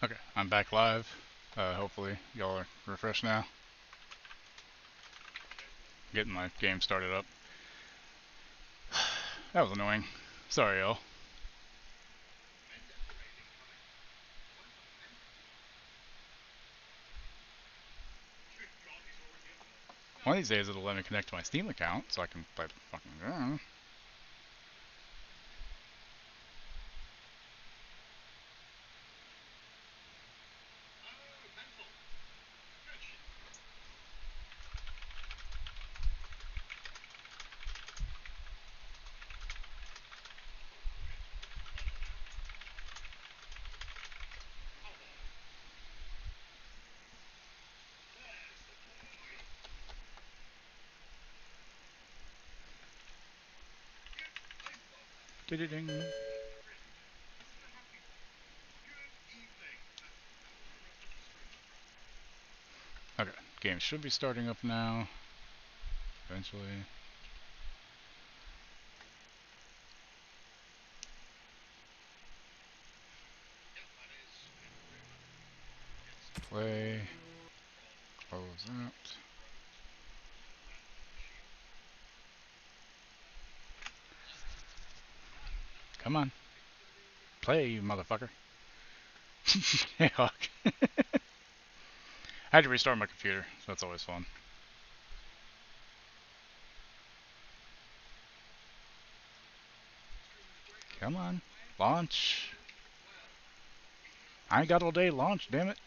Okay, I'm back live. Hopefully y'all are refreshed now. Getting my game started up. That was annoying. Sorry, y'all. One of these days it'll let me connect to my Steam account so I can play the fucking game. Ding. Okay, game should be starting up now. Eventually. Play. Close out. Come on. Play, you motherfucker. Hey, Hawk. I had to restart my computer, so that's always fun. Come on. Launch. I ain't got all day. Launch, damn it.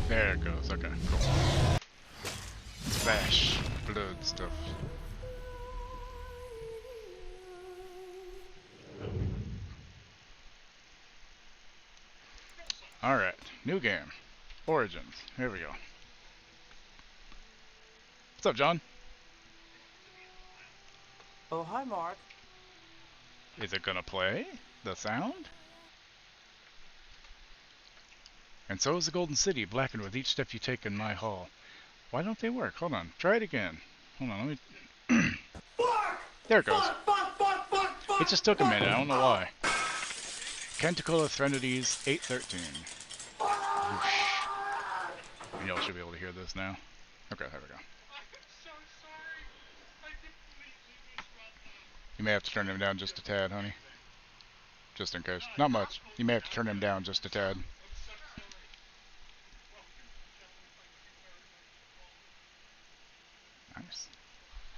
There it goes. Okay, cool. Splash. Blood stuff. Alright, new game. Origins. Here we go. What's up, John? Oh, hi, Mark. Is it gonna play? The sound? And so is the Golden City, blackened with each step you take in my hall. Why don't they work? Hold on. Try it again. Hold on, let me... There it goes. It just took a minute, I don't know why. Kentacola Threnodies 813. Y'all should be able to hear this now. Okay, there we go. You may have to turn him down just a tad, honey. Just in case. Not much. You may have to turn him down just a tad. Nice.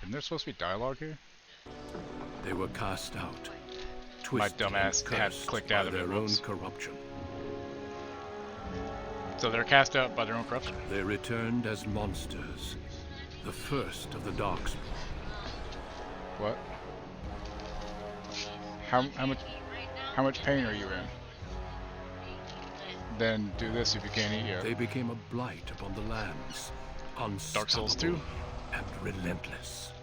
Isn't there supposed to be dialogue here? They were cast out. My dumbass had clicked out of their own corruption. So they're cast out by their own corruption. They returned as monsters, the first of the Darkspawn. What? How much pain are you in? Then do this if you can't eat yet. They became a blight upon the lands, unstoppable Dark Souls 2? and relentless.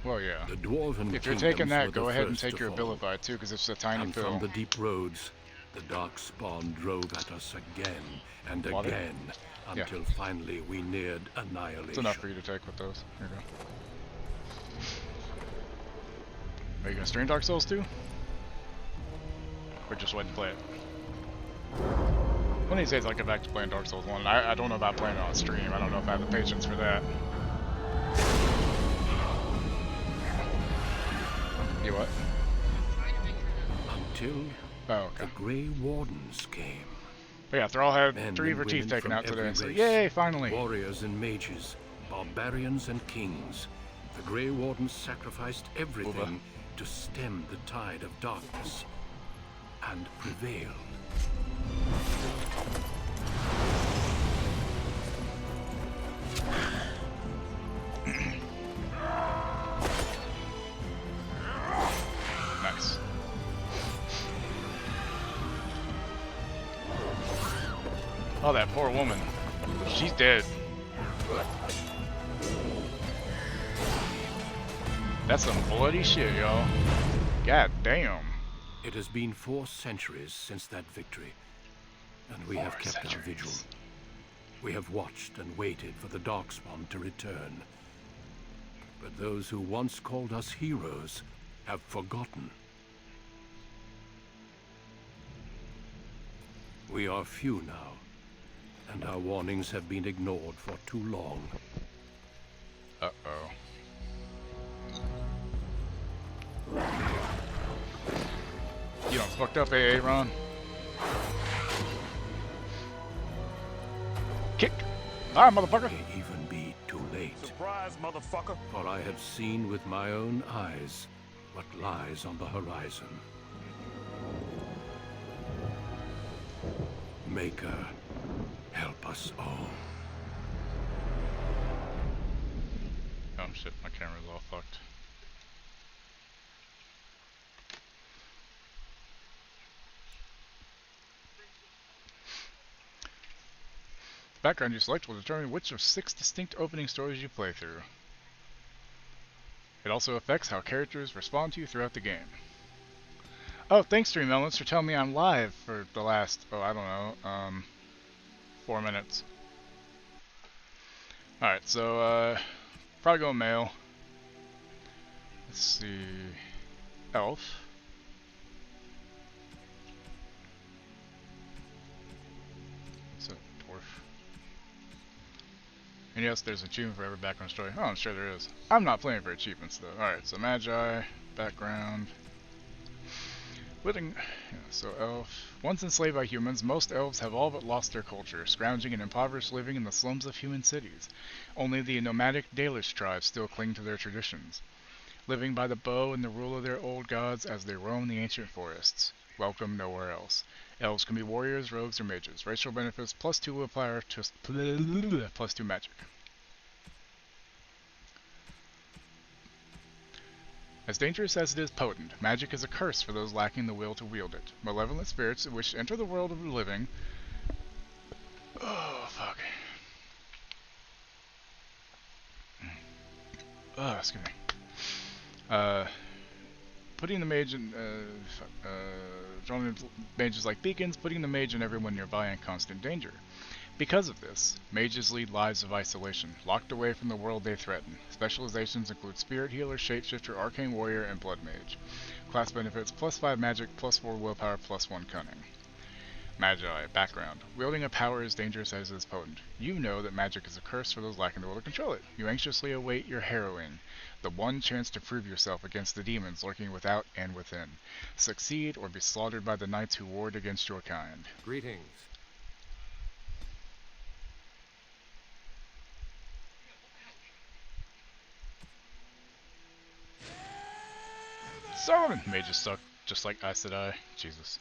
Well, yeah. The dwarven if you're taking kingdoms that, were go the ahead and first take to your fall. Abilify too, because it's a tiny And pill. from the deep roads, the Darkspawn drove at us again and Water? again, until finally we neared annihilation. It's enough for you to take with those. Here you go. Are you gonna stream Dark Souls 2? Or just wait and play it? One of these days I'll get back to playing Dark Souls 1. I don't know about playing it on stream. I don't know if I have the patience for that. You what? Until the Grey Wardens came. But yeah, Thrall had Men 3 of her and teeth women taken from out today, every so race, yay, finally! Warriors and mages, barbarians and kings. The Grey Wardens sacrificed everything to stem the tide of darkness, and prevailed. Nice. Oh, that poor woman. She's dead. That's some bloody shit, y'all. God damn. It has been 4 centuries since that victory, and we have kept our vigil. We have watched and waited for the Darkspawn to return. But those who once called us heroes have forgotten. We are few now, and our warnings have been ignored for too long. Uh-oh. You done fucked up, Aaron. Kick! Bye, motherfucker! It may even be too late. Surprise, motherfucker! For I have seen with my own eyes what lies on the horizon. Maker, help us all. Oh shit, my camera's all fucked. The background you select will determine which of 6 distinct opening stories you play through. It also affects how characters respond to you throughout the game. Oh, thanks Stream Elements for telling me I'm live for the last, I don't know, 4 minutes. Alright, so, probably go male. Let's see... Elf. What's a dwarf? And yes, there's an achievement for every background story. Oh, I'm sure there is. I'm not playing for achievements, though. Alright, so Magi, background... So elf. Once enslaved by humans, most elves have all but lost their culture, scrounging and impoverished living in the slums of human cities. Only the nomadic Dalish tribes still cling to their traditions, living by the bow and the rule of their old gods as they roam the ancient forests. Welcome nowhere else. Elves can be warriors, rogues, or mages. Racial benefits +2 willpower, +2 magic. As dangerous as it is potent, magic is a curse for those lacking the will to wield it. Malevolent spirits which enter the world of the living... Oh, fuck. Oh, excuse me. Putting the mage in... drawing mages like beacons, putting the mage and everyone nearby in constant danger. Because of this, mages lead lives of isolation, locked away from the world they threaten. Specializations include Spirit Healer, Shapeshifter, Arcane Warrior, and Blood Mage. Class benefits +5 magic, +4 willpower, +1 cunning. Magi. Background. Wielding a power as dangerous as it is potent. You know that magic is a curse for those lacking the will to control it. You anxiously await your harrowing, the one chance to prove yourself against the demons lurking without and within. Succeed or be slaughtered by the knights who ward against your kind. Greetings. Solomon! Mages suck, just like Aes Sedai. Jesus.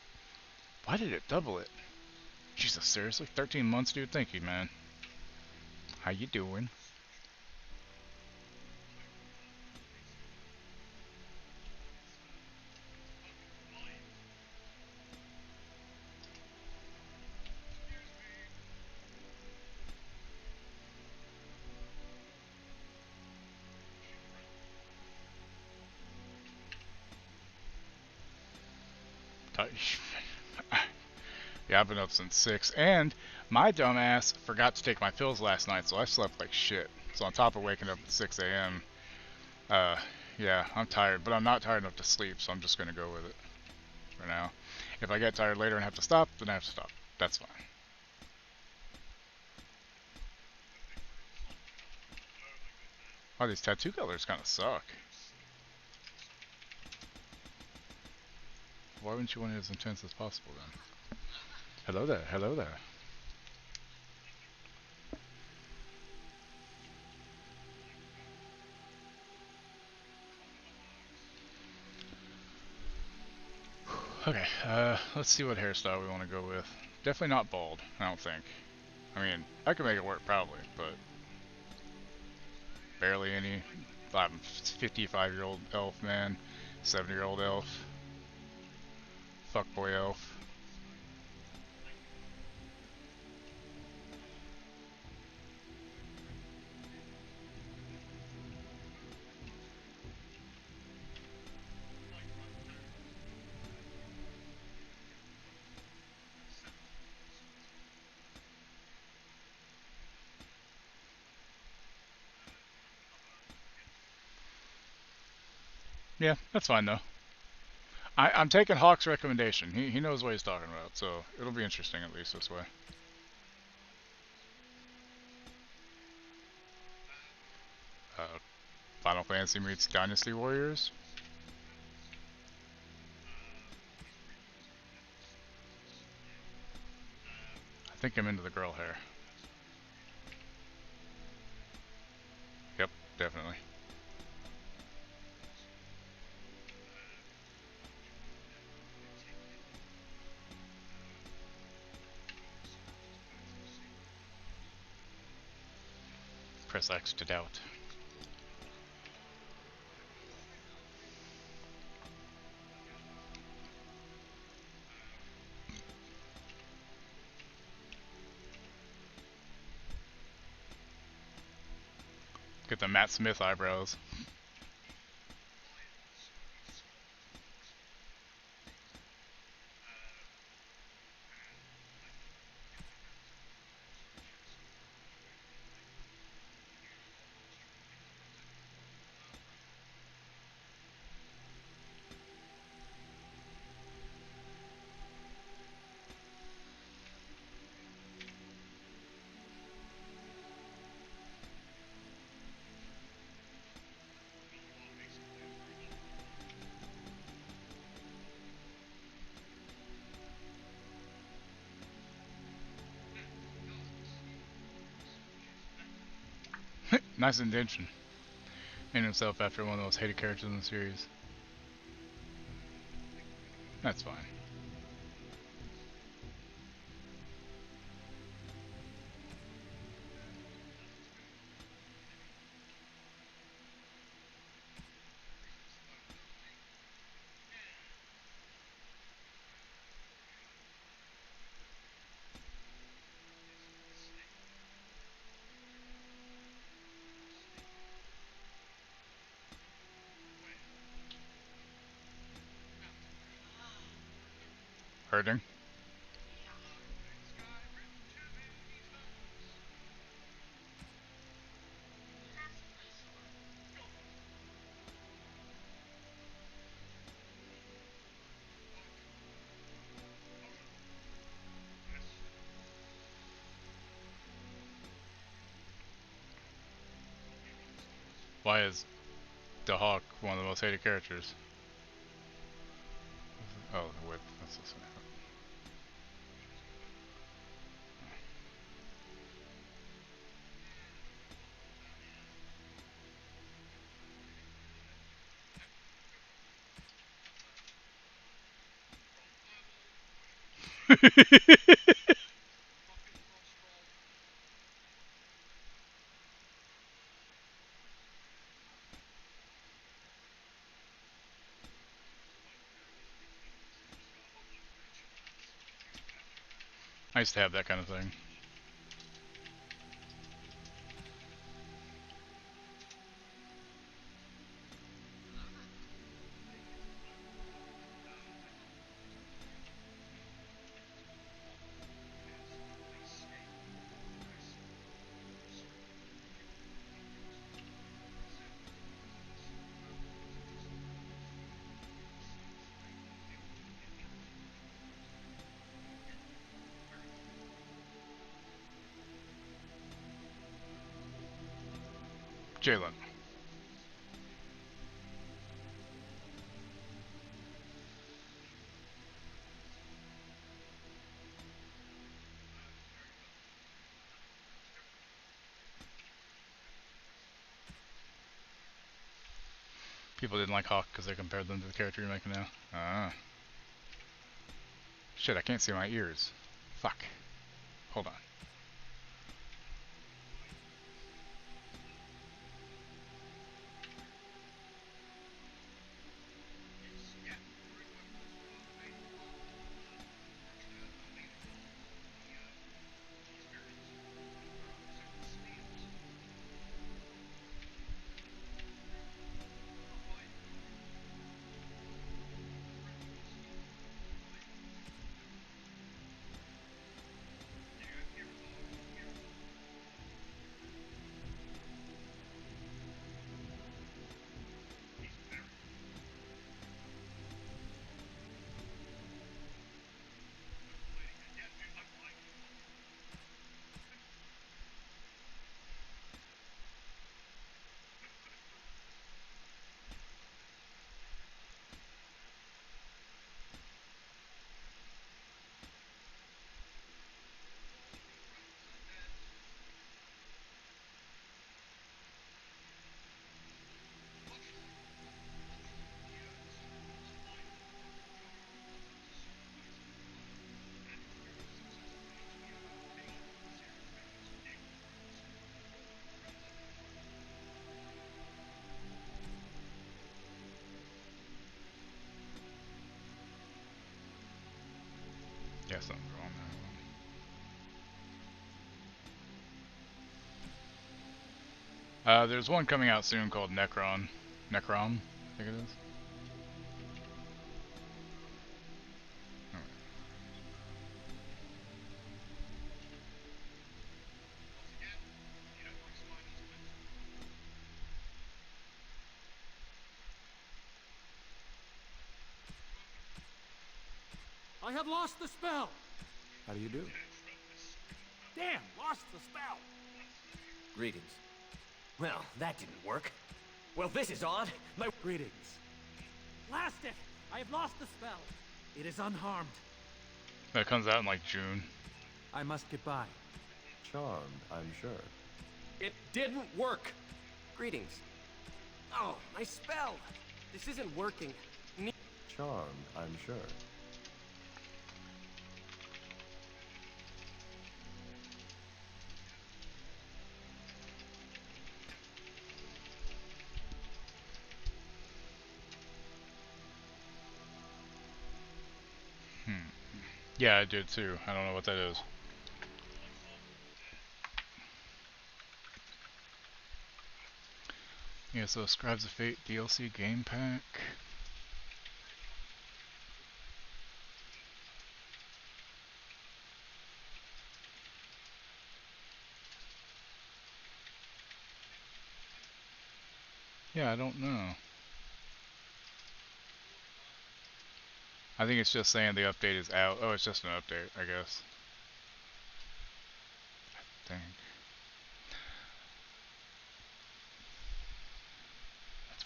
Why did it double it? Jesus, seriously? 13 months, dude? Thank you, man. How you doing? Yeah, I've been up since 6, and my dumbass forgot to take my pills last night, so I slept like shit. So on top of waking up at 6 a.m., yeah, I'm tired, but I'm not tired enough to sleep, so I'm just gonna go with it for now. If I get tired later and have to stop, then I have to stop. That's fine. Oh, these tattoo colors kind of suck. Why wouldn't you want it as intense as possible then? Hello there, hello there. Okay, let's see what hairstyle we want to go with. Definitely not bald, I don't think. I mean, I could make it work probably, but barely any. I'm 55-year-old elf man, 70-year-old elf, fuckboy elf. Yeah, that's fine though. I'm taking Hawk's recommendation. He knows what he's talking about, so it'll be interesting at least this way. Final Fantasy meets Dynasty Warriors. I think I'm into the girl hair. Yep, definitely. Press X to doubt. Get the Matt Smith eyebrows. Nice indention. Named himself after one of the most hated characters in the series. That's fine. Hurting. Why is the Hawk one of the most hated characters? Oh, the whip. That's the same. I used to have that kind of thing. Jalen. People didn't like Hawk because they compared them to the character you're making now. Ah. Shit, I can't see my ears. Fuck. Hold on. something wrong there. There's one coming out soon called Necrom, I think it is. I have lost the spell! How do you do? Damn, lost the spell! Greetings. Well, that didn't work. Well, this is odd. My Greetings. Blast it! I have lost the spell. It is unharmed. That comes out in like June. I must get by. Charmed, I'm sure. It didn't work. Greetings. Oh, my spell. This isn't working. Charmed, I'm sure. Yeah, I did too. I don't know what that is. Yeah, so Scribes of Fate DLC game pack. Yeah, I don't know. I think it's just saying the update is out. Oh, it's just an update, I guess. I think. That's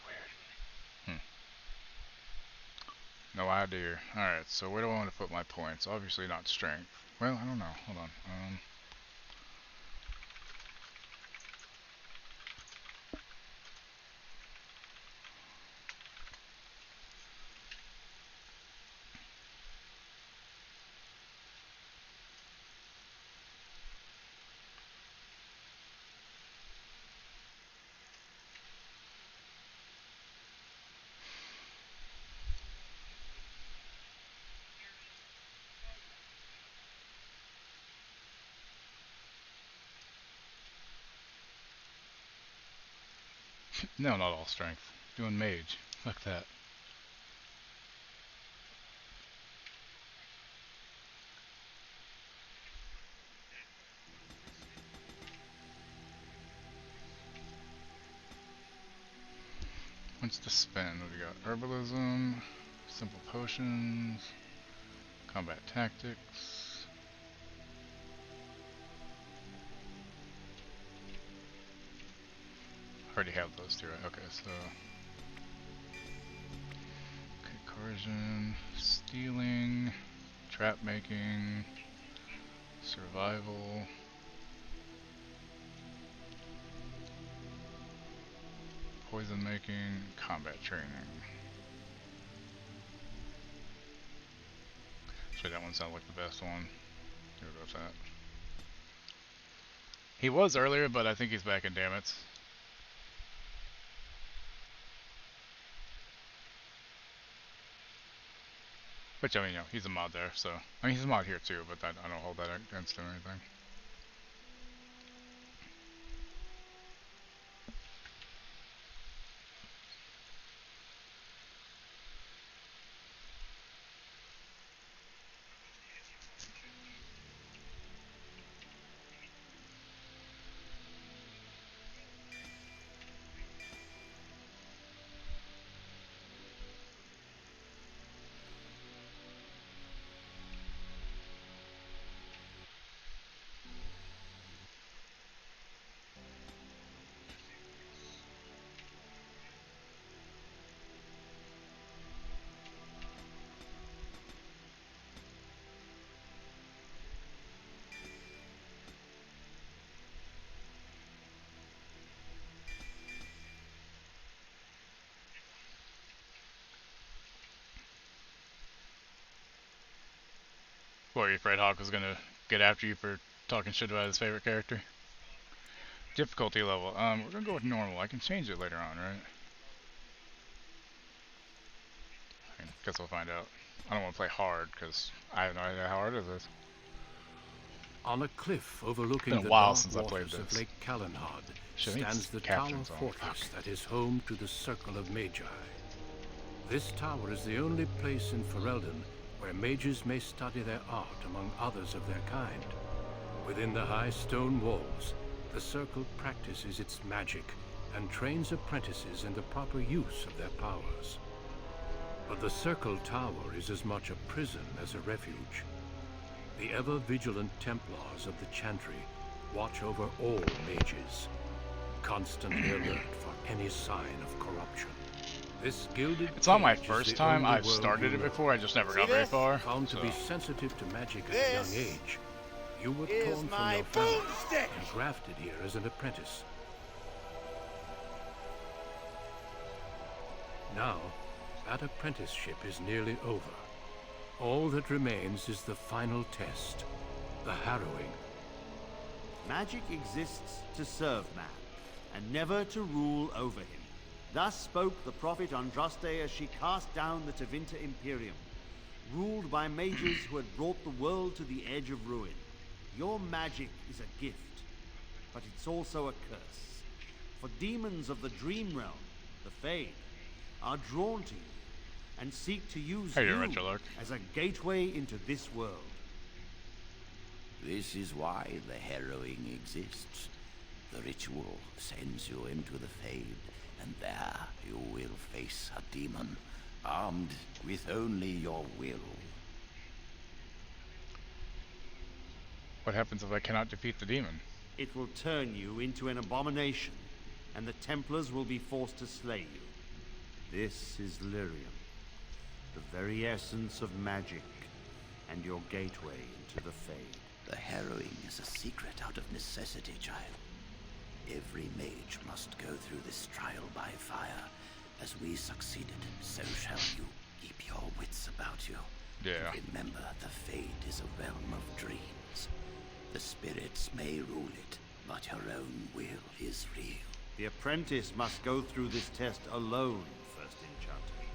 weird. No idea. Alright, so where do I want to put my points? Obviously not strength. Well, I don't know. Hold on. No, not all strength. Doing mage. Fuck that. What's to spend? What do we got? Herbalism, simple potions, combat tactics. I already have those two, right? Okay, so. Okay, coercion, stealing, trap making, survival. Poison making, combat training. Actually, that one sounds like the best one. Here we go with that. He was earlier, but I think he's back in Damage. Which, I mean, you know, he's a mod there, so. I mean, he's a mod here too, but I don't hold that against him or anything. What, are you afraid Hawk was gonna get after you for talking shit about his favorite character? Difficulty level. We're gonna go with normal. I can change it later on, right? I guess we'll find out. I don't want to play hard because I have no idea how hard it is. On a cliff overlooking Been a the while dark since I played waters of this. Lake Kalenhad Shit, I need stands the tower captions on. fortress Fuck. that is home to the Circle of Magi. This tower is the only place in Ferelden where mages may study their art among others of their kind. Within the high stone walls, the Circle practices its magic and trains apprentices in the proper use of their powers. But the Circle Tower is as much a prison as a refuge. The ever-vigilant Templars of the Chantry watch over all mages, constantly alert for any sign of corruption. This gilded It's not my cage is first the time. only I've world started we it know. before. I just never got very far. Found to So. be sensitive to magic at a young This age, you were is torn from my your family boomstick! and grafted here as an apprentice. Now, that apprenticeship is nearly over. All that remains is the final test, the harrowing. Magic exists to serve man, and never to rule over him. Thus spoke the prophet Andraste as she cast down the Tevinter Imperium, ruled by mages who had brought the world to the edge of ruin. Your magic is a gift, but it's also a curse. For demons of the Dream Realm, the Fade, are drawn to you and seek to use How you you doing, Retrolark? as a gateway into this world. This is why the harrowing exists. The ritual sends you into the Fade, and there you will face a demon, armed with only your will. What happens if I cannot defeat the demon? It will turn you into an abomination, and the Templars will be forced to slay you. This is Lyrium, the very essence of magic, and your gateway into the Fade. The harrowing is a secret out of necessity, child. Every mage must go through this trial by fire. As we succeeded, so shall you. Keep your wits about you. Yeah. Remember, the Fade is a realm of dreams. The spirits may rule it, but your own will is real. The apprentice must go through this test alone, First Enchanter.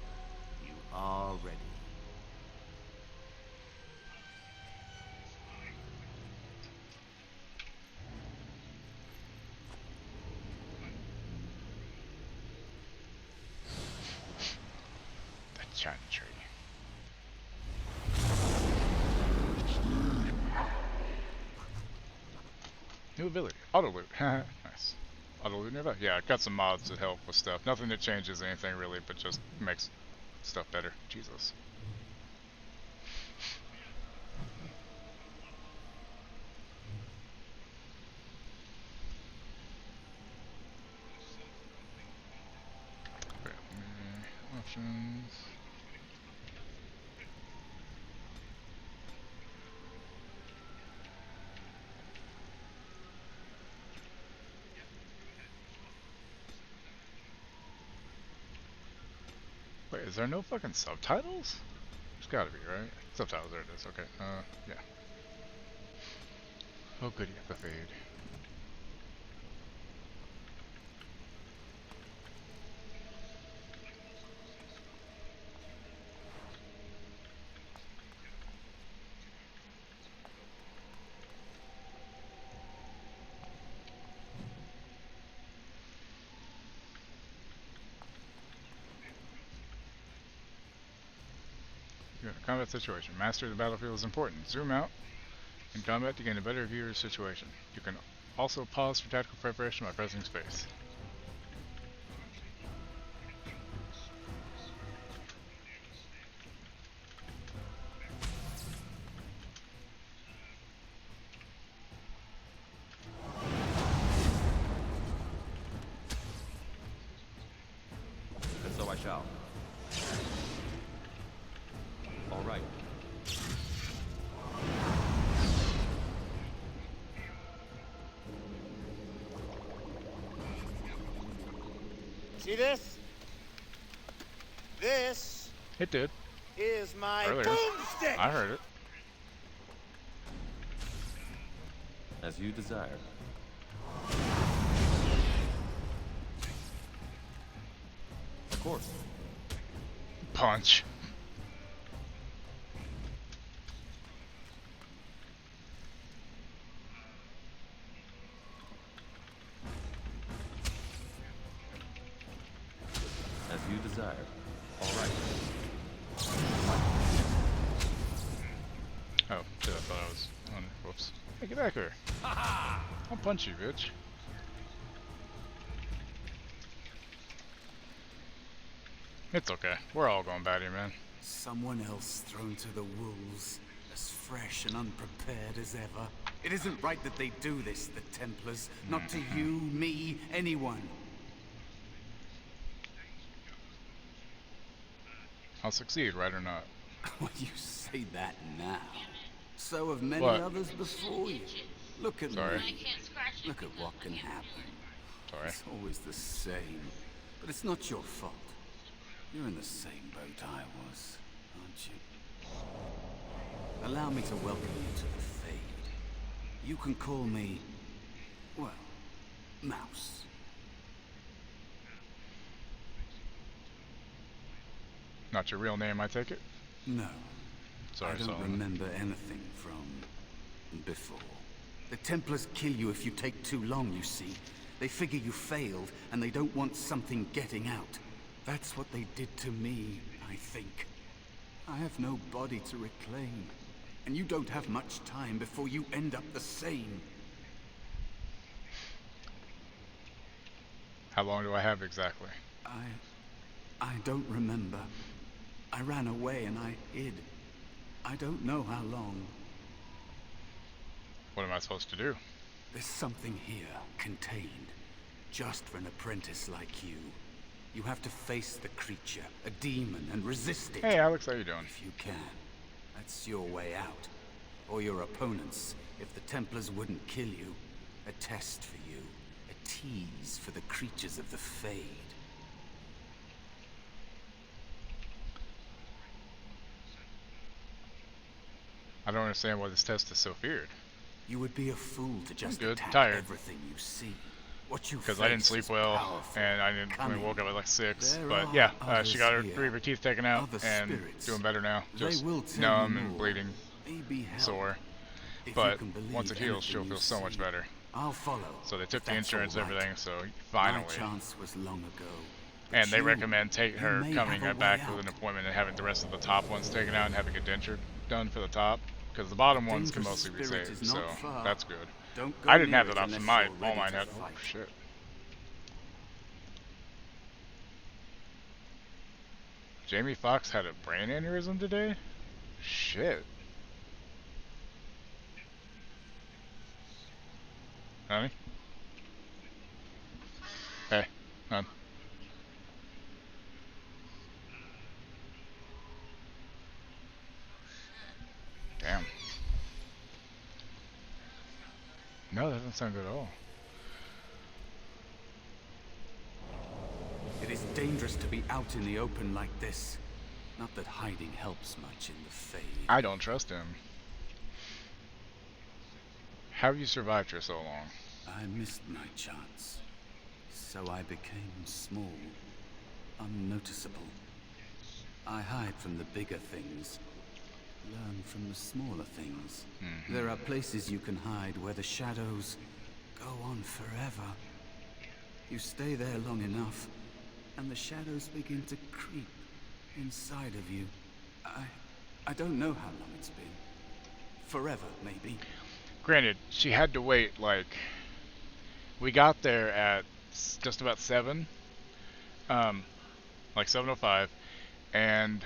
You are ready. The Chantry. New ability. Auto loot. Nice. Auto loot nearby. Yeah, I've got some mods that help with stuff. Nothing that changes anything really, but just makes stuff better. Jesus. Options. Wait, is there no fucking subtitles? There's gotta be, right? Subtitles, there it is. Okay, yeah. Oh goody, the Fade. You're in a combat situation. Master of the battlefield is important. Zoom out in combat to gain a better view of your situation. You can also pause for tactical preparation by pressing space. And so I shall. All right. See this? This It did. is my Earlier. boomstick! I heard it. As you desire. Of course. Punch. desire. All right. Oh, shit, I thought I was on. Whoops. Hey, get back here. I'll punch you, bitch. It's okay. We're all going bad here, man. Someone else thrown to the wolves, as fresh and unprepared as ever. It isn't right that they do this, the Templars. Not to you, me, anyone. I'll succeed, right or not? Well, you say that now. So have many What? others before you. Look at Sorry. me. Look at what can happen. Sorry. It's always the same. But it's not your fault. You're in the same boat I was, aren't you? Allow me to welcome you to the Fade. You can call me, well, Mouse. Not your real name, I take it? No. Sorry, I don't Solomon. remember anything from before. The Templars kill you if you take too long, you see. They figure you failed, and they don't want something getting out. That's what they did to me, I think. I have no body to reclaim, and you don't have much time before you end up the same. How long do I have exactly? I don't remember. I ran away and I hid. I don't know how long. What am I supposed to do? There's something here, contained, just for an apprentice like you. You have to face the creature, a demon, and resist it. Hey, Alex, how you doing? If you can. That's your way out. Or your opponents, if the Templars wouldn't kill you. A test for you. A tease for the creatures of the Fade. I don't understand why this test is so feared. You would be a fool to just good. attack Tired. everything you see. What you Because I didn't face sleep is well, powerful, and I didn't. I cunning. woke up at like 6. There But are yeah, others she got her here. 3 of her teeth taken out, Other and spirits. doing better now. They Just will tell numb you and more. bleeding, Maybe help. sore. If you But can believe once it heals, she'll anything feel you so much see, better. I'll follow. So they took if the that's insurance, all right. everything. So My finally, chance was long ago. but and they you- recommend you her may coming have a back way with an out. appointment and having the rest of the top ones taken out and having a denture done for the top, because the bottom ones can dangerous mostly be spirit saved. is So not far. that's good. Don't go I didn't near have it that option. unless My you're all ready mine to had. Oh fight. shit. Jamie Foxx had a brain aneurysm today? Shit. Honey? Hey, hon. Damn. No, that doesn't sound good at all. It is dangerous to be out in the open like this. Not that hiding helps much in the Fade. I don't trust him. How have you survived for so long? I missed my chance. So I became small, unnoticeable. I hide from the bigger things, learn from the smaller things. There are places you can hide where the shadows go on forever. You stay there long enough, and the shadows begin to creep inside of you. I don't know how long it's been. Forever, maybe. Granted, she had to wait, like, we got there at just about 7, like 7:05, and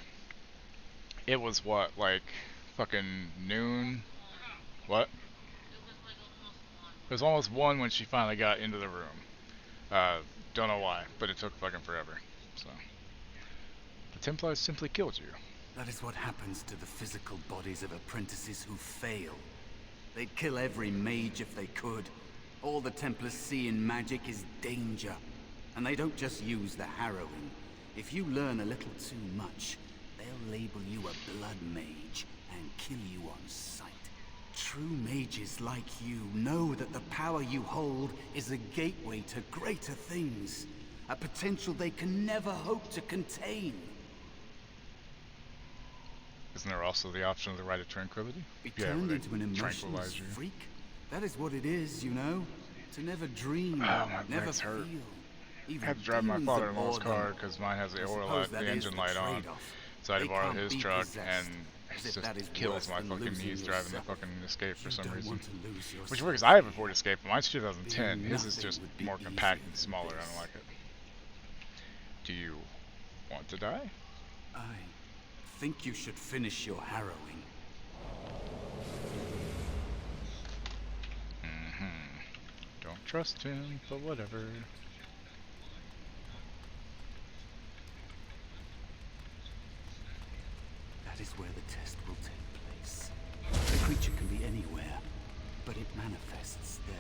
it was what, like, fucking noon? What? It was almost 1 when she finally got into the room. Don't know why, but it took fucking forever, so. The Templars simply killed you. That is what happens to the physical bodies of apprentices who fail. They'd kill every mage if they could. All the Templars see in magic is danger. And they don't just use the harrowing. If you learn a little too much, they'll label you a blood mage and kill you on sight. True mages like you know that the power you hold is a gateway to greater things. A potential they can never hope to contain. Isn't there also the option of the Rite of Tranquility? Be Yeah, turned where they into an emotionless tranquilize you. freak? That is what it is, you know? To never dream, Oh, my never legs feel. hurt. Even had to drive my demons father-in-law's abhor them. car because mine has the I oil suppose light, that the is engine the light on. trade-off. So I had to They borrow can't his be truck, possessed, and as it if that is just kills worse my than fucking losing knees driving the yourself. fucking Escape for You some don't reason. want to lose yourself. Which works. I have a Ford Escape, but mine's 2010. Being His is nothing just would be more compact and easier smaller. than I don't this. like it. Do you want to die? I think you should finish your harrowing. Don't trust him, but whatever. That is where the test will take place. The creature can be anywhere, but it manifests there.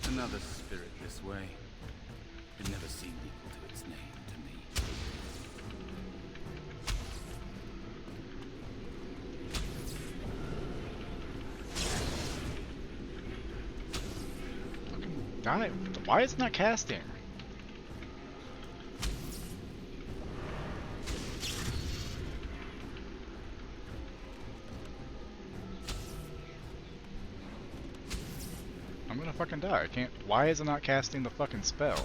Another spirit this way. It never seemed equal to its name to me. Die. Why is it not casting? I'm gonna fucking die. I can't. Why is it not casting the fucking spell?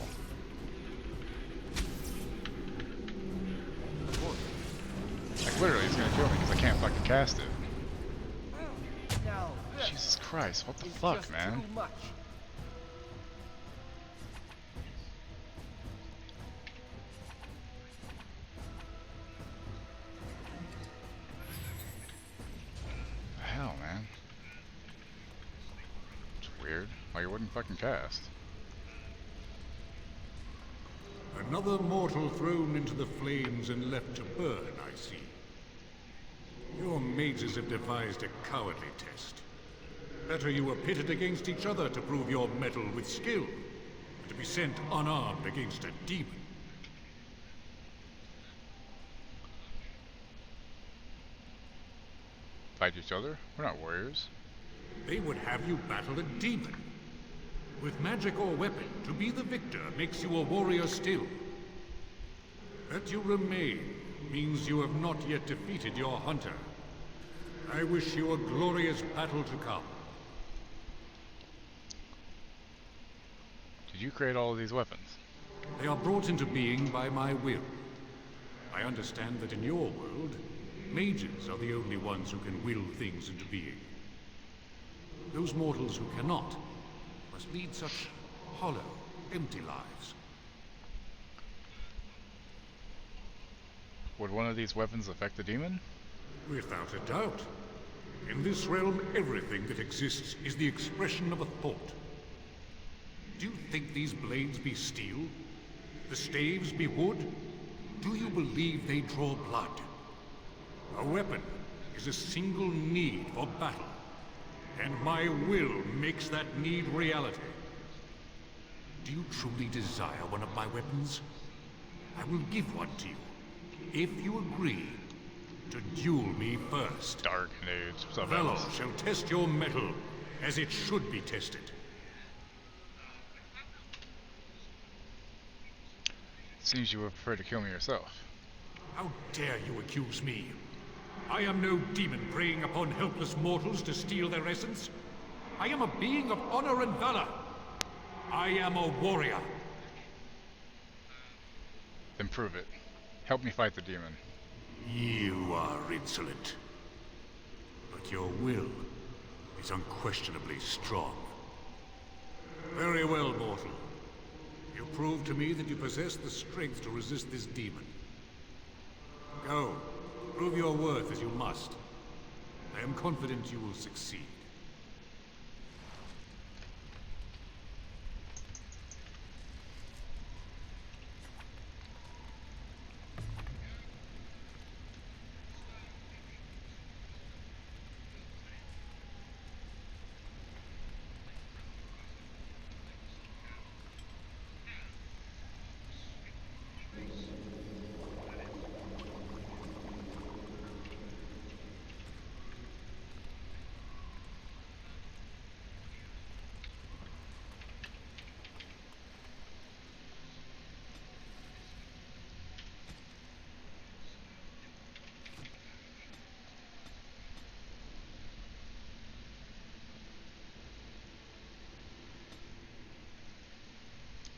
Like literally, it's gonna kill me because I can't fucking cast it. Now, this Jesus Christ! What the is fuck, just man? too much. The hell, man? It's weird. Like it wouldn't fucking cast. Another mortal thrown into the flames and left to burn, I see. Your mages have devised a cowardly test. Better you were pitted against each other to prove your mettle with skill, than to be sent unarmed against a demon. Fight each other? We're not warriors. They would have you battle a demon. With magic or weapon, to be the victor makes you a warrior still. That you remain means you have not yet defeated your hunter. I wish you a glorious battle to come. Did you create all of these weapons? They are brought into being by my will. I understand that in your world, mages are the only ones who can will things into being. Those mortals who cannot must lead such hollow, empty lives. Would one of these weapons affect the demon? Without a doubt. In this realm, everything that exists is the expression of a thought. Do you think these blades be steel? The staves be wood? Do you believe they draw blood? A weapon is a single need for battle, and my will makes that need reality. Do you truly desire one of my weapons? I will give one to you, if you agree to duel me first. Dark Age. Valor shall test your mettle as it should be tested. Seems you would prefer to kill me yourself. How dare you accuse me? I am no demon preying upon helpless mortals to steal their essence. I am a being of honor and valor. I am a warrior. Then prove it. Help me fight the demon. You are insolent. But your will is unquestionably strong. Very well, mortal. You prove to me that you possess the strength to resist this demon. Go. Prove your worth as you must. I am confident you will succeed.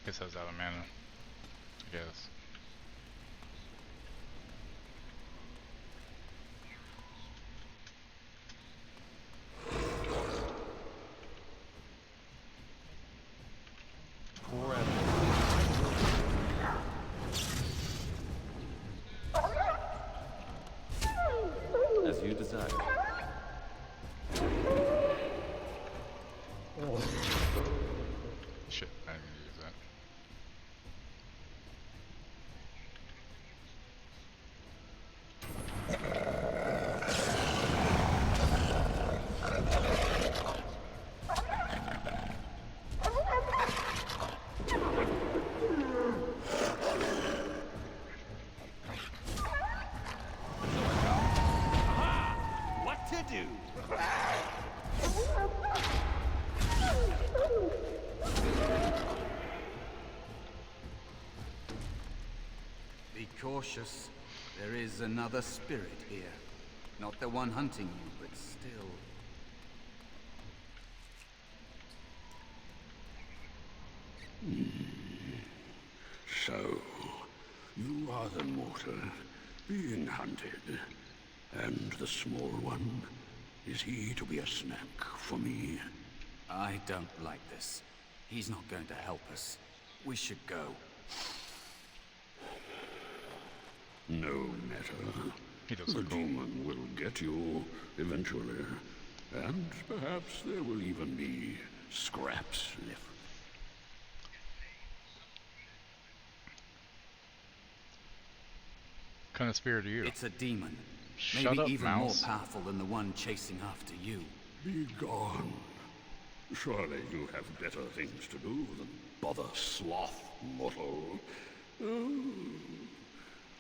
Guess I was out of mana. I guess. As you desire. Shit, I didn't use that. What to do? Be cautious. There is another spirit here. Not the one hunting you, but still. So, you are the mortal being hunted. And the small one, is he to be a snack for me? I don't like this. He's not going to help us. We should go. No matter. He does The look cool. demon will get you eventually. And perhaps there will even be scraps left. What kind of spirit are you? It's a demon. Shut Maybe up, even mouse. more powerful than the one chasing after you. Be gone. Surely you have better things to do than bother sloth, mortal. Oh,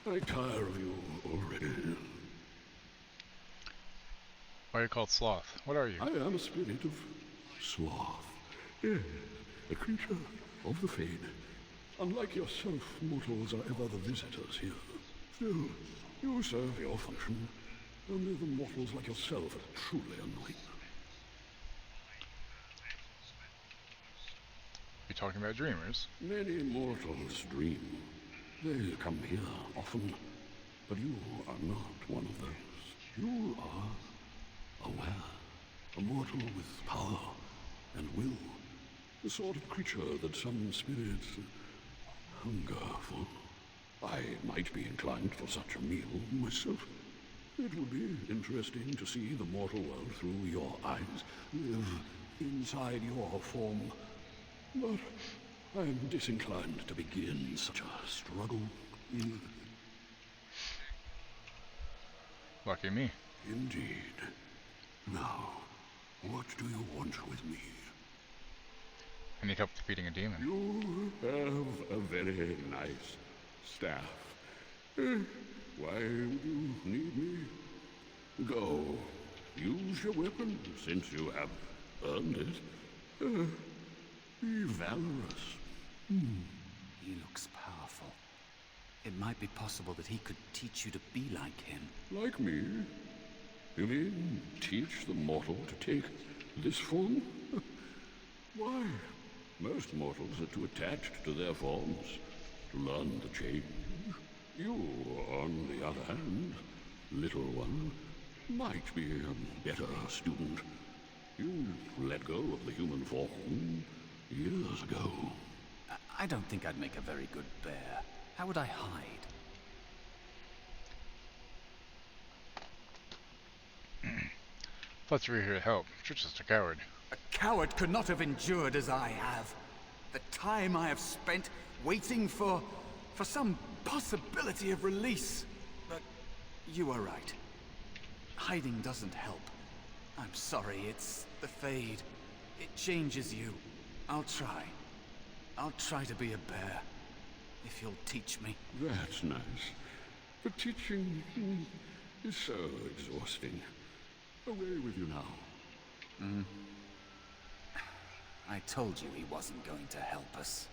I tire of you already. Why are you called Sloth? What are you? I am a spirit of sloth. Yes, a creature of the Fade. Unlike yourself, mortals are ever the visitors here. Still, you serve your function. Only the mortals like yourself are truly annoying. You talking about dreamers? Many mortals dream. They come here often, but you are not one of those. You are aware, a mortal with power and will, the sort of creature that some spirits hunger for. I might be inclined for such a meal myself. It would be interesting to see the mortal world through your eyes, live inside your form. But I am disinclined to begin such a struggle. Lucky me. Indeed. Now, what do you want with me? I need help defeating a demon. You have a very nice staff. Why would you need me? Go. Use your weapon, since you have earned it. Be valorous. He looks powerful. It might be possible that he could teach you to be like him. Like me? You mean teach the mortal to take this form? Why? Most mortals are too attached to their forms to learn the change. You, on the other hand, little one, might be a better student. You let go of the human form years ago. I don't think I'd make a very good bear. How would I hide? Thought you were here to help. You're just a coward. A coward could not have endured as I have. The time I have spent waiting for some possibility of release. But you are right. Hiding doesn't help. I'm sorry, it's the Fade. It changes you. I'll try. I'll try to be a bear. If you'll teach me. That's nice. But teaching is so exhausting. Away with you now. I told you he wasn't going to help us.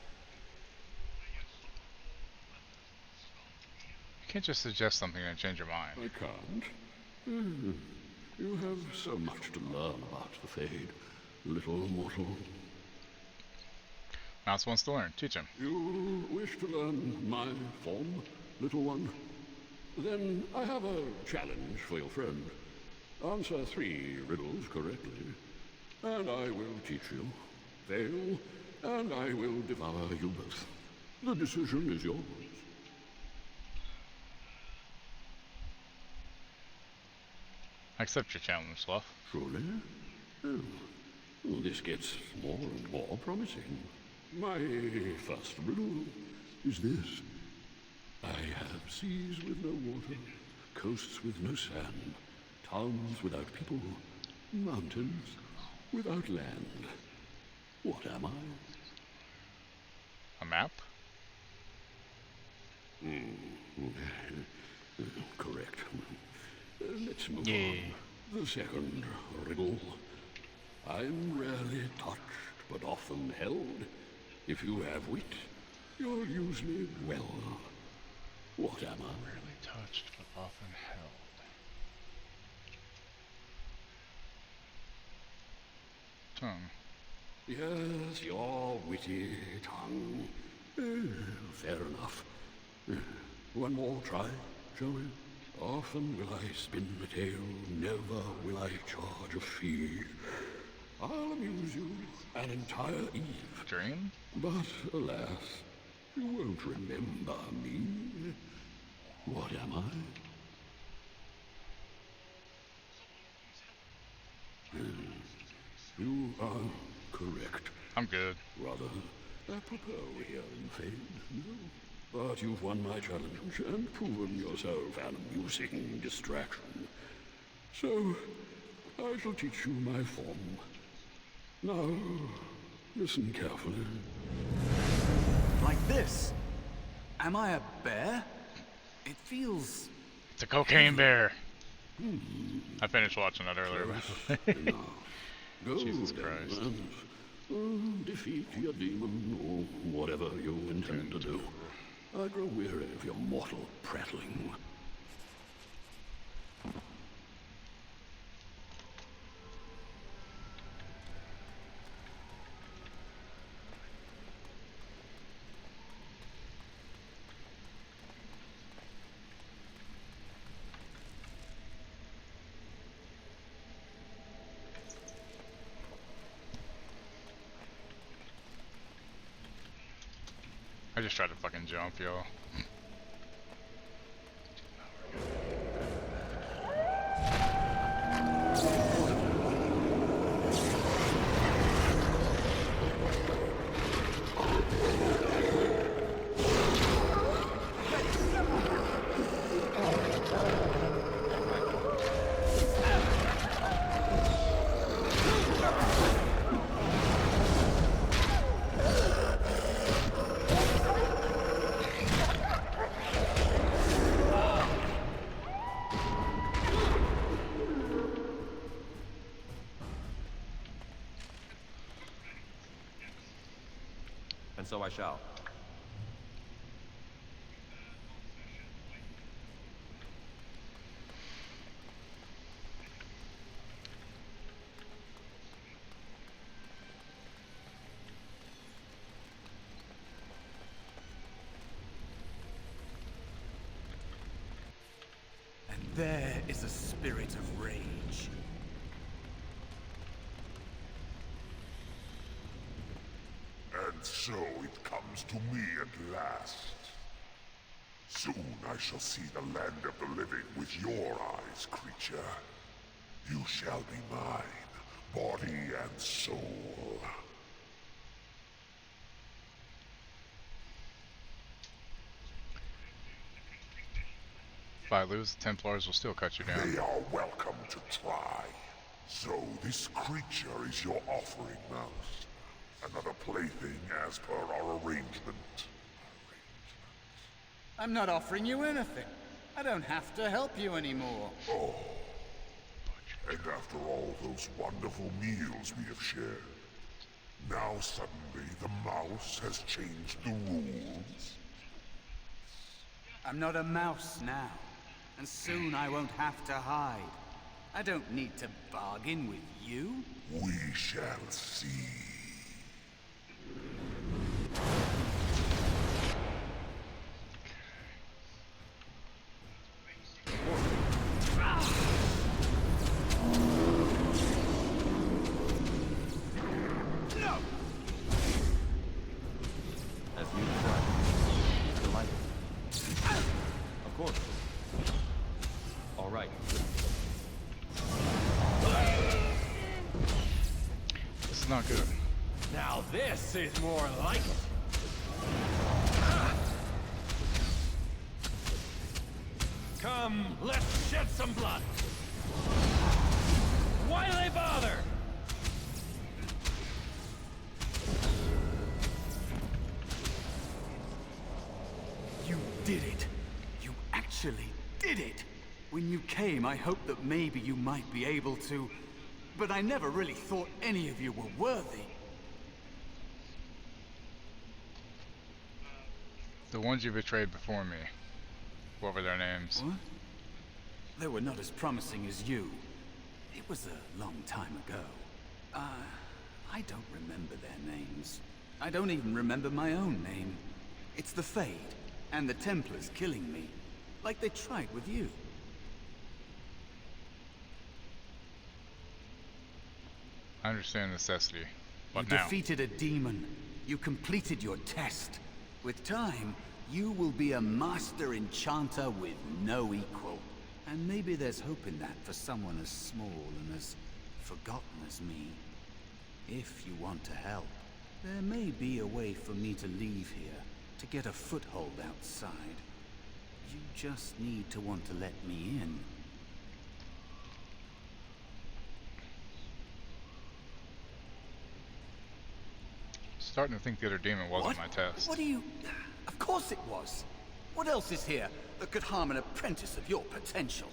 You can't just suggest something and change your mind. I can't. You have so much to learn about the Fade, little mortal. Mouse wants to learn. Teach him. You wish to learn my form, little one? Then I have a challenge for your friend. Answer 3 riddles correctly, and I will teach you. Fail, and I will devour you both. The decision is yours. I accept your challenge, Sloth. Truly? Oh, well, this gets more and more promising. My first riddle is this. I have seas with no water, coasts with no sand, towns without people, mountains without land. What am I? A map? Correct. Let's move Yay. on. The second riddle. I'm rarely touched, but often held. If you have wit, you'll use me well. What am I? Rarely touched, but often held. Tongue. Yes, your witty tongue. Fair enough. One more try, shall we? Often will I spin the tale, never will I charge a fee. I'll amuse you an entire eve. Dream? But alas, you won't remember me. What am I? You are correct. I'm good. Rather apropos here in fame, no? But you've won my challenge and proven yourself an amusing distraction. So, I shall teach you my form. Now, listen carefully. Like this? Am I a bear? It feels... It's a cocaine bear. I finished watching that earlier. Now, go Jesus then, Christ. and defeat your demon, or whatever you intend to do. I grow weary of your mortal prattling. I just tried to fucking jump, y'all. And so I shall. And there is a spirit of rage. And so it comes to me at last. Soon I shall see the land of the living with your eyes, creature. You shall be mine, body and soul. If I lose, the Templars will still cut you down. They are welcome to try. So this creature is your offering, Mouse. Another plaything as per our arrangement. I'm not offering you anything. I don't have to help you anymore. Oh. And after all those wonderful meals we have shared, now suddenly the mouse has changed the rules? I'm not a mouse now, and soon I won't have to hide. I don't need to bargain with you. We shall see. this is more like it. Come, let's shed some blood. Why they bother? You did it. You actually did it. When you came, I hoped that maybe you might be able to, but I never really thought any of you were worthy. The ones you betrayed before me. What were their names? What? They were not as promising as you. It was a long time ago. I don't remember their names. I don't even remember my own name. It's the Fade, and the Templars killing me, like they tried with you. I understand necessity. What You now? defeated a demon. You completed your test. With time, you will be a master enchanter with no equal. And maybe there's hope in that for someone as small and as forgotten as me. If you want to help, there may be a way for me to leave here, to get a foothold outside. You just need to want to let me in. Starting to think the other demon wasn't my test. What do you... Of course it was. What else is here that could harm an apprentice of your potential?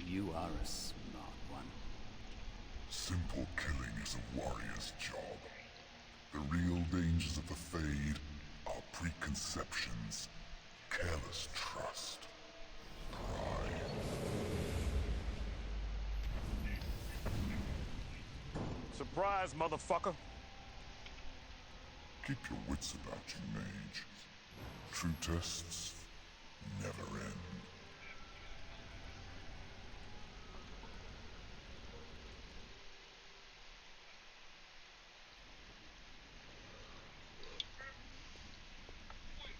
You are a smart one. Simple killing is a warrior's job. The real dangers of the Fade are preconceptions, careless trust, pride. Surprise, motherfucker! Keep your wits about you, mage. True tests never end.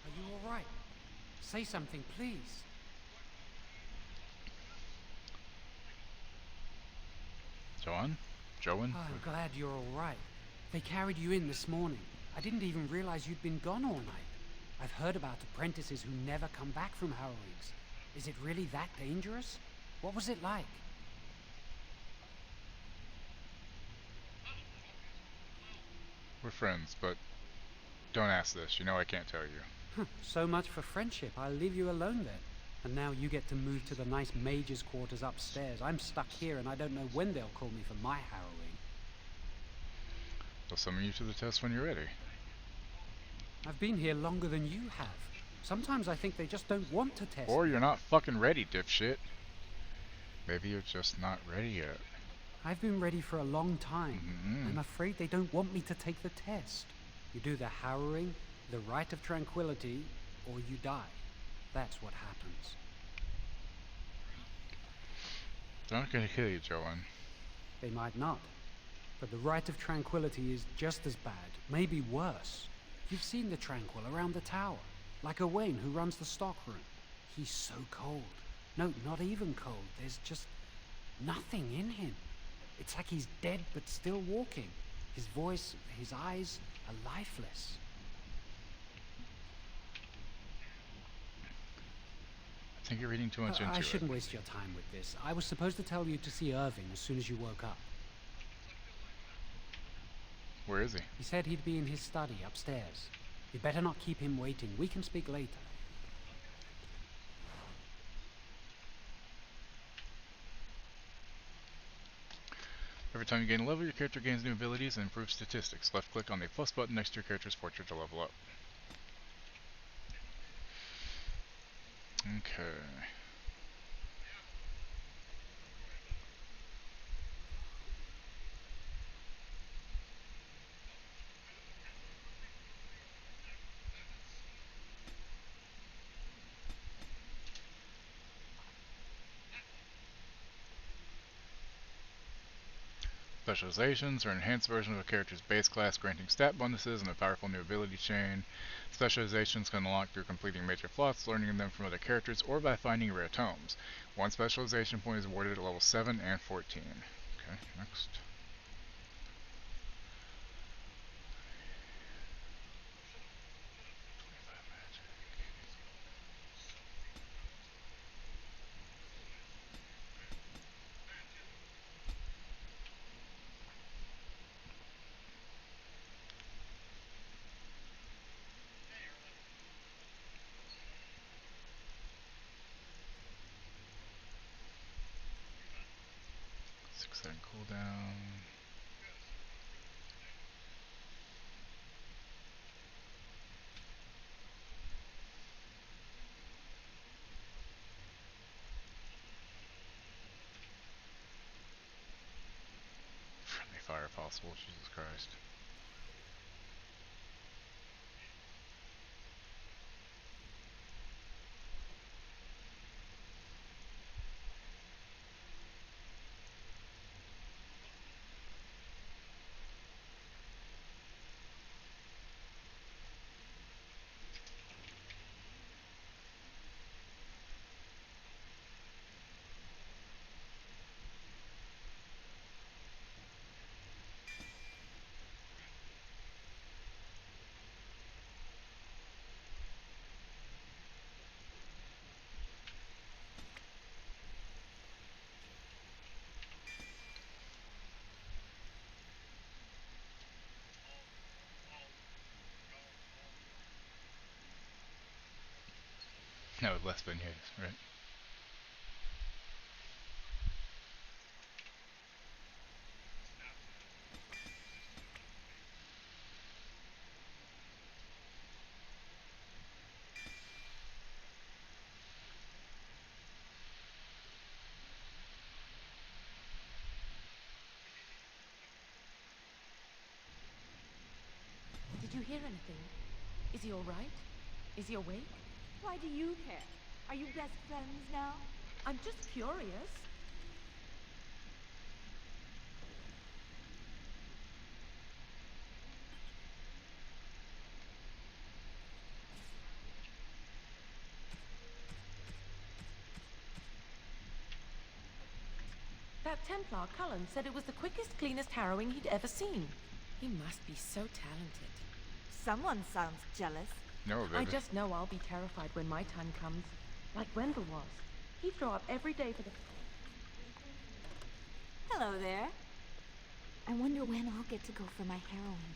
Are you all right? Say something, please. Joan? Joan? Oh, I'm glad you're all right. They carried you in this morning. I didn't even realize you'd been gone all night. I've heard about apprentices who never come back from Harrowings. Is it really that dangerous? What was it like? We're friends, but don't ask this. You know I can't tell you. So much for friendship. I'll leave you alone then. And now you get to move to the nice mage's quarters upstairs. I'm stuck here and I don't know when they'll call me for my harrowing. They'll summon you to the test when you're ready. I've been here longer than you have. Sometimes I think they just don't want to test Or me. you're not fucking ready, dipshit. Maybe you're just not ready yet. I've been ready for a long time. Mm-hmm. I'm afraid they don't want me to take the test. You do the harrowing, the rite of tranquility, or you die. That's what happens. They're not gonna kill you, Joan. They might not. But the rite of tranquility is just as bad, maybe worse. You've seen the Tranquil around the tower, like Owain who runs the stockroom. He's so cold. No, not even cold. There's just nothing in him. It's like he's dead but still walking. His voice, his eyes are lifeless. I think you're reading too much into it. I shouldn't waste your time with this. I was supposed to tell you to see Irving as soon as you woke up. Where is he? He said he'd be in his study upstairs. You'd better not keep him waiting. We can speak later. Every time you gain a level, your character gains new abilities and improves statistics. Left click on the plus button next to your character's portrait to level up. Okay. Specializations are an enhanced version of a character's base class, granting stat bonuses and a powerful new ability chain. Specializations can unlock through completing major plots, learning them from other characters, or by finding rare tomes. One specialization point is awarded at level 7 and 14. Okay, next. Six-second cooldown. Friendly fire possible, Jesus Christ. No, less beignets, right? Did you hear anything? Is he all right? Is he awake? Why do you care? Are you best friends now? I'm just curious. That Templar, Cullen, said it was the quickest, cleanest harrowing he'd ever seen. He must be so talented. Someone sounds jealous. No, I just know I'll be terrified when my time comes. Like Wendell was. He'd throw up every day for the... Hello there. I wonder when I'll get to go for my heroin.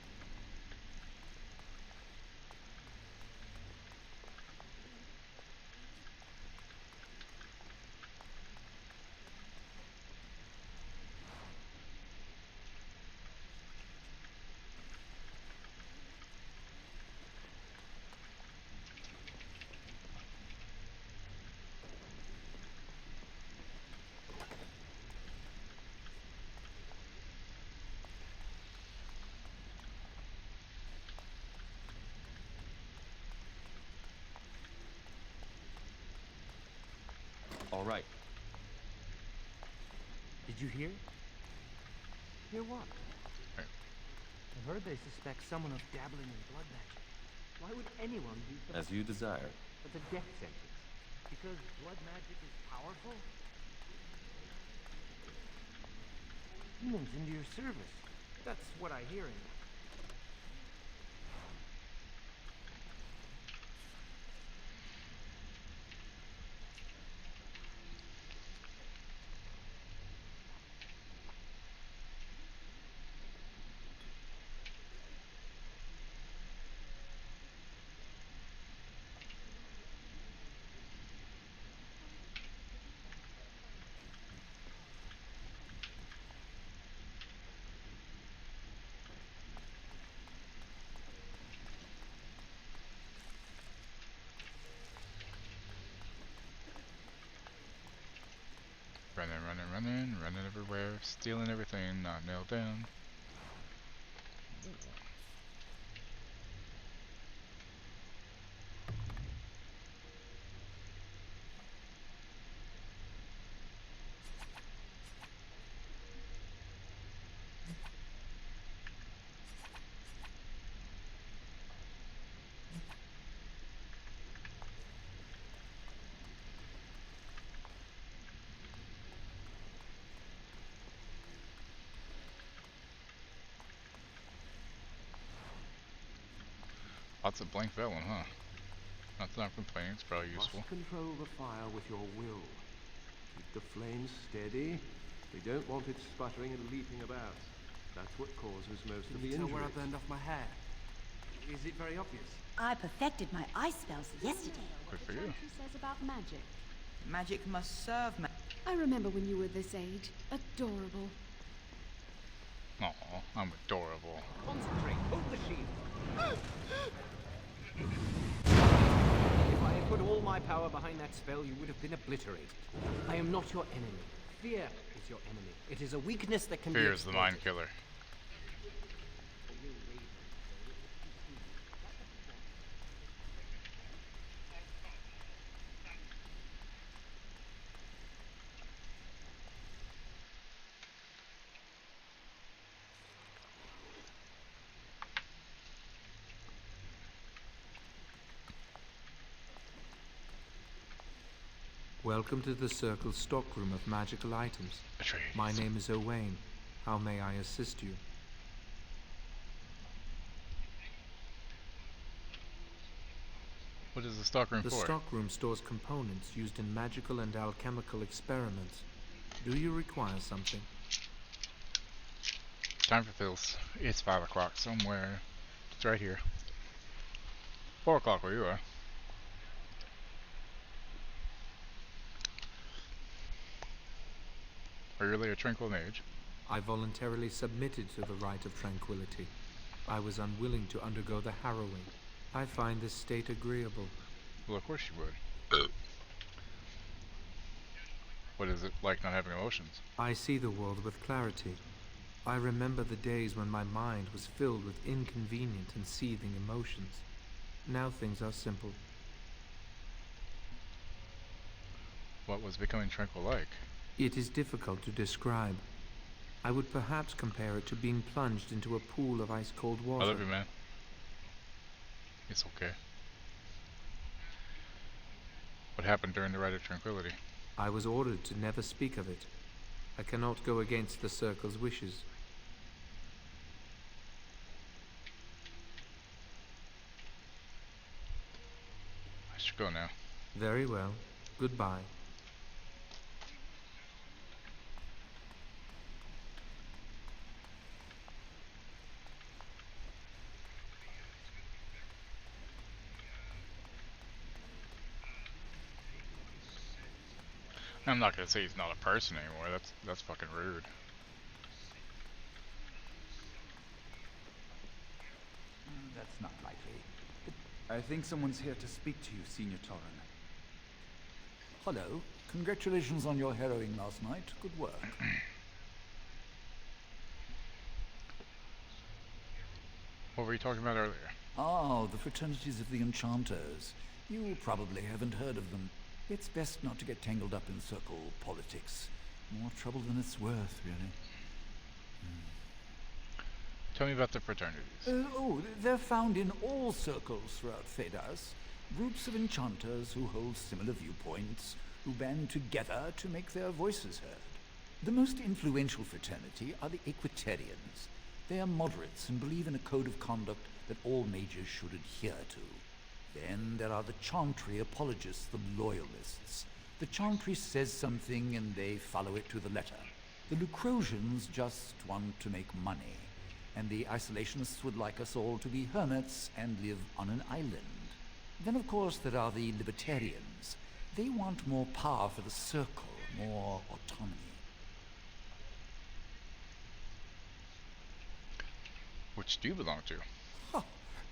All right. Did you hear? Hear what? Right. I heard they suspect someone of dabbling in blood magic. Why would anyone do something? As you desire. It's a death sentence. Because blood magic is powerful? Demons into your service. That's what I hear in Running everywhere, stealing everything, not nailed down. Lots of blank vellum, huh? Not that I'm complaining, it's probably useful. Must control the fire with your will. Keep the flames steady. We don't want it sputtering and leaping about. That's what causes most of the Can you tell where I injuries. burned off my hair? Is it very obvious? I perfected my ice spells yesterday. Good for you. He says about magic. Magic must serve I remember when you were this age. Adorable. Aw, I'm adorable. Concentrate. Hold the shield. If I had put all my power behind that spell, you would have been obliterated. I am not your enemy. Fear is your enemy. It is a weakness that can be Fear is the mind killer. Welcome to the Circle's stockroom of magical items. My name is Owain. How may I assist you? What is the stockroom for? The stockroom stores components used in magical and alchemical experiments. Do you require something? Time for fills. It's 5 o'clock somewhere. It's right here. 4 o'clock where you are. Are you really a tranquil mage? I voluntarily submitted to the rite of tranquility. I was unwilling to undergo the harrowing. I find this state agreeable. Well, of course you would. What is it like not having emotions? I see the world with clarity. I remember the days when my mind was filled with inconvenient and seething emotions. Now things are simple. What was becoming tranquil like? It is difficult to describe. I would perhaps compare it to being plunged into a pool of ice-cold water. I love you, man. It's okay. What happened during the Rite of Tranquility? I was ordered to never speak of it. I cannot go against the Circle's wishes. I should go now. Very well. Goodbye. I'm not gonna say he's not a person anymore. That's fucking rude. That's not likely. I think someone's here to speak to you, Senior Torren. Hello. Congratulations on your harrowing last night. Good work. What were you talking about earlier? Oh, the fraternities of the Enchanters. You probably haven't heard of them. It's best not to get tangled up in circle politics. More trouble than it's worth, really. Tell me about the fraternities. They're found in all circles throughout Phaedos. Groups of enchanters who hold similar viewpoints, who band together to make their voices heard. The most influential fraternity are the Equitarians. They are moderates and believe in a code of conduct that all mages should adhere to. Then there are the Chantry apologists, the loyalists. The Chantry says something and they follow it to the letter. The Lucrosians just want to make money. And the isolationists would like us all to be hermits and live on an island. Then of course there are the Libertarians. They want more power for the Circle, more autonomy. Which do you belong to? Huh.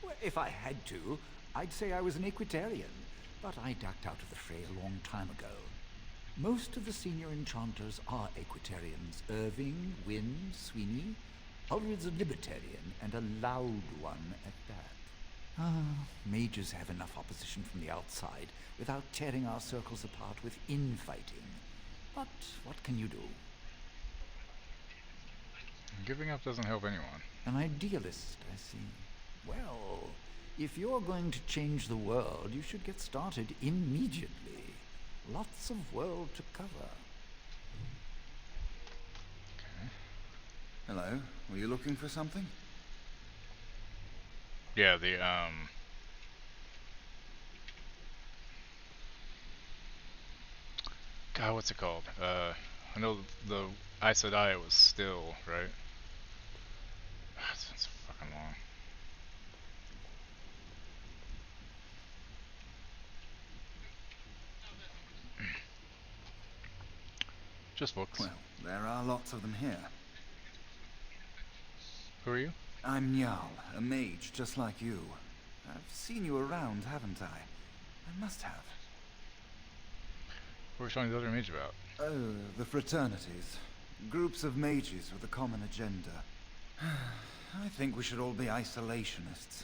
Well, if I had to, I'd say I was an Equitarian, but I ducked out of the fray a long time ago. Most of the senior enchanters are Equitarians. Irving, Wynne, Sweeney. Ulrid's a Libertarian, and a loud one at that. Mages have enough opposition from the outside without tearing our circles apart with infighting. But what can you do? Giving up doesn't help anyone. An idealist, I see. Well, if you're going to change the world, you should get started immediately. Lots of world to cover. Okay. Hello. Were you looking for something? Yeah, the God, what's it called? I know the Aes Sedai was still, right? It's fucking long. Just books. Well, there are lots of them here. Who are you? I'm Njal, a mage just like you. I've seen you around, haven't I? I must have. What were you telling the other mage about? Oh, the fraternities. Groups of mages with a common agenda. I think we should all be isolationists.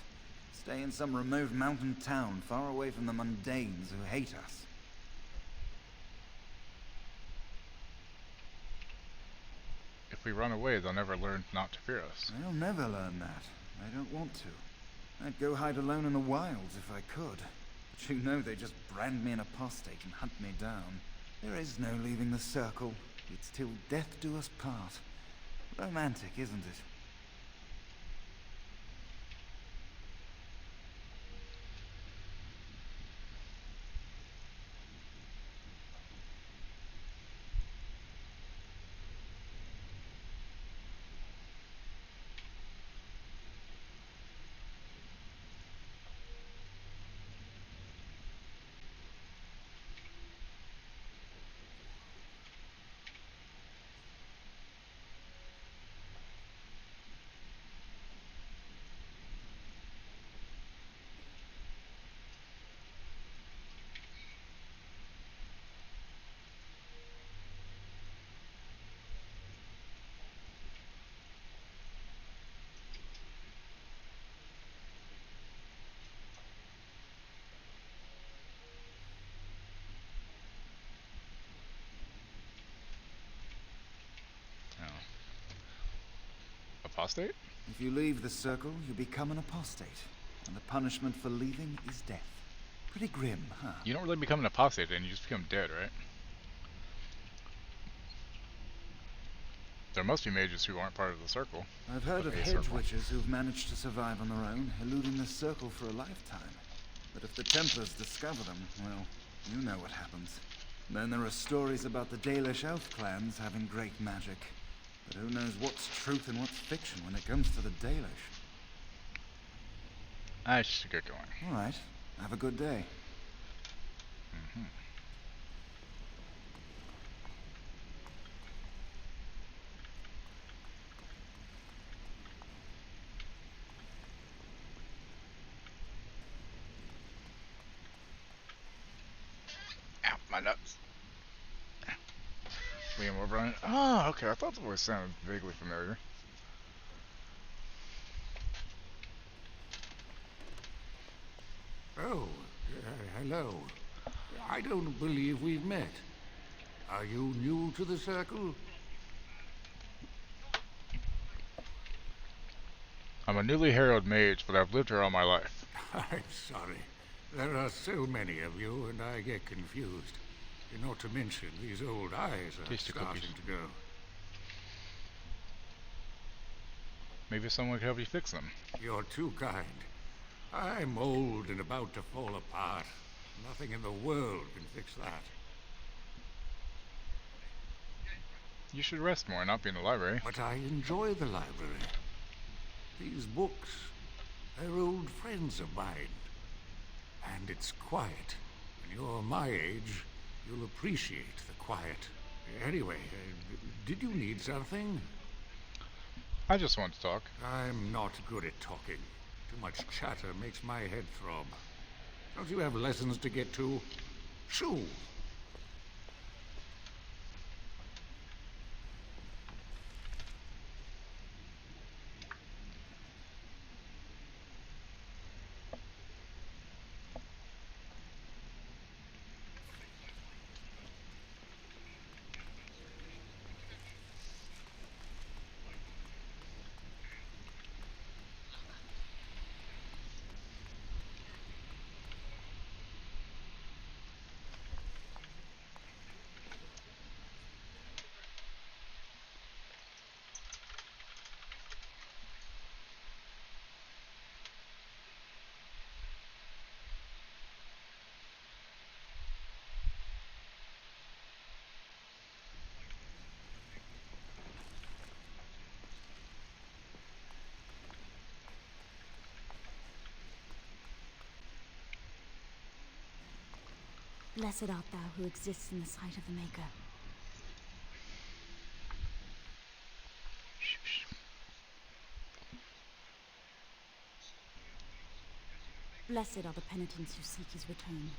Stay in some remote mountain town, far away from the mundanes who hate us. If we run away, they'll never learn not to fear us. They'll never learn that. I don't want to. I'd go hide alone in the wilds if I could. But you know they just brand me an apostate and hunt me down. There is no leaving the circle. It's till death do us part. Romantic, isn't it? Apostate? If you leave the circle, you become an apostate. And the punishment for leaving is death. Pretty grim, huh? You don't really become an apostate then, you just become dead, right? There must be mages who aren't part of the circle. I've heard of hedge witches who've managed to survive on their own, eluding the circle for a lifetime. But if the Templars discover them, well, you know what happens. Then there are stories about the Dalish elf clans having great magic. But who knows what's truth and what's fiction when it comes to the Dalish? I should get going. All right. Have a good day. Mm-hmm. Ow, my nuts. William O'Brien. Oh, okay. I thought the voice sounded vaguely familiar. Oh, hello. I don't believe we've met. Are you new to the circle? I'm a newly harrowed mage, but I've lived here all my life. I'm sorry. There are so many of you, and I get confused. Not to mention, these old eyes are starting to go. Maybe someone could help you fix them. You're too kind. I'm old and about to fall apart. Nothing in the world can fix that. You should rest more, not be in the library. But I enjoy the library. These books, they're old friends of mine. And it's quiet. When you're my age, you'll appreciate the quiet. Anyway, did you need something? I just want to talk. I'm not good at talking. Too much chatter makes my head throb. Don't you have lessons to get to? Shoo! Blessed art thou who exists in the sight of the Maker. Blessed are the penitents who seek his return.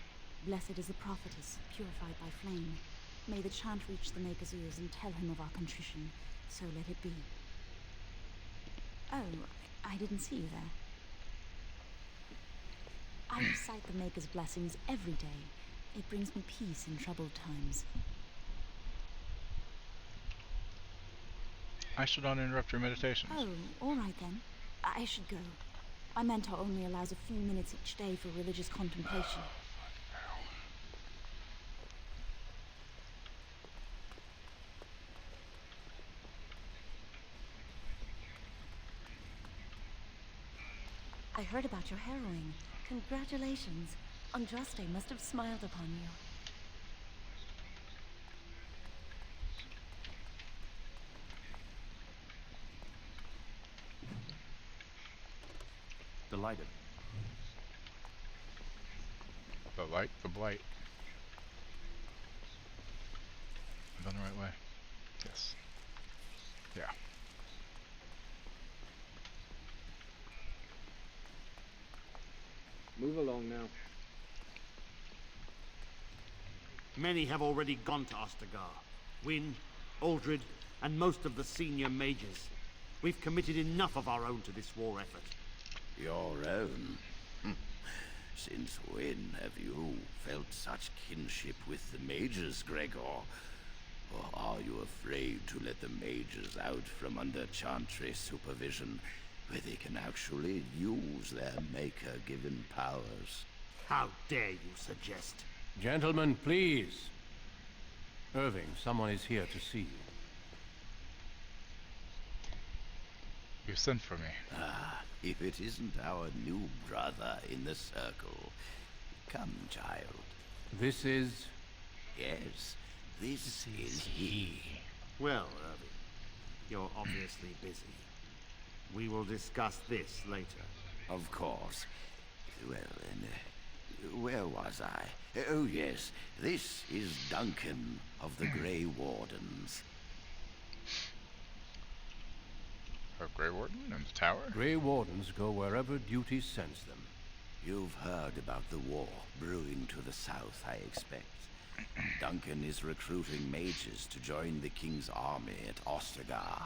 Blessed is the prophetess, purified by flame. May the chant reach the Maker's ears and tell him of our contrition, so let it be. Oh, I didn't see you there. I recite the Maker's blessings every day. It brings me peace in troubled times. I should not interrupt your meditations. Oh, all right then. I should go. My mentor only allows a few minutes each day for religious contemplation. I heard about your harrowing. Congratulations. Andraste must have smiled upon you. Delighted. The light, the blight. I'm going the right way. Yes. Yeah. Move along now. Many have already gone to Ostagar. Wynne, Aldred, and most of the senior mages. We've committed enough of our own to this war effort. Your own? Since when have you felt such kinship with the mages, Gregor? Or are you afraid to let the mages out from under Chantry supervision, where they can actually use their Maker-given powers? How dare you suggest? Gentlemen, please. Irving, someone is here to see you. You sent for me. Ah, if it isn't our new brother in the circle. Come, child. This is... Yes, this is he. Well, Irving, you're obviously busy. We will discuss this later. Of course. Well, then, where was I? Oh, yes, this is Duncan of the Grey Wardens. Of Grey Warden in the tower? Grey Wardens go wherever duty sends them. You've heard about the war brewing to the south, I expect. Duncan is recruiting mages to join the King's army at Ostagar.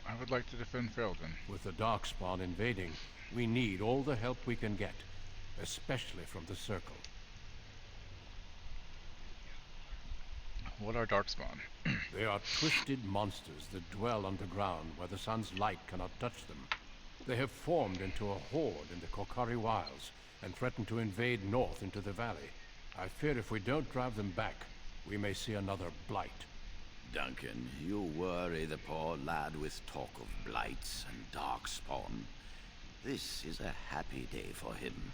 I would like to defend Ferelden. With the Darkspawn invading, we need all the help we can get, especially from the Circle. What are Darkspawn? They are twisted monsters that dwell underground where the sun's light cannot touch them. They have formed into a horde in the Korcari Wilds and threaten to invade north into the valley. I fear if we don't drive them back, we may see another blight. Duncan, you worry the poor lad with talk of blights and Darkspawn. This is a happy day for him.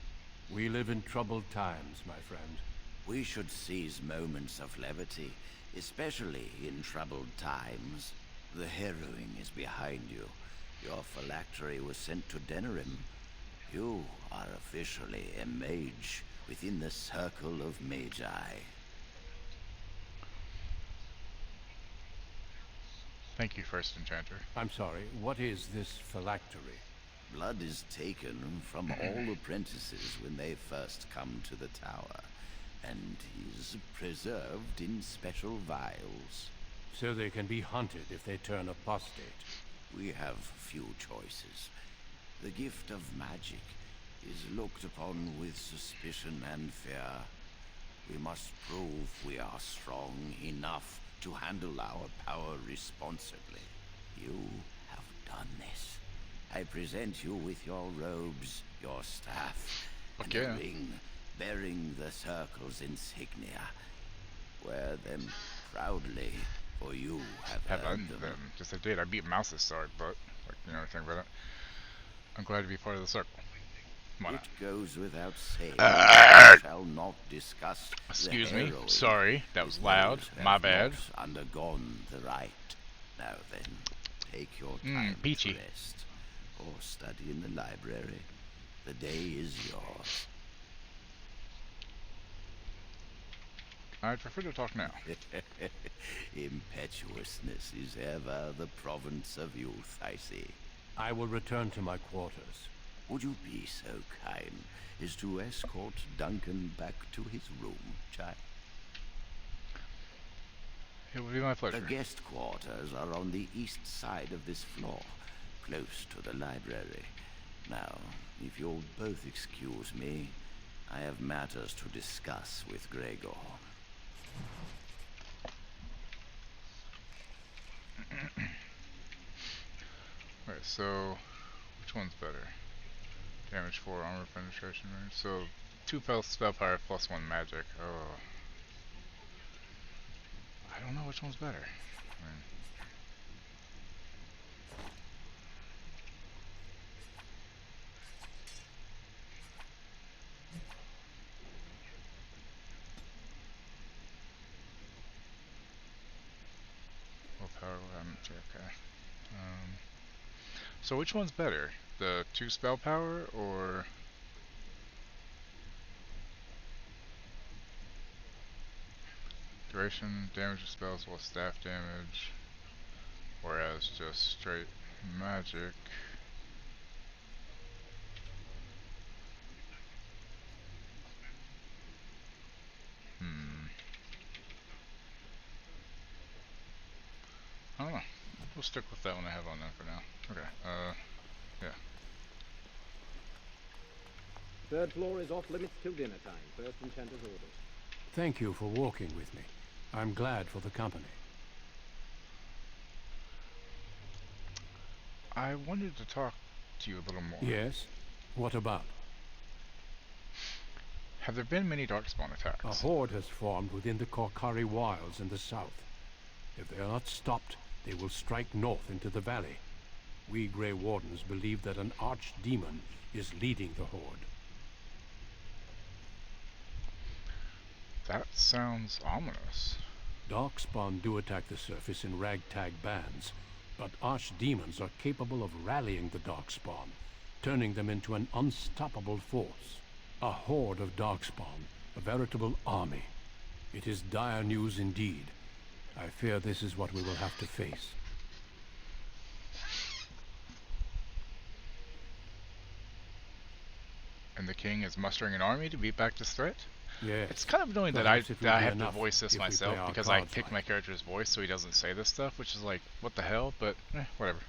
We live in troubled times, my friend. We should seize moments of levity, especially in troubled times. The harrowing is behind you. Your phylactery was sent to Denerim. You are officially a mage within the Circle of Magi. Thank you, First Enchanter. I'm sorry, what is this phylactery? Blood is taken from all apprentices when they first come to the tower, and is preserved in special vials. So they can be hunted if they turn apostate. We have few choices. The gift of magic is looked upon with suspicion and fear. We must prove we are strong enough to handle our power responsibly. You have done this. I present you with your robes, your staff, and a ring bearing the Circle's insignia. Wear them proudly, for you have earned them. Just I did. I beat Mouse's sword, but everything about it. I'm glad to be part of the Circle. It goes without saying. I shall not discuss. Excuse me. Sorry, that was loud. My bad. Undergone the rite. Now then, take your time to rest, or study in the library. The day is yours. I'd prefer to talk now. Impetuousness is ever the province of youth, I see. I will return to my quarters. Would you be so kind as to escort Duncan back to his room, child? It would be my pleasure. The guest quarters are on the east side of this floor, close to the library. Now, if you'll both excuse me, I have matters to discuss with Gregor. Alright, so which one's better? Damage 4, armor penetration range. So 2 spell power plus 1 magic. Oh. I don't know which one's better. I mean, willpower, okay. So which one's better? The 2 spell power or duration damage of spells while staff damage, whereas just straight magic I don't know. We'll stick with that one I have on there for now. Okay, yeah. Third floor is off limits till dinner time. First enchanter's orders. Thank you for walking with me. I'm glad for the company. I wanted to talk to you a little more. Yes? What about? Have there been many Darkspawn attacks? A horde has formed within the Korcari Wilds in the south. If they are not stopped, they will strike north into the valley. We Grey Wardens believe that an archdemon is leading the horde. That sounds ominous. Darkspawn do attack the surface in ragtag bands, but archdemons are capable of rallying the Darkspawn, turning them into an unstoppable force. A horde of Darkspawn, a veritable army. It is dire news indeed. I fear this is what we will have to face. And the king is mustering an army to beat back this threat? Yes. It's kind of annoying that I have to voice this myself because I pick right. my character's voice so he doesn't say this stuff, which is like, what the hell? But, whatever.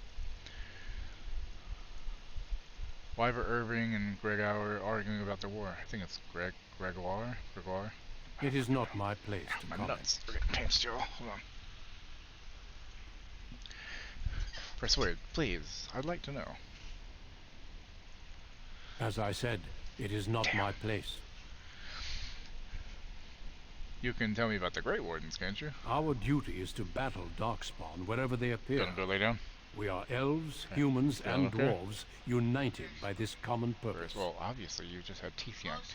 Wyver Irving and Gregor are arguing about the war. I think it's Gregoire? It is not my place to my comment. nuts are getting pinched, y'all. Hold on. Persuade, please. I'd like to know. As I said, it is not my place. You can tell me about the Grey Wardens, can't you? Our duty is to battle Darkspawn wherever they appear. Gonna go lay down? We are elves, humans, and dwarves united by this common purpose. Well, obviously you just had teeth yanked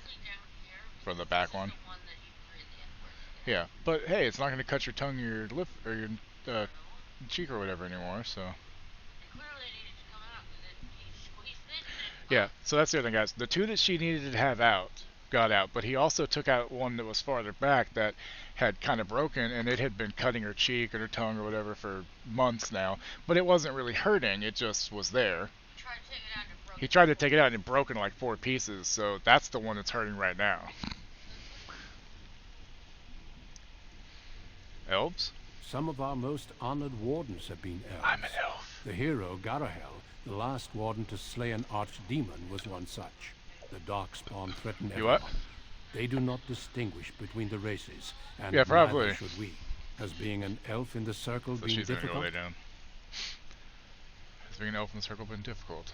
from the back one. Yeah, but hey, it's not going to cut your tongue, your lip, or your cheek or whatever anymore, so. Yeah, so that's the other thing, guys. The 2 that she needed to have out got out, but he also took out one that was farther back that had kind of broken, and it had been cutting her cheek or her tongue or whatever for months now, but it wasn't really hurting, it just was there. He tried to take it out and it broke in like 4 pieces, so that's the one that's hurting right now. Elves? Some of our most honored wardens have been elves. I'm an elf. The hero, Garahel, the last warden to slay an archdemon, was one such. The Darkspawn threaten everyone. What? They do not distinguish between the races, and yeah, probably. neither should we. Has being an elf in the circle been difficult? Gonna go lay down. Has being an elf in the circle been difficult?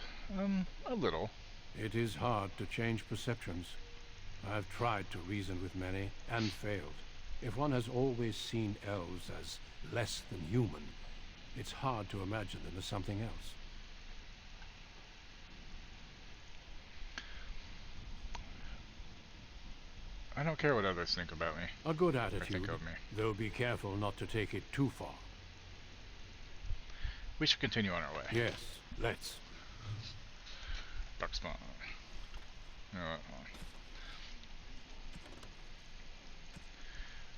A little. It is hard to change perceptions. I've tried to reason with many, and failed. If one has always seen elves as less than human, it's hard to imagine them as something else. I don't care what others think about me. A good Or attitude, think of me. though be careful not to take it too far. We should continue on our way. Yes, let's. Darkspawn.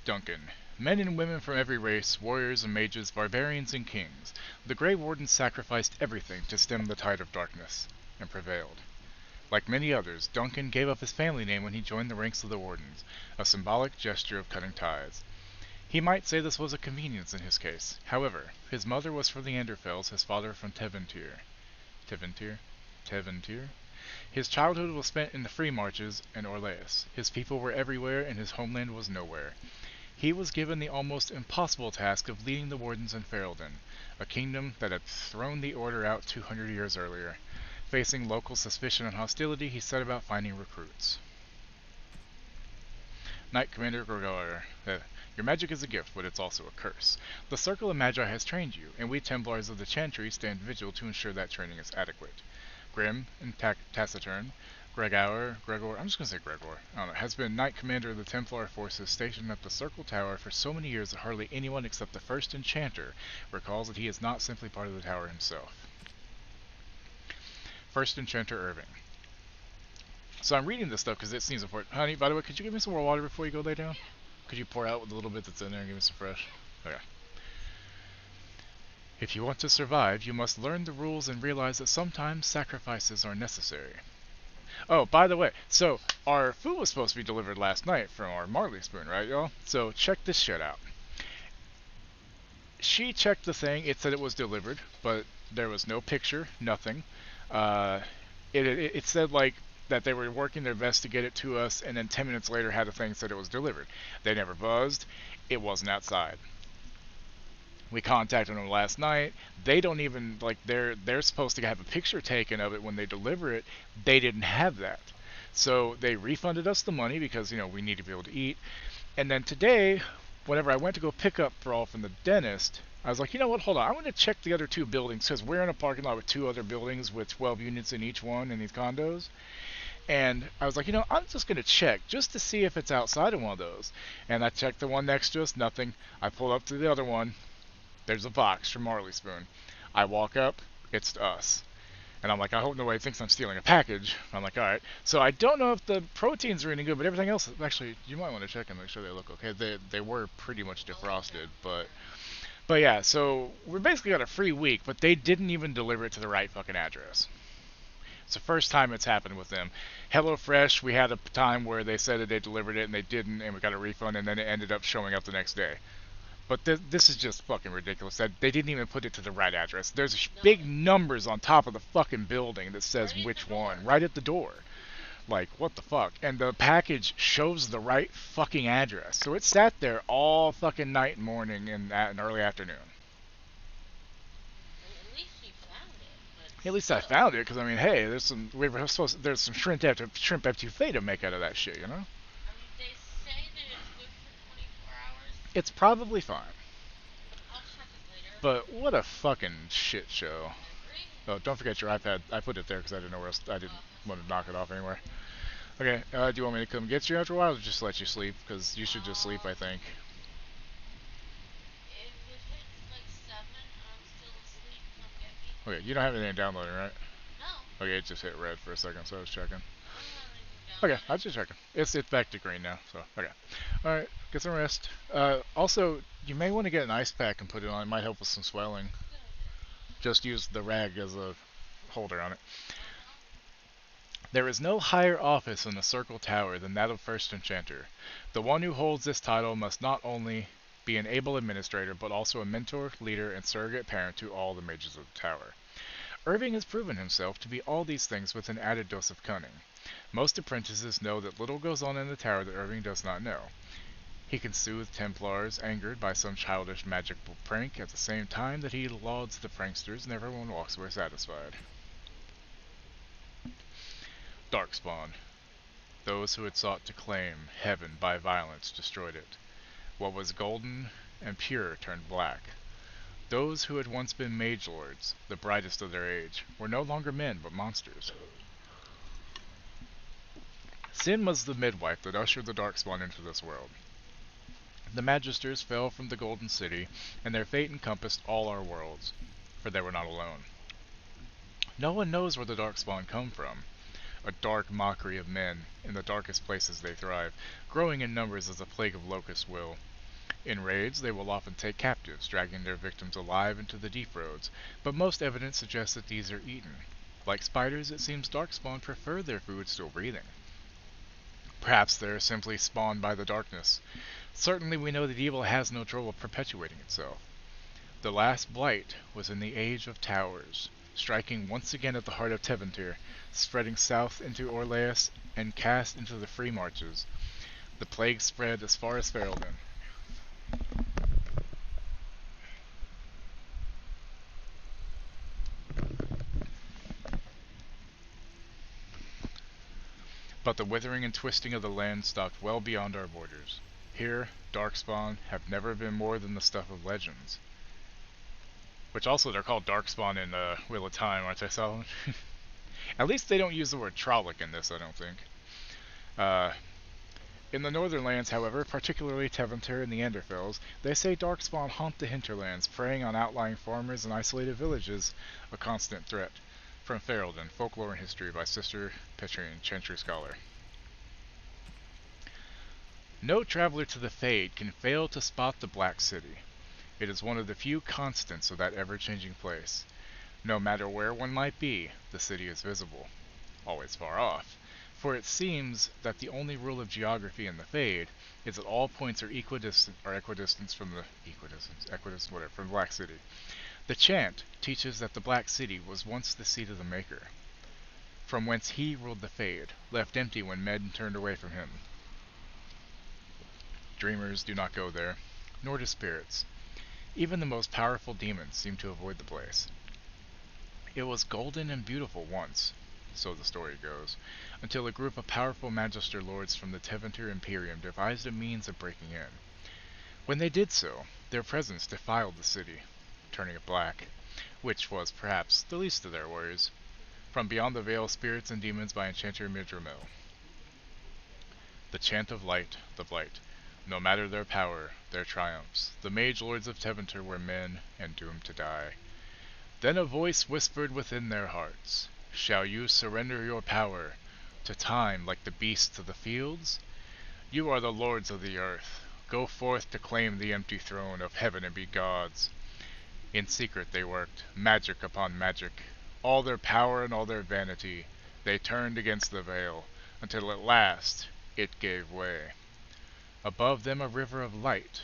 Duncan. Men and women from every race, warriors and mages, barbarians and kings. The Grey Wardens sacrificed everything to stem the tide of darkness, and prevailed. Like many others, Duncan gave up his family name when he joined the ranks of the Wardens, a symbolic gesture of cutting ties. He might say this was a convenience in his case. However, his mother was from the Anderfells, his father from Tevintyr. Tevintyr? His childhood was spent in the Free Marches and Orleans. His people were everywhere, and his homeland was nowhere. He was given the almost impossible task of leading the Wardens in Ferelden, a kingdom that had thrown the Order out 200 years earlier. Facing local suspicion and hostility, he set about finding recruits. Knight Commander Gregor. Your magic is a gift, but it's also a curse. The Circle of Magi has trained you, and we Templars of the Chantry stand vigil to ensure that training is adequate. Grim and Taciturn, Gregor, I'm just going to say Gregor, has been Knight Commander of the Templar forces stationed at the Circle Tower for so many years that hardly anyone except the First Enchanter recalls that he is not simply part of the tower himself. First Enchanter Irving. So I'm reading this stuff because it seems important. Honey, by the way, could you give me some more water before you go lay down? Could you pour out with the little bit that's in there and give me some fresh? Okay. If you want to survive, you must learn the rules and realize that sometimes sacrifices are necessary. Oh, by the way, so our food was supposed to be delivered last night from our Marley Spoon, right, y'all? So check this shit out. She checked the thing, it said it was delivered, but there was no picture, nothing. It said, like, that they were working their best to get it to us, and then 10 minutes later had a thing that said it was delivered. They never buzzed. It wasn't outside. We contacted them last night. They don't even, like, they're supposed to have a picture taken of it when they deliver it. They didn't have that. So they refunded us the money because, you know, we need to be able to eat. And then today, whenever I went to go pick up Thrall from the dentist, I was like, you know what, hold on, I'm going to check the other two buildings, because we're in a parking lot with two other buildings with 12 units in each one in these condos. And I was like, you know, I'm just going to check just to see if it's outside of one of those. And I checked the one next to us, nothing. I pull up to the other one. There's a box from Marley Spoon. I walk up, it's us. And I'm like, I hope nobody thinks I'm stealing a package. I'm like, alright. So I don't know if the proteins are any good, but everything else, actually, you might want to check and make sure they look okay. They were pretty much defrosted, but yeah, so we basically got a free week, but they didn't even deliver it to the right fucking address. It's the first time it's happened with them. HelloFresh, we had a time where they said that they delivered it and they didn't, and we got a refund, and then it ended up showing up the next day. But this is just fucking ridiculous that they didn't even put it to the right address. There's big numbers on top of the fucking building that says which one, right at the door. Like, what the fuck? And the package shows the right fucking address. So it sat there all fucking night and morning and early afternoon. At least I found it, because I mean, hey, there's some shrimp etouffee to make out of that shit, you know? I mean, they say that it's good for 24 hours. It's probably fine. I'll check it later. But what a fucking shit show. Oh, don't forget your iPad. I put it there because I didn't know where else. I didn't want to knock it off anywhere. Okay, do you want me to come get you after a while, or just let you sleep? Because you should just sleep, I think. If it hits like 7, I'm still asleep. Come get me. Okay, you don't have anything downloading, right? No. Okay, it just hit red for a second, so I was checking. Okay, I was just checking. It's back to green now, so okay. All right, get some rest. Also, you may want to get an ice pack and put it on. It might help with some swelling. Just use the rag as a holder on it. There is no higher office in the Circle Tower than that of First Enchanter. The one who holds this title must not only be an able administrator, but also a mentor, leader, and surrogate parent to all the mages of the tower. Irving has proven himself to be all these things with an added dose of cunning. Most apprentices know that little goes on in the tower that Irving does not know. He can soothe Templars angered by some childish magical prank at the same time that he lauds the pranksters, and everyone walks away satisfied. Darkspawn. Those who had sought to claim heaven by violence destroyed it. What was golden and pure turned black. Those who had once been mage lords, the brightest of their age, were no longer men but monsters. Sin was the midwife that ushered the Darkspawn into this world. The Magisters fell from the Golden City, and their fate encompassed all our worlds, for they were not alone. No one knows where the Darkspawn come from. a dark mockery of men. In the darkest places they thrive, growing in numbers as a plague of locusts will. In raids, they will often take captives, dragging their victims alive into the deep roads, but most evidence suggests that these are eaten. Like spiders, it seems Darkspawn prefer their food still breathing. Perhaps they're simply spawned by the darkness. Certainly we know that evil has no trouble perpetuating itself. The last blight was in the Age of Towers, striking once again at the heart of Tevinter, spreading south into Orleas and cast into the Free Marches. The plague spread as far as Ferelden. But the withering and twisting of the land stopped well beyond our borders. Here, Darkspawn have never been more than the stuff of legends. Which also they're called Darkspawn in Wheel of Time, aren't they, Solomon? At least they don't use the word Trolloc in this, I don't think. In the northern lands, however, particularly Tevinter and the Enderfells, they say Darkspawn haunt the hinterlands, preying on outlying farmers and isolated villages, a constant threat. From Ferelden, Folklore and History by Sister Petrine, Chantry Scholar. No traveler to the Fade can fail to spot the Black City. It is one of the few constants of that ever-changing place. No matter where one might be, the city is visible. Always far off. For it seems that the only rule of geography in the Fade is that all points are equidistant from the Black City. The chant teaches that the Black City was once the seat of the Maker, from whence he ruled the Fade, left empty when men turned away from him. Dreamers do not go there, nor do spirits. Even the most powerful demons seem to avoid the place. It was golden and beautiful once, so the story goes, until a group of powerful Magister Lords from the Tevinter Imperium devised a means of breaking in. When they did so, their presence defiled the city, turning it black, which was perhaps the least of their worries. From Beyond the Veil, Spirits and Demons by Enchanter Midramil. The chant of light, the blight. No matter their power, their triumphs, the mage lords of Tevinter were men and doomed to die. Then a voice whispered within their hearts, "Shall you surrender your power to time like the beasts of the fields? You are the lords of the earth. Go forth to claim the empty throne of heaven and be gods." In secret they worked, magic upon magic. All their power and all their vanity, they turned against the veil, until at last it gave way. Above them a river of light,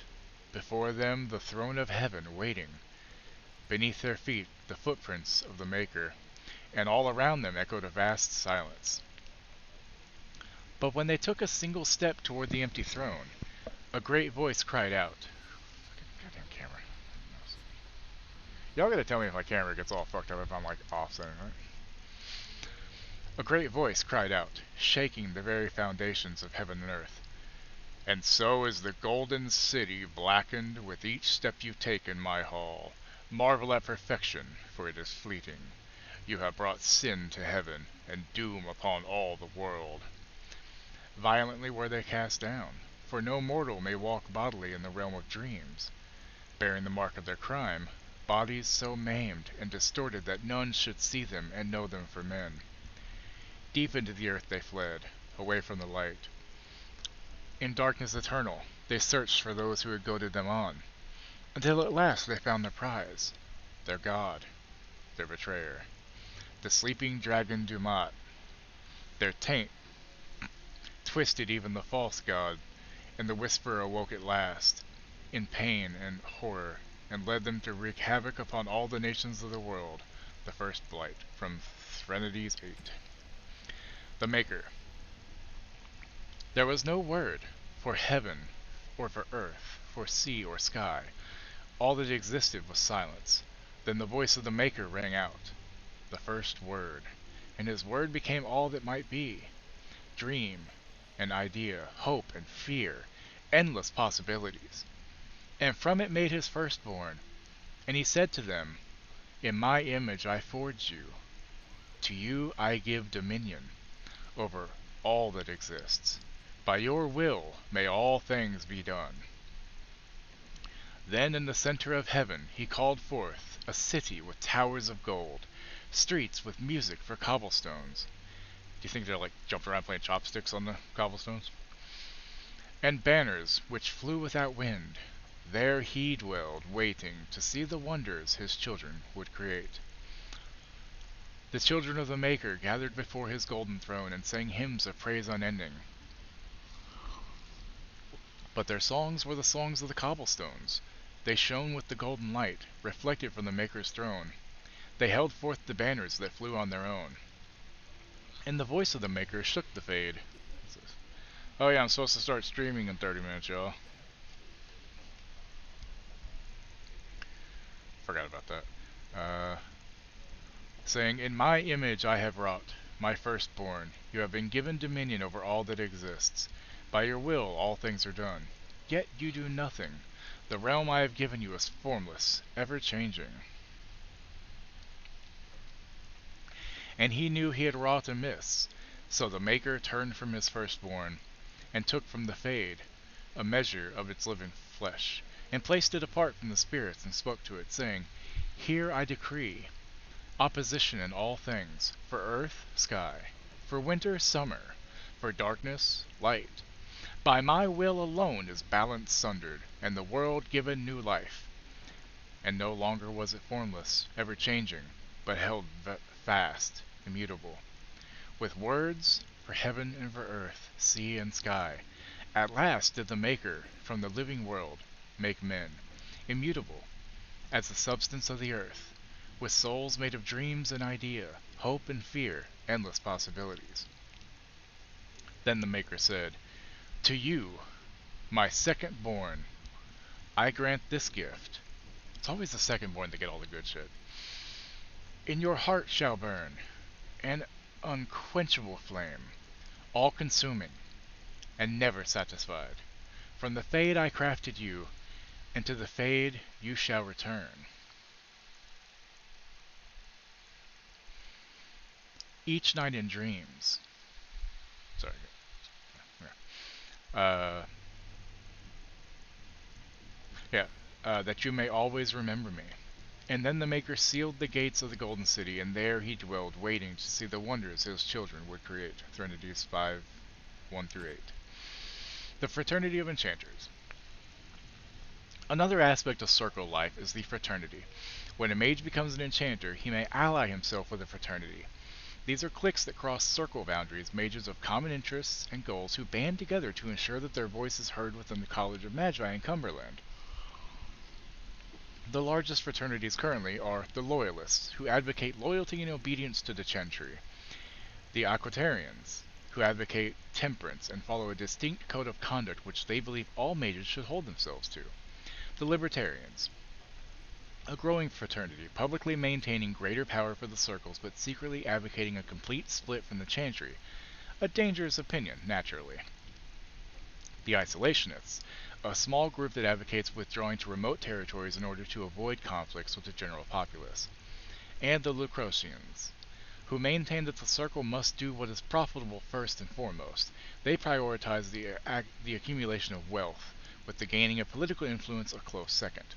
before them the throne of heaven waiting. Beneath their feet the footprints of the Maker, and all around them echoed a vast silence. But when they took a single step toward the empty throne, a great voice cried out. Goddamn camera. Y'all gotta tell me if my camera gets all fucked up if I'm like offsetting, right? A great voice cried out, shaking the very foundations of heaven and earth. "And so is the golden city blackened with each step you take in my hall. Marvel at perfection, for it is fleeting. You have brought sin to heaven, and doom upon all the world." Violently were they cast down, for no mortal may walk bodily in the realm of dreams, bearing the mark of their crime, bodies so maimed and distorted that none should see them and know them for men. Deep into the earth they fled, away from the light. In darkness eternal, they searched for those who had goaded them on, until at last they found their prize, their god, their betrayer, the sleeping dragon Dumat. Their taint twisted even the false god, and the whisperer awoke at last, in pain and horror, and led them to wreak havoc upon all the nations of the world. The first blight, from Threnodies 8. The Maker. There was no word for heaven, or for earth, for sea or sky. All that existed was silence. Then the voice of the Maker rang out, the first word, and his word became all that might be. Dream, and idea, hope and fear, endless possibilities. And from it made his firstborn, and he said to them, "In my image I forged you. To you I give dominion over all that exists. By your will may all things be done." Then in the center of heaven he called forth a city with towers of gold, streets with music for cobblestones, you think they're like jumping around playing chopsticks on the cobblestones? And banners which flew without wind, there he dwelled, waiting to see the wonders his children would create. The children of the Maker gathered before his golden throne and sang hymns of praise unending. But their songs were the songs of the cobblestones. They shone with the golden light, reflected from the Maker's throne. They held forth the banners that flew on their own. And the voice of the Maker shook the fade. Oh yeah, I'm supposed to start streaming in 30 minutes, y'all. Forgot about that. Saying, in my image I have wrought, my firstborn. You have been given dominion over all that exists. By your will all things are done. Yet you do nothing. The realm I have given you is formless, ever-changing. And he knew he had wrought amiss. So the Maker turned from his firstborn, and took from the Fade a measure of its living flesh, and placed it apart from the spirits, and spoke to it, saying, Here I decree opposition in all things, for earth, sky, for winter, summer, for darkness, light. By my will alone is balance sundered, and the world given new life. And no longer was it formless, ever-changing, but held fast, immutable. With words, for heaven and for earth, sea and sky, at last did the Maker from the living world make men, immutable, as the substance of the earth, with souls made of dreams and idea, hope and fear, endless possibilities. Then the Maker said, To you, my second-born, I grant this gift. It's always the second-born that get all the good shit. In your heart shall burn an unquenchable flame, all-consuming, and never satisfied. From the Fade I crafted you, and to the Fade you shall return. Each night in dreams. Sorry. That you may always remember me. And then the Maker sealed the gates of the Golden City, and there he dwelled, waiting to see the wonders his children would create. Threnodies 5, 1-8. The Fraternity of Enchanters. Another aspect of circle life is the fraternity. When a mage becomes an enchanter, he may ally himself with a fraternity. These are cliques that cross circle boundaries, mages of common interests and goals who band together to ensure that their voice is heard within the College of Magi in Cumberland. The largest fraternities currently are the Loyalists, who advocate loyalty and obedience to the Chantry; the Aquitarians, who advocate temperance and follow a distinct code of conduct which they believe all mages should hold themselves to; the Libertarians, a growing fraternity, publicly maintaining greater power for the circles but secretly advocating a complete split from the Chantry, a dangerous opinion, naturally; the Isolationists, a small group that advocates withdrawing to remote territories in order to avoid conflicts with the general populace; and the Lucrosians, who maintain that the circle must do what is profitable first and foremost. They prioritize the accumulation of wealth, with the gaining of political influence a close second.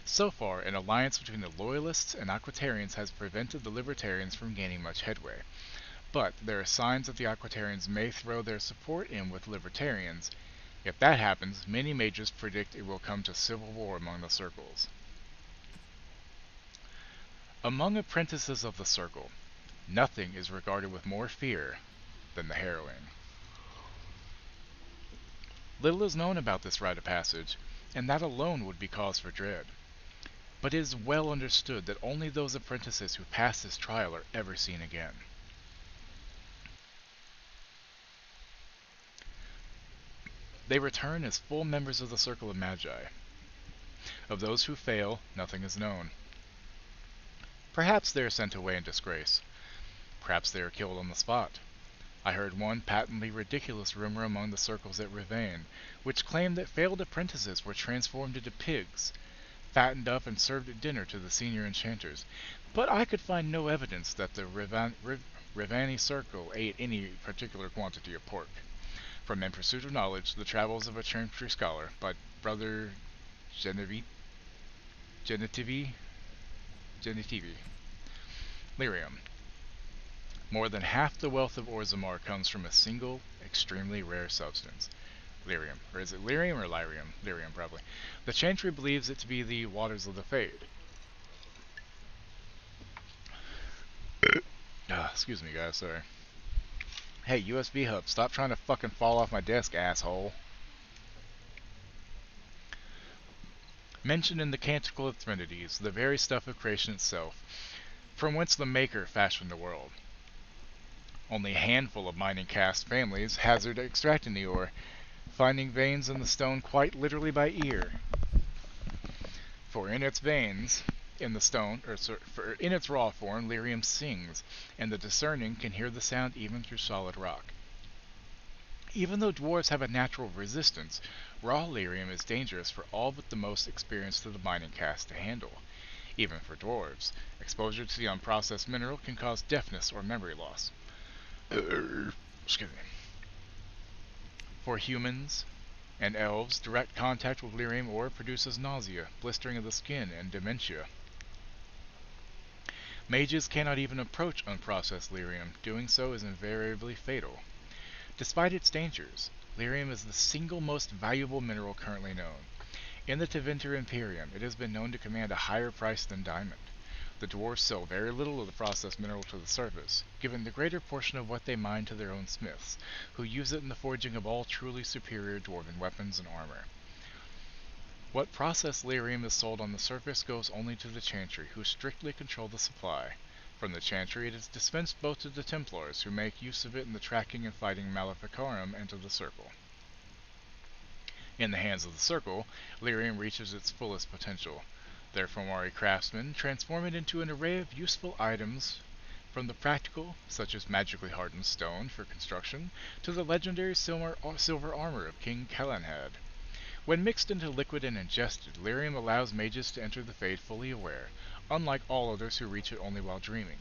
So far, an alliance between the Loyalists and Aquitarians has prevented the Libertarians from gaining much headway. But there are signs that the Aquitarians may throw their support in with Libertarians. If that happens, many mages predict it will come to civil war among the circles. Among apprentices of the circle, nothing is regarded with more fear than the harrowing. Little is known about this rite of passage, and that alone would be cause for dread. But it is well understood that only those apprentices who pass this trial are ever seen again. They return as full members of the Circle of Magi. Of those who fail, nothing is known. Perhaps they are sent away in disgrace. Perhaps they are killed on the spot. I heard one patently ridiculous rumor among the circles at Rivain, which claimed that failed apprentices were transformed into pigs, fattened up and served at dinner to the senior enchanters, but I could find no evidence that the Rivani Circle ate any particular quantity of pork. From In Pursuit of Knowledge, The Travels of a Chantry Scholar, by Brother Genitivi. Lyrium. More than half the wealth of Orzammar comes from a single, extremely rare substance. Lyrium. Or is it lyrium or lyrium? Lyrium, probably. The Chantry believes it to be the waters of the Fade. Excuse me, guys, sorry. Hey, USB hub, stop trying to fucking fall off my desk, asshole. Mentioned in the Canticle of Trinities, the very stuff of creation itself, from whence the Maker fashioned the world. Only a handful of mining caste families hazard extracting the ore, finding veins in the stone quite literally by ear. For in its veins, in the stone, for in its raw form, lyrium sings, and the discerning can hear the sound even through solid rock. Even though dwarves have a natural resistance, raw lyrium is dangerous for all but the most experienced of the mining caste to handle. Even for dwarves, exposure to the unprocessed mineral can cause deafness or memory loss. Excuse me. For humans and elves, direct contact with lyrium ore produces nausea, blistering of the skin, and dementia. Mages cannot even approach unprocessed lyrium. Doing so is invariably fatal. Despite its dangers, lyrium is the single most valuable mineral currently known. In the Tevinter Imperium, it has been known to command a higher price than diamond. The dwarves sell very little of the processed mineral to the surface, giving the greater portion of what they mine to their own smiths, who use it in the forging of all truly superior dwarven weapons and armor. What processed lyrium is sold on the surface goes only to the Chantry, who strictly control the supply. From the Chantry it is dispensed both to the Templars, who make use of it in the tracking and fighting Maleficarum, and to the Circle. In the hands of the Circle, lyrium reaches its fullest potential. Their Fomori craftsmen transform it into an array of useful items, from the practical, such as magically hardened stone for construction, to the legendary silver armor of King Calanhad. When mixed into liquid and ingested, lyrium allows mages to enter the Fade fully aware, unlike all others who reach it only while dreaming.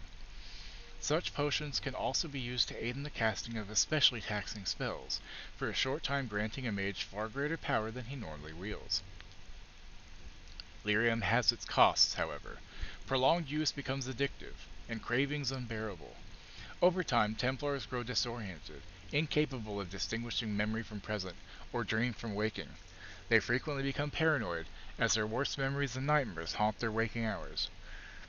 Such potions can also be used to aid in the casting of especially taxing spells, for a short time granting a mage far greater power than he normally wields. Lyrium has its costs, however. Prolonged use becomes addictive, and cravings unbearable. Over time, Templars grow disoriented, incapable of distinguishing memory from present, or dream from waking. They frequently become paranoid, as their worst memories and nightmares haunt their waking hours.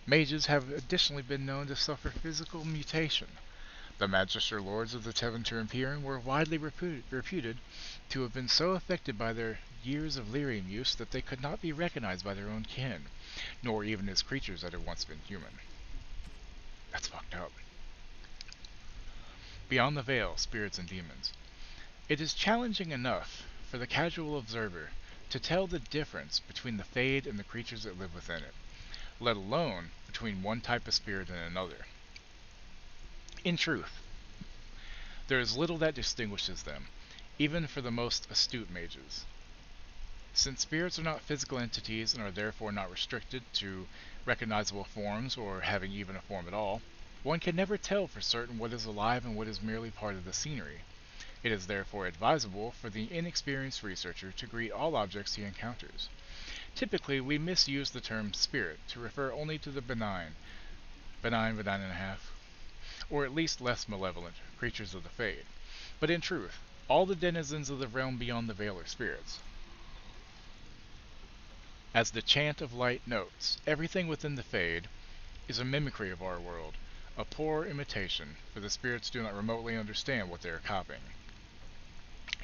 Mages have additionally been known to suffer physical mutation. The Magister Lords of the Tevinter Imperium were widely reputed to have been so affected by their years of lyrium use that they could not be recognized by their own kin, nor even as creatures that had once been human. That's fucked up. Beyond the Veil, Spirits and Demons. It is challenging enough for the casual observer to tell the difference between the Fade and the creatures that live within it, let alone between one type of spirit and another. In truth, there is little that distinguishes them, even for the most astute mages. Since spirits are not physical entities and are therefore not restricted to recognizable forms or having even a form at all, one can never tell for certain what is alive and what is merely part of the scenery. It is therefore advisable for the inexperienced researcher to greet all objects he encounters. Typically, we misuse the term spirit to refer only to the benign and a half, or at least less malevolent, creatures of the Fade. But in truth, all the denizens of the realm beyond the veil are spirits. As the chant of light notes, everything within the Fade is a mimicry of our world, a poor imitation, for the spirits do not remotely understand what they are copying.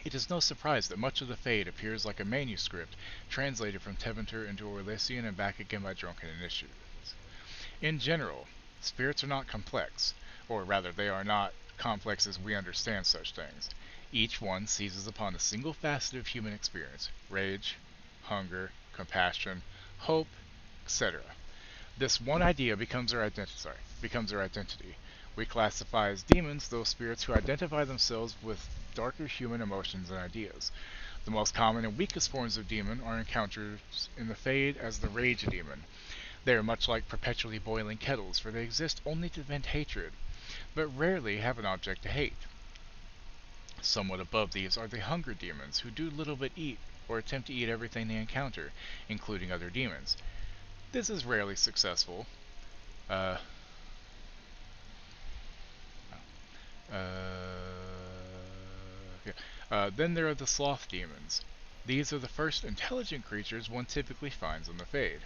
It is no surprise that much of the Fade appears like a manuscript translated from Tevinter into Orlesian and back again by drunken initiates. In general, spirits are not complex, or rather they are not complex as we understand such things. Each one seizes upon a single facet of human experience: rage, hunger, compassion, hope, etc. This one idea becomes our identity. We classify as demons those spirits who identify themselves with darker human emotions and ideas. The most common and weakest forms of demon are encountered in the Fade as the rage demon. They are much like perpetually boiling kettles, for they exist only to vent hatred, but rarely have an object to hate. Somewhat above these are the hunger demons, who do little but eat, or attempt to eat everything they encounter, including other demons. This is rarely successful. Then there are the sloth demons. These are the first intelligent creatures one typically finds on the Fade.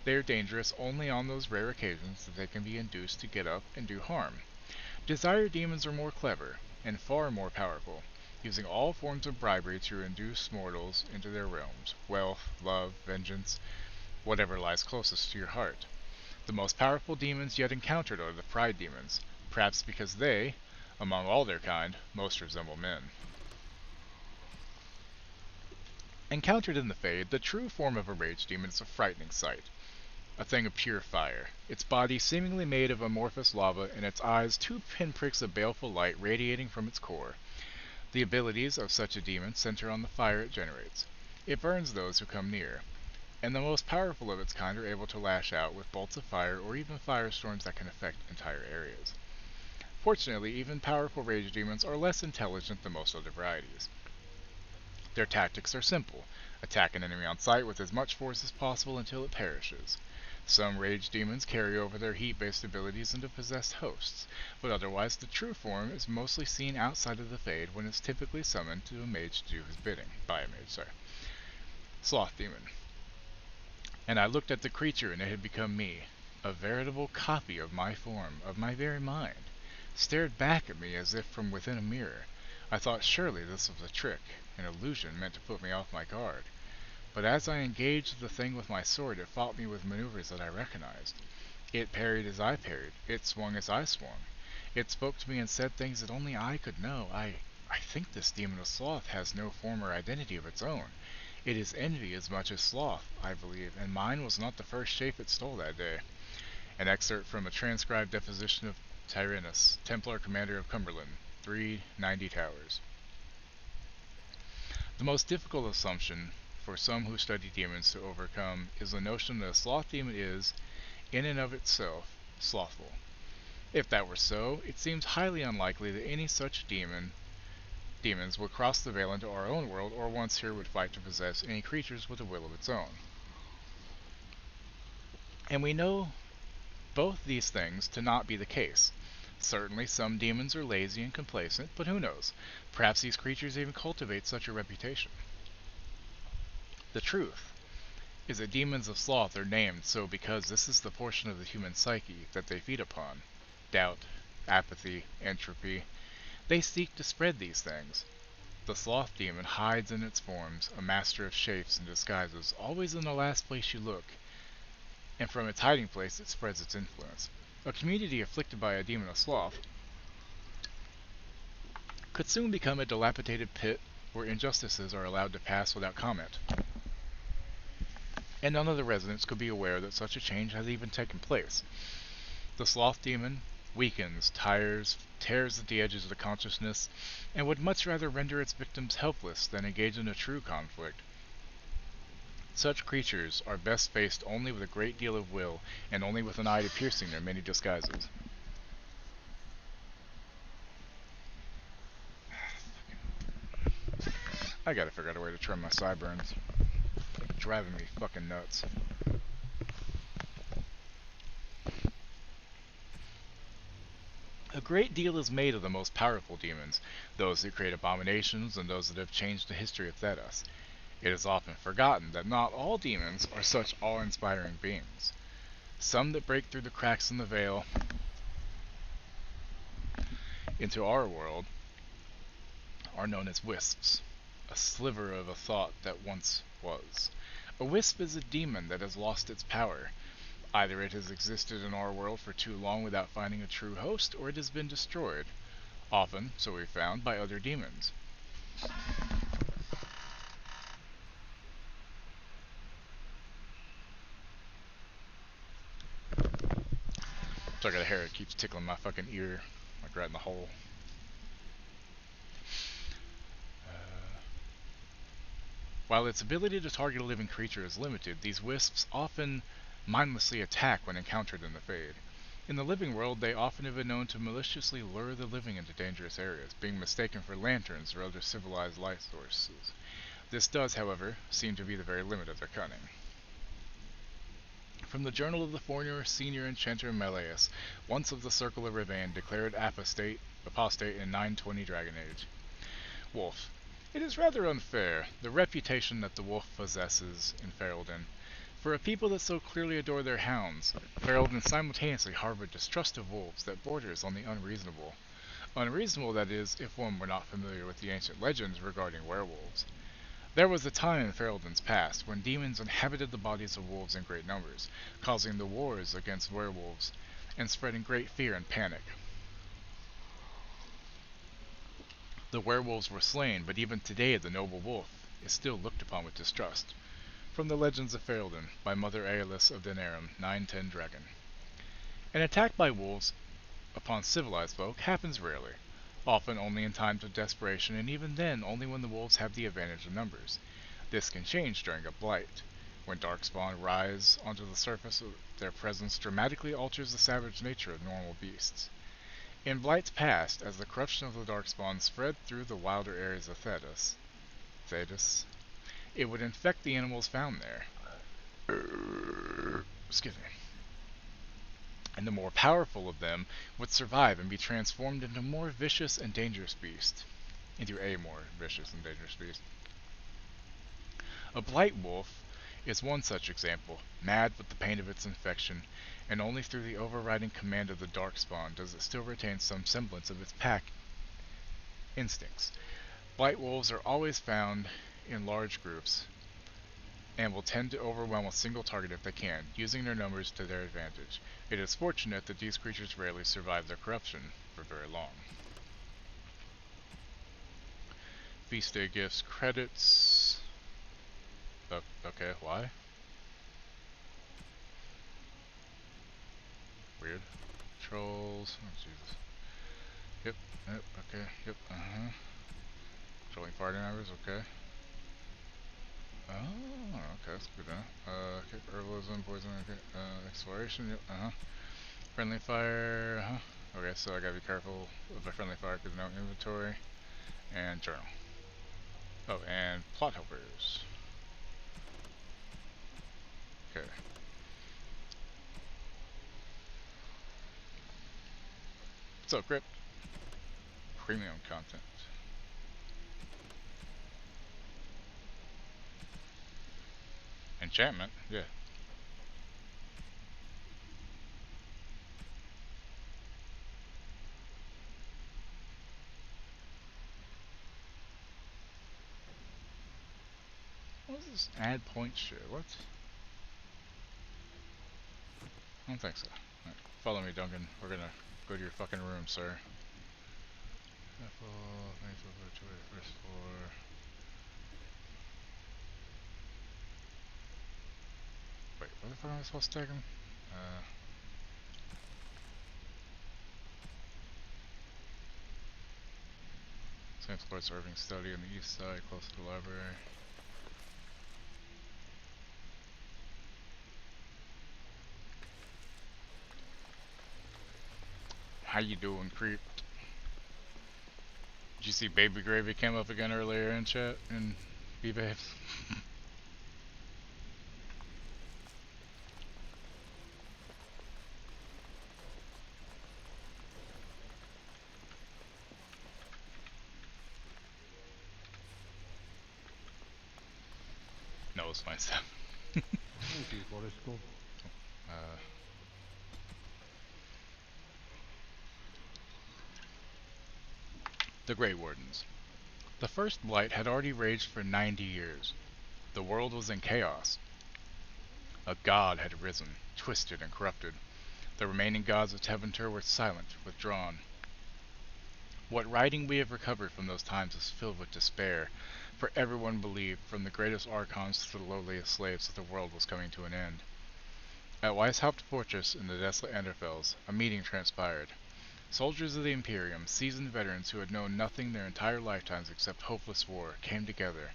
They are dangerous only on those rare occasions that they can be induced to get up and do harm. Desire demons are more clever, and far more powerful, using all forms of bribery to induce mortals into their realms: wealth, love, vengeance, whatever lies closest to your heart. The most powerful demons yet encountered are the pride demons, perhaps because they, among all their kind, most resemble men. Encountered in the Fade, the true form of a rage demon is a frightening sight. A thing of pure fire, its body seemingly made of amorphous lava, and its eyes 2 pinpricks of baleful light radiating from its core. The abilities of such a demon center on the fire it generates. It burns those who come near, and the most powerful of its kind are able to lash out with bolts of fire or even firestorms that can affect entire areas. Fortunately, even powerful rage demons are less intelligent than most other varieties. Their tactics are simple: attack an enemy on sight with as much force as possible until it perishes. Some rage demons carry over their heat-based abilities into possessed hosts, but otherwise the true form is mostly seen outside of the Fade when it's typically summoned to a mage to do his bidding. By a mage, sorry. Sloth demon. And I looked at the creature, and it had become me, a veritable copy of my form, of my very mind, stared back at me as if from within a mirror. I thought surely this was a trick, an illusion meant to put me off my guard. But as I engaged the thing with my sword, it fought me with maneuvers that I recognized. It parried as I parried. It swung as I swung. It spoke to me and said things that only I could know. I think this demon of sloth has no form or identity of its own. It is envy as much as sloth, I believe, and mine was not the first shape it stole that day. An excerpt from a transcribed deposition of Tyrannus, Templar commander of Cumberland, 390 Towers. The most difficult assumption for some who study demons to overcome is the notion that a sloth demon is, in and of itself, slothful. If that were so, it seems highly unlikely that any such demons would cross the veil into our own world, or once here would fight to possess any creatures with a will of its own. And we know both these things to not be the case. Certainly some demons are lazy and complacent, but who knows? Perhaps these creatures even cultivate such a reputation. The truth is that demons of sloth are named so because this is the portion of the human psyche that they feed upon. Doubt, apathy, entropy. They seek to spread these things. The sloth demon hides in its forms, a master of shapes and disguises, always in the last place you look, and from its hiding place it spreads its influence. A community afflicted by a demon of sloth could soon become a dilapidated pit where injustices are allowed to pass without comment. And none of the residents could be aware that such a change has even taken place. The sloth demon weakens, tires, tears at the edges of the consciousness, and would much rather render its victims helpless than engage in a true conflict. Such creatures are best faced only with a great deal of will, and only with an eye to piercing their many disguises. I gotta figure out a way to trim my sideburns. Driving me fucking nuts. A great deal is made of the most powerful demons, those that create abominations and those that have changed the history of Thedas. It is often forgotten that not all demons are such awe-inspiring beings. Some that break through the cracks in the veil into our world are known as wisps, a sliver of a thought that once was. A wisp is a demon that has lost its power. Either it has existed in our world for too long without finding a true host, or it has been destroyed, often, so we've found, by other demons. So I got a hair that keeps tickling my fucking ear, like right in the hole. While its ability to target a living creature is limited, these wisps often mindlessly attack when encountered in the Fade. In the living world, they often have been known to maliciously lure the living into dangerous areas, being mistaken for lanterns or other civilized light sources. This does, however, seem to be the very limit of their cunning. From the Journal of the former senior enchanter Meleus, once of the Circle of Rivain, declared apostate in 920 Dragon Age. Wolf. It is rather unfair, the reputation that the wolf possesses in Ferelden. For a people that so clearly adore their hounds, Ferelden simultaneously harbored distrust of wolves that borders on the unreasonable. Unreasonable, that is, if one were not familiar with the ancient legends regarding werewolves. There was a time in Ferelden's past when demons inhabited the bodies of wolves in great numbers, causing the wars against werewolves and spreading great fear and panic. The werewolves were slain, but even today the noble wolf is still looked upon with distrust. From the Legends of Ferelden, by Mother Aeolus of Denerim, 910 Dragon. An attack by wolves upon civilized folk happens rarely, often only in times of desperation, and even then only when the wolves have the advantage of numbers. This can change during a blight. When darkspawn rise onto the surface, their presence dramatically alters the savage nature of normal beasts. In blights past, as the corruption of the darkspawn spread through the wilder areas of Thedas, it would infect the animals found there. Excuse me. And the more powerful of them would survive and be transformed into a more vicious and dangerous beast. A blight wolf is one such example, mad with the pain of its infection, and only through the overriding command of the darkspawn does it still retain some semblance of its pack instincts. Blight wolves are always found in large groups, and will tend to overwhelm a single target if they can, using their numbers to their advantage. It is fortunate that these creatures rarely survive their corruption for very long. Feast day gifts, credits. Okay, why? Weird. Trolls. Oh, Jesus. Yep, okay, yep, Trolling party members, okay. Oh, okay, that's good enough. Okay, herbalism, poison, okay, exploration, yep, Friendly fire, Okay, so I gotta be careful of a friendly fire because no inventory. And journal. Oh, and plot helpers. Okay. So, Crypt. Premium content. Enchantment? Yeah. What is this add points shit? What? I don't think so. Right. Follow me, Duncan. We're gonna go to your fucking room, sir. First floor. Wait, what the fuck am I supposed to take him? St. Floyd's Irving Study on the east side, close to the library. How you doing, creep? Did you see Baby Gravy came up again earlier in chat? In B-Babes? No, it's my stuff. Thank you, Forrest Gump. The Grey Wardens. The first blight had already raged for 90 years. The world was in chaos. A god had arisen, twisted and corrupted. The remaining gods of Tevinter were silent, withdrawn. What writing we have recovered from those times is filled with despair, for everyone believed, from the greatest archons to the lowliest slaves, that the world was coming to an end. At Weishaupt Fortress in the desolate Enderfels, a meeting transpired. Soldiers of the Imperium, seasoned veterans who had known nothing their entire lifetimes except hopeless war, came together.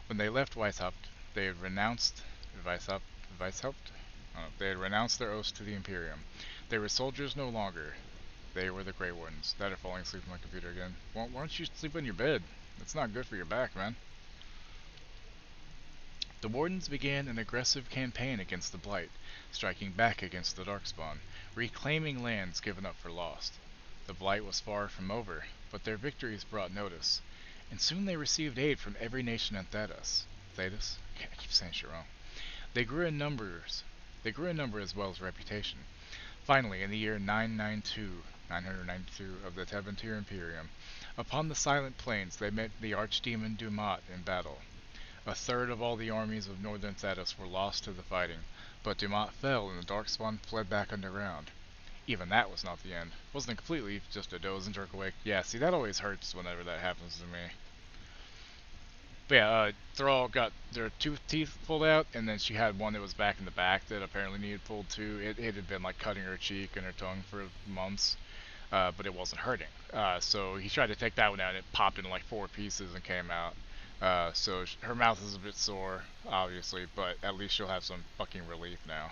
When they left Weishaupt, they had renounced They had renounced their oaths to the Imperium. They were soldiers no longer. They were the Grey Wardens. That or falling asleep on my computer again. Why don't you sleep in your bed? It's not good for your back, man. The Wardens began an aggressive campaign against the Blight, striking back against the Darkspawn, reclaiming lands given up for lost. The Blight was far from over, but their victories brought notice, and soon they received aid from every nation in Thedas. Thedas? I keep saying shit wrong. They grew in number as well as reputation. Finally, in the year 992 of the Tevinter Imperium, upon the Silent Plains they met the Archdemon Dumat in battle. A third of all the armies of northern Thedas were lost to the fighting, but Dumat fell and the Darkspawn fled back underground. Even that was not the end. Wasn't completely just a doze and jerk awake. Yeah, see, that always hurts whenever that happens to me. But yeah, Thrall got their two teeth pulled out, and then she had one that was back in the back that apparently needed pulled too. It had been like cutting her cheek and her tongue for months, but it wasn't hurting. So he tried to take that one out, and it popped into like 4 pieces and came out. So her mouth is a bit sore, obviously, but at least she'll have some fucking relief now.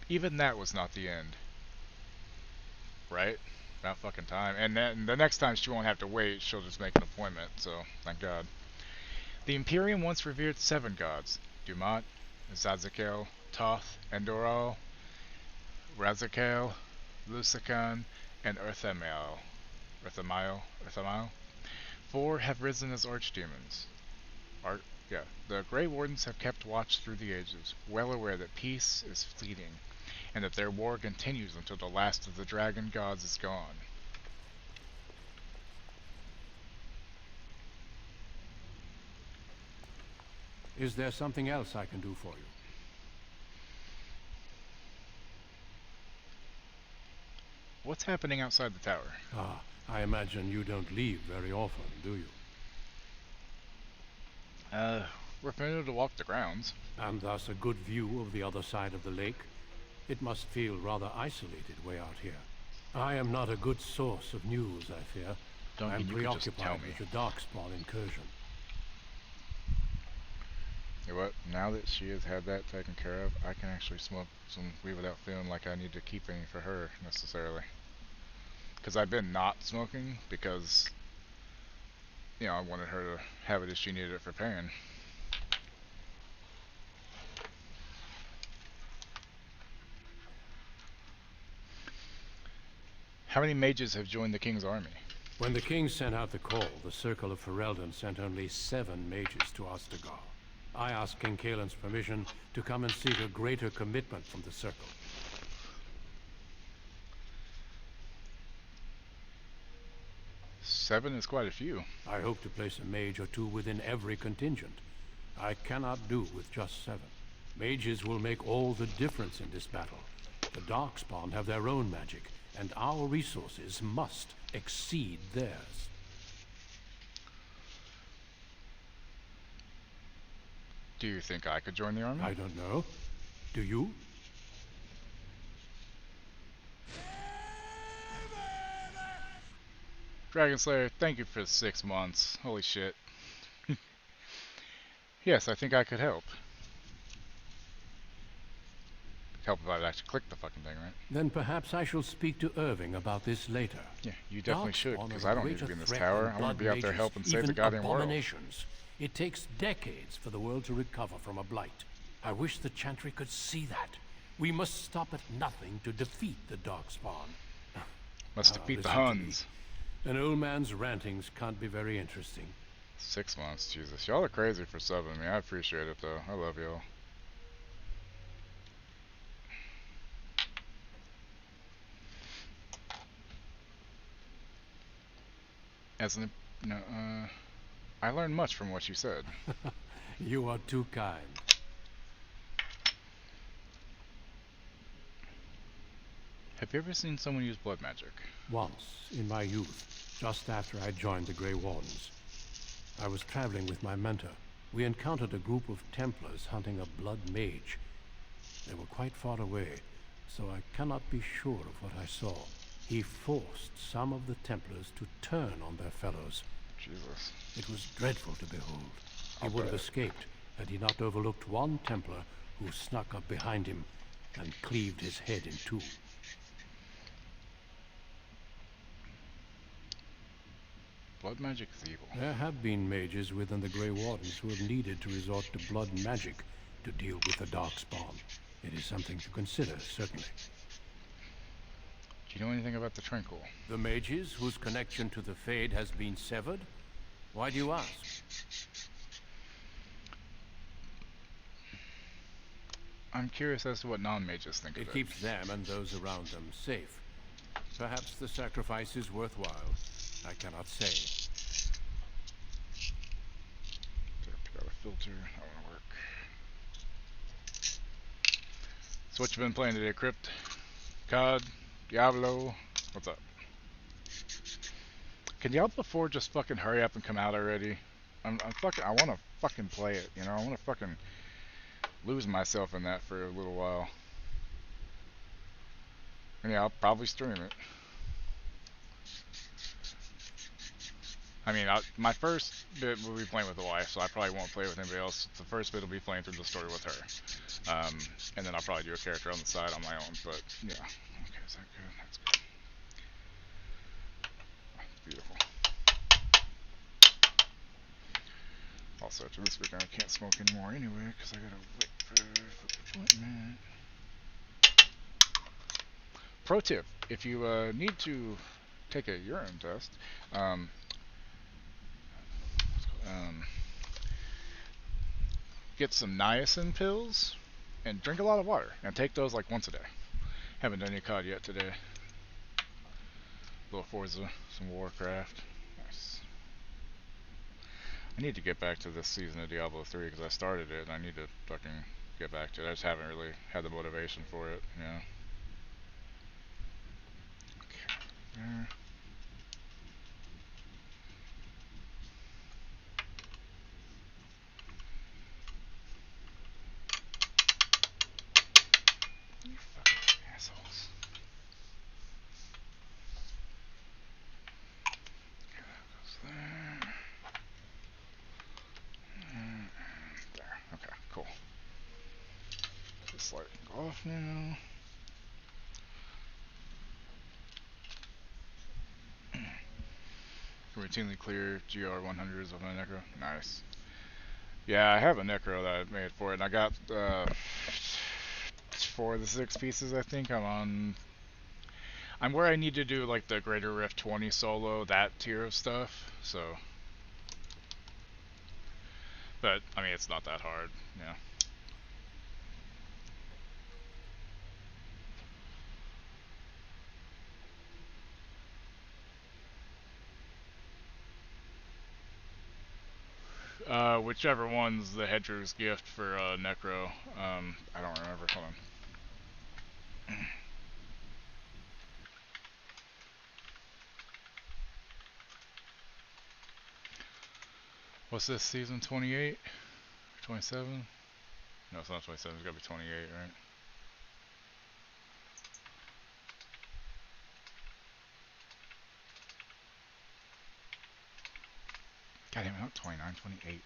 Even that was not the end. Right? About fucking time. And then the next time she won't have to wait, she'll just make an appointment, so thank God. The Imperium once revered 7 gods: Dumat, Zazakel, Toth, Endoral, Razakal, Lusakan, and Urthamael. 4 have risen as archdemons. The Grey Wardens have kept watch through the ages, well aware that peace is fleeting, and that their war continues until the last of the dragon gods is gone. Is there something else I can do for you? What's happening outside the tower? Ah, I imagine you don't leave very often, do you? We're familiar to walk the grounds. And thus a good view of the other side of the lake? It must feel rather isolated way out here. I am not a good source of news, I fear. I'm preoccupied with the Darkspawn incursion. You know what? Now that she has had that taken care of, I can actually smoke some weed without feeling like I need to keep any for her, necessarily. Because I've been not smoking because, you know, I wanted her to have it if she needed it for pain. How many mages have joined the King's army? When the King sent out the call, the Circle of Ferelden sent only 7 mages to Ostagar. I asked King Kaelin's permission to come and seek a greater commitment from the Circle. Seven is quite a few. I hope to place a mage or 2 within every contingent. I cannot do with just 7. Mages will make all the difference in this battle. The Darkspawn have their own magic, and our resources must exceed theirs. Do you think I could join the army? I don't know. Do you? Dragon Slayer, thank you for 6 months. Holy shit. Yes, I think I could help. Help if I'd actually click the fucking thing, right? Then perhaps I shall speak to Irving about this later. Yeah, you definitely should, because I don't need to be in this tower. I want to be out there helping save the goddamn world. It takes decades for the world to recover from a blight. I wish the Chantry could see that. We must stop at nothing to defeat the Darkspawn. Must defeat the Huns. An old man's rantings can't be very interesting. 6 months, Jesus. Y'all are crazy for subbing me. I appreciate it, though. I love y'all. I learned much from what you said. You are too kind. Have you ever seen someone use blood magic? Once, in my youth, just after I joined the Grey Wardens. I was traveling with my mentor. We encountered a group of Templars hunting a blood mage. They were quite far away, so I cannot be sure of what I saw. He forced some of the Templars to turn on their fellows. Jesus. It was dreadful to behold. He would have escaped had he not overlooked one Templar who snuck up behind him and cleaved his head in 2. Blood magic is evil. There have been mages within the Grey Wardens who have needed to resort to blood magic to deal with the Darkspawn. It is something to consider, certainly. Do you know anything about the Tranquil? The mages whose connection to the Fade has been severed? Why do you ask? I'm curious as to what non-mages think of it. It keeps them and those around them safe. Perhaps the sacrifice is worthwhile. I cannot say. Got a filter. That won't work. So what you been playing today, Crypt? COD? Diablo? What's up? Can Diablo 4 just fucking hurry up and come out already? I want to fucking play it, you know? I want to fucking lose myself in that for a little while. And yeah, I'll probably stream it. I mean, my first bit will be playing with the wife, so I probably won't play with anybody else. The first bit will be playing through the story with her. And then I'll probably do a character on the side on my own, but yeah. Okay, is that good? That's good. Beautiful. Also, after this weekend, I can't smoke anymore anyway, because I gotta wait for the appointment. Pro tip, if you need to take a urine test, get some niacin pills and drink a lot of water, and take those like once a day. Haven't done any COD yet today. A little Forza, some Warcraft. Nice. I need to get back to this season of Diablo 3 because I started it and I need to fucking get back to it. I just haven't really had the motivation for it, you know. Okay, there. You fucking assholes. Okay, that goes there. And there. Okay, cool. This light can go off now. Routinely clear GR100s of my Necro. Nice. Yeah, I have a Necro that I made for it, and I got 4 of the 6 pieces, I think. I'm where I need to do like the Greater Rift 20 solo, that tier of stuff, so. But, I mean, it's not that hard, yeah. Whichever one's the Hedger's gift for Necro. I don't remember. Hold on. What's this, season 28? 27? No, it's not 27, it's gotta be 28, right? God damn it, not 29, 28.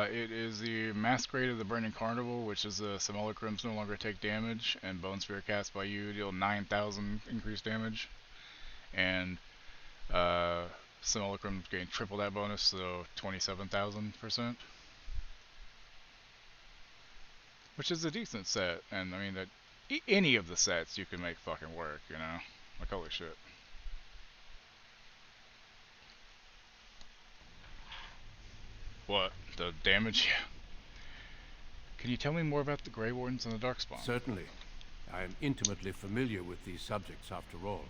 It is the Masquerade of the Burning Carnival, which is the Simulacrums no longer take damage, and Bone Sphere cast by you deal 9,000 increased damage. And Simulacrums gain triple that bonus, so 27,000%. Which is a decent set, and I mean that any of the sets you can make fucking work, you know? Like, holy shit. What? The damage? Can you tell me more about the Grey Wardens and the Darkspawn? Certainly. I am intimately familiar with these subjects, after all.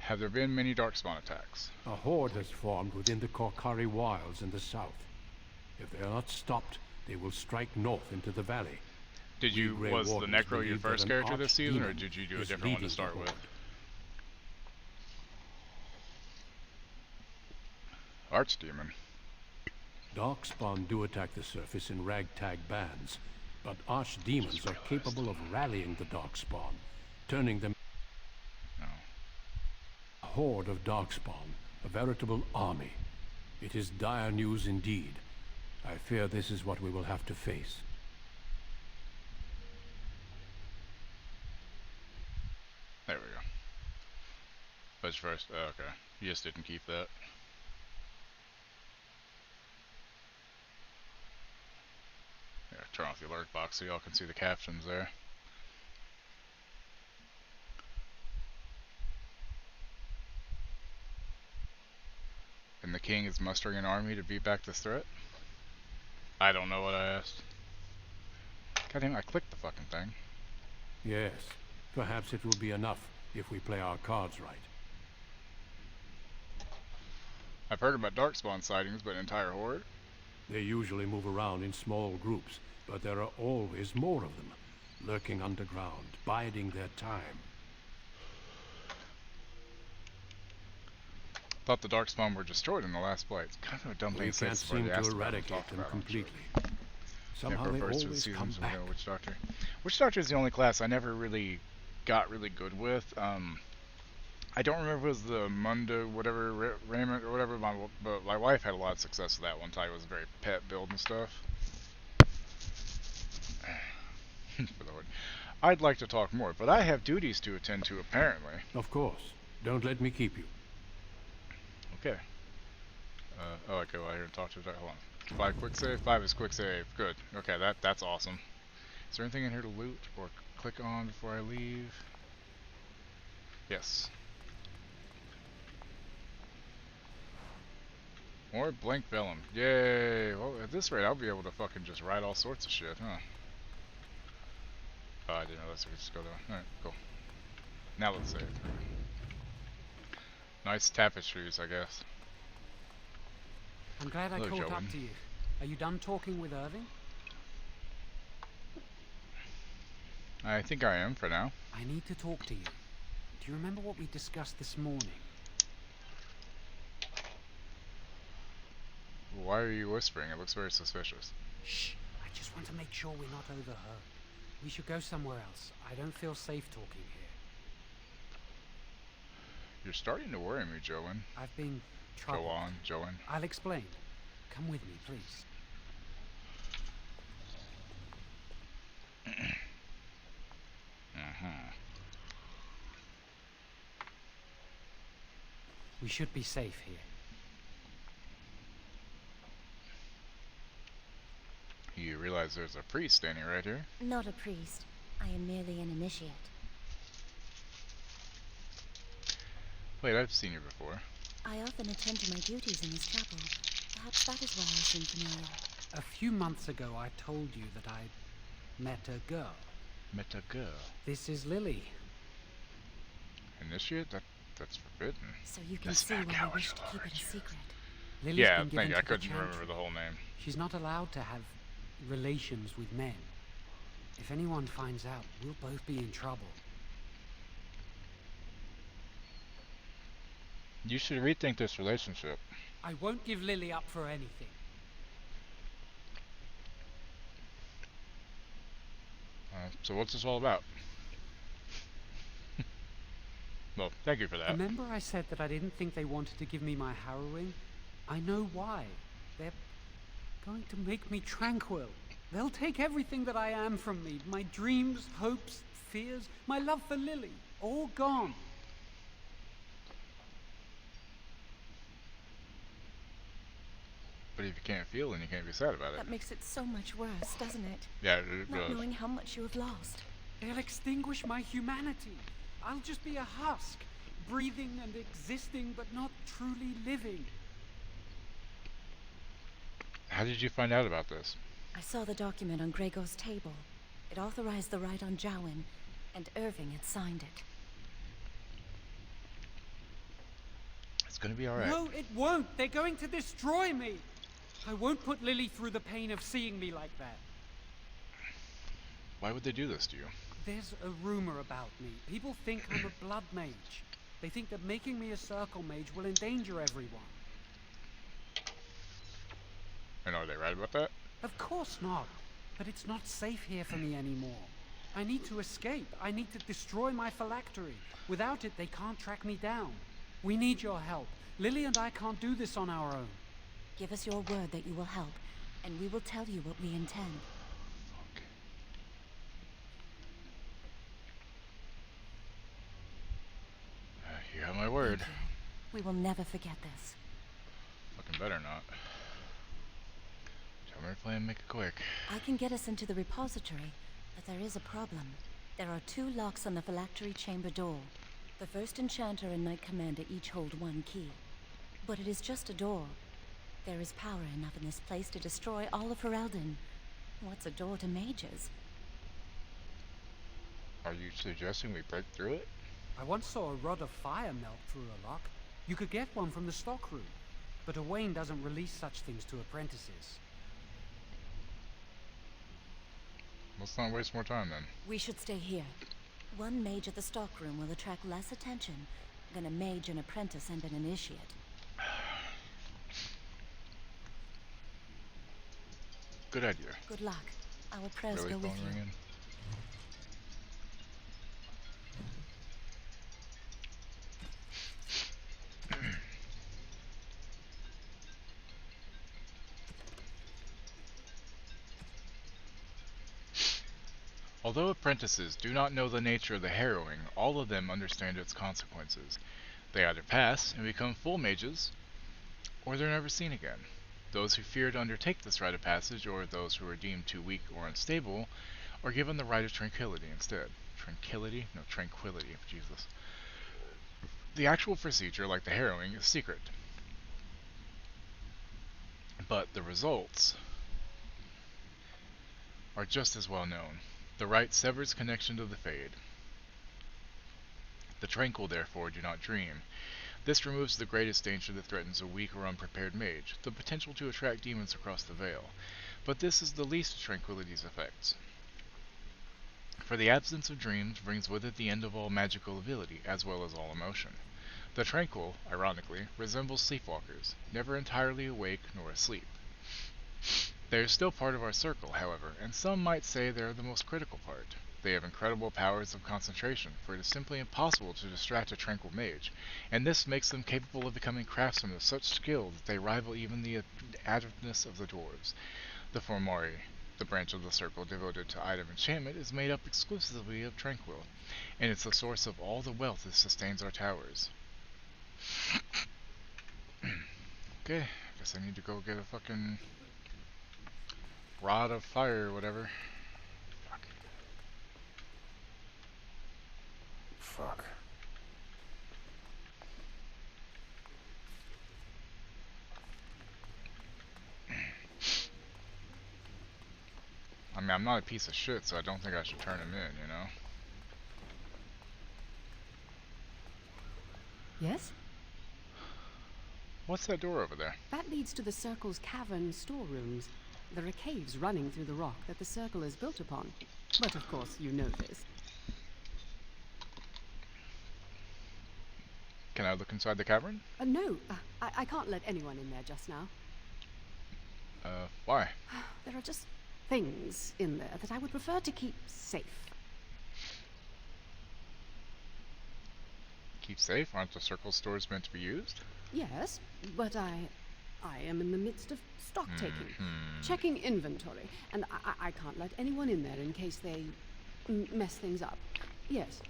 Have there been many Darkspawn attacks? A horde has formed within the Korcari Wilds in the south. If they are not stopped, they will strike north into the valley. Was the Necro your first character this season, or did you do a different one to start with? Archdemon. Darkspawn do attack the surface in ragtag bands, but archdemons are capable of rallying the Darkspawn, turning them. No. A horde of Darkspawn A veritable army. It is dire news indeed. I fear this is what we will have to face. There we go. Push first. Oh, okay. You just didn't keep that. Yeah, turn off the alert box so y'all can see the captions there. And the king is mustering an army to beat back this threat? I don't know what I asked. Goddamn, I clicked the fucking thing. Yes. Perhaps it will be enough if we play our cards right. I've heard about Darkspawn sightings, but an entire horde? They usually move around in small groups, but there are always more of them, lurking underground, biding their time. Thought the Darkspawn were destroyed in the last blight. It's kind of a dumb thing to say. We can't seem to eradicate them completely. Somehow they always come back. Witch Doctor. Witch Doctor is the only class I never really got really good with. I don't remember if it was the Munda, whatever, Raymond, or whatever, but my wife had a lot of success with that one time. It was a very pet build and stuff. For the Lord. I'd like to talk more, but I have duties to attend to, apparently. Of course. Don't let me keep you. Okay. Oh, I go out here and talk to the... Hold on. 5 quick save? 5 is quick save. Good. Okay, that's awesome. Is there anything in here to loot or click on before I leave? Yes. More blank vellum. Yay! Well, at this rate, I'll be able to fucking just write all sorts of shit, huh? Oh, I didn't know this. We could just go there. Alright, cool. Now let's save. Nice tapestries, I guess. I'm glad I caught up to you. Are you done talking with Irving? I think I am for now. I need to talk to you. Do you remember what we discussed this morning? Why are you whispering? It looks very suspicious. Shh! I just want to make sure we're not overheard. We should go somewhere else. I don't feel safe talking here. You're starting to worry me, Joan. I've been troubled. Go on, Joan. I'll explain. Come with me, please. We should be safe here. You realize there's a priest standing right here? Not a priest. I am merely an initiate. Wait, I've seen you before. I often attend to my duties in this chapel. Perhaps that is why I seem familiar. A few months ago, I told you that I met a girl. Met a girl? This is Lily. Initiate? That's forbidden. So you can see why I wish to keep it a secret. Lily's yeah, been given to I the couldn't Chantry. remember the whole name. She's not allowed to have relations with men. If anyone finds out, we'll both be in trouble. You should rethink this relationship. I won't give Lily up for anything. So what's this all about? Well, thank you for that. Remember I said that I didn't think they wanted to give me my harrowing? I know why. They're going to make me tranquil. They'll take everything that I am from me. My dreams, hopes, fears, my love for Lily. All gone. But if you can't feel, then you can't be sad about it. That makes it so much worse, doesn't it? Yeah, it Not does. knowing how much you have lost. They'll extinguish my humanity. I'll just be a husk, breathing and existing, but not truly living. How did you find out about this? I saw the document on Gregor's table. It authorized the right on Jowan, and Irving had signed it. It's gonna be alright. No, it won't. They're going to destroy me. I won't put Lily through the pain of seeing me like that. Why would they do this to you? There's a rumor about me. People think I'm a blood mage. They think that making me a circle mage will endanger everyone. And are they right about that? Of course not. But it's not safe here for me anymore. I need to escape. I need to destroy my phylactery. Without it, they can't track me down. We need your help. Lily and I can't do this on our own. Give us your word that you will help, and we will tell you what we intend. You have my word. Thank you. We will never forget this. Fucking better not. Tell me your plan, make it quick. I can get us into the repository, but there is a problem. There are 2 locks on the phylactery chamber door. The first enchanter and knight commander each hold 1 key. But it is just a door. There is power enough in this place to destroy all of Ferelden. What's a door to mages? Are you suggesting we break through it? I once saw a rod of fire melt through a lock. You could get one from the stockroom, but Owain doesn't release such things to apprentices. Let's not waste more time then. We should stay here. 1 mage at the stockroom will attract less attention than a mage, an apprentice, and an initiate. Good idea. Good luck. Our prayers Really go with phone you. ringing? Although apprentices do not know the nature of the harrowing, all of them understand its consequences. They either pass and become full mages, or they're never seen again. Those who fear to undertake this rite of passage, or those who are deemed too weak or unstable, are given the rite of tranquility instead. Tranquility? No, tranquility. Jesus. The actual procedure, like the harrowing, is secret. But the results are just as well known. The rite severs connection to the Fade. The tranquil, therefore, do not dream. This removes the greatest danger that threatens a weak or unprepared mage, the potential to attract demons across the veil. But this is the least of tranquility's effects. For the absence of dreams brings with it the end of all magical ability, as well as all emotion. The tranquil, ironically, resembles sleepwalkers, never entirely awake nor asleep. They are still part of our circle, however, and some might say they are the most critical part. They have incredible powers of concentration, for it is simply impossible to distract a tranquil mage, and this makes them capable of becoming craftsmen of such skill that they rival even the adeptness of the dwarves. The Formari, the branch of the circle devoted to item enchantment, is made up exclusively of tranquil, and it's the source of all the wealth that sustains our towers. Okay, I guess I need to go get a fucking rod of fire or whatever. Fuck. I mean, I'm not a piece of shit, so I don't think I should turn him in, you know? Yes? What's that door over there? That leads to the Circle's cavern storerooms. There are caves running through the rock that the Circle is built upon. But of course, you know this. Can I look inside the cavern? No, I can't let anyone in there just now. Why? There are just things in there that I would prefer to keep safe. Keep safe? Aren't the circle stores meant to be used? Yes, but I am in the midst of stock taking, checking inventory, and I can't let anyone in there in case they mess things up. Yes.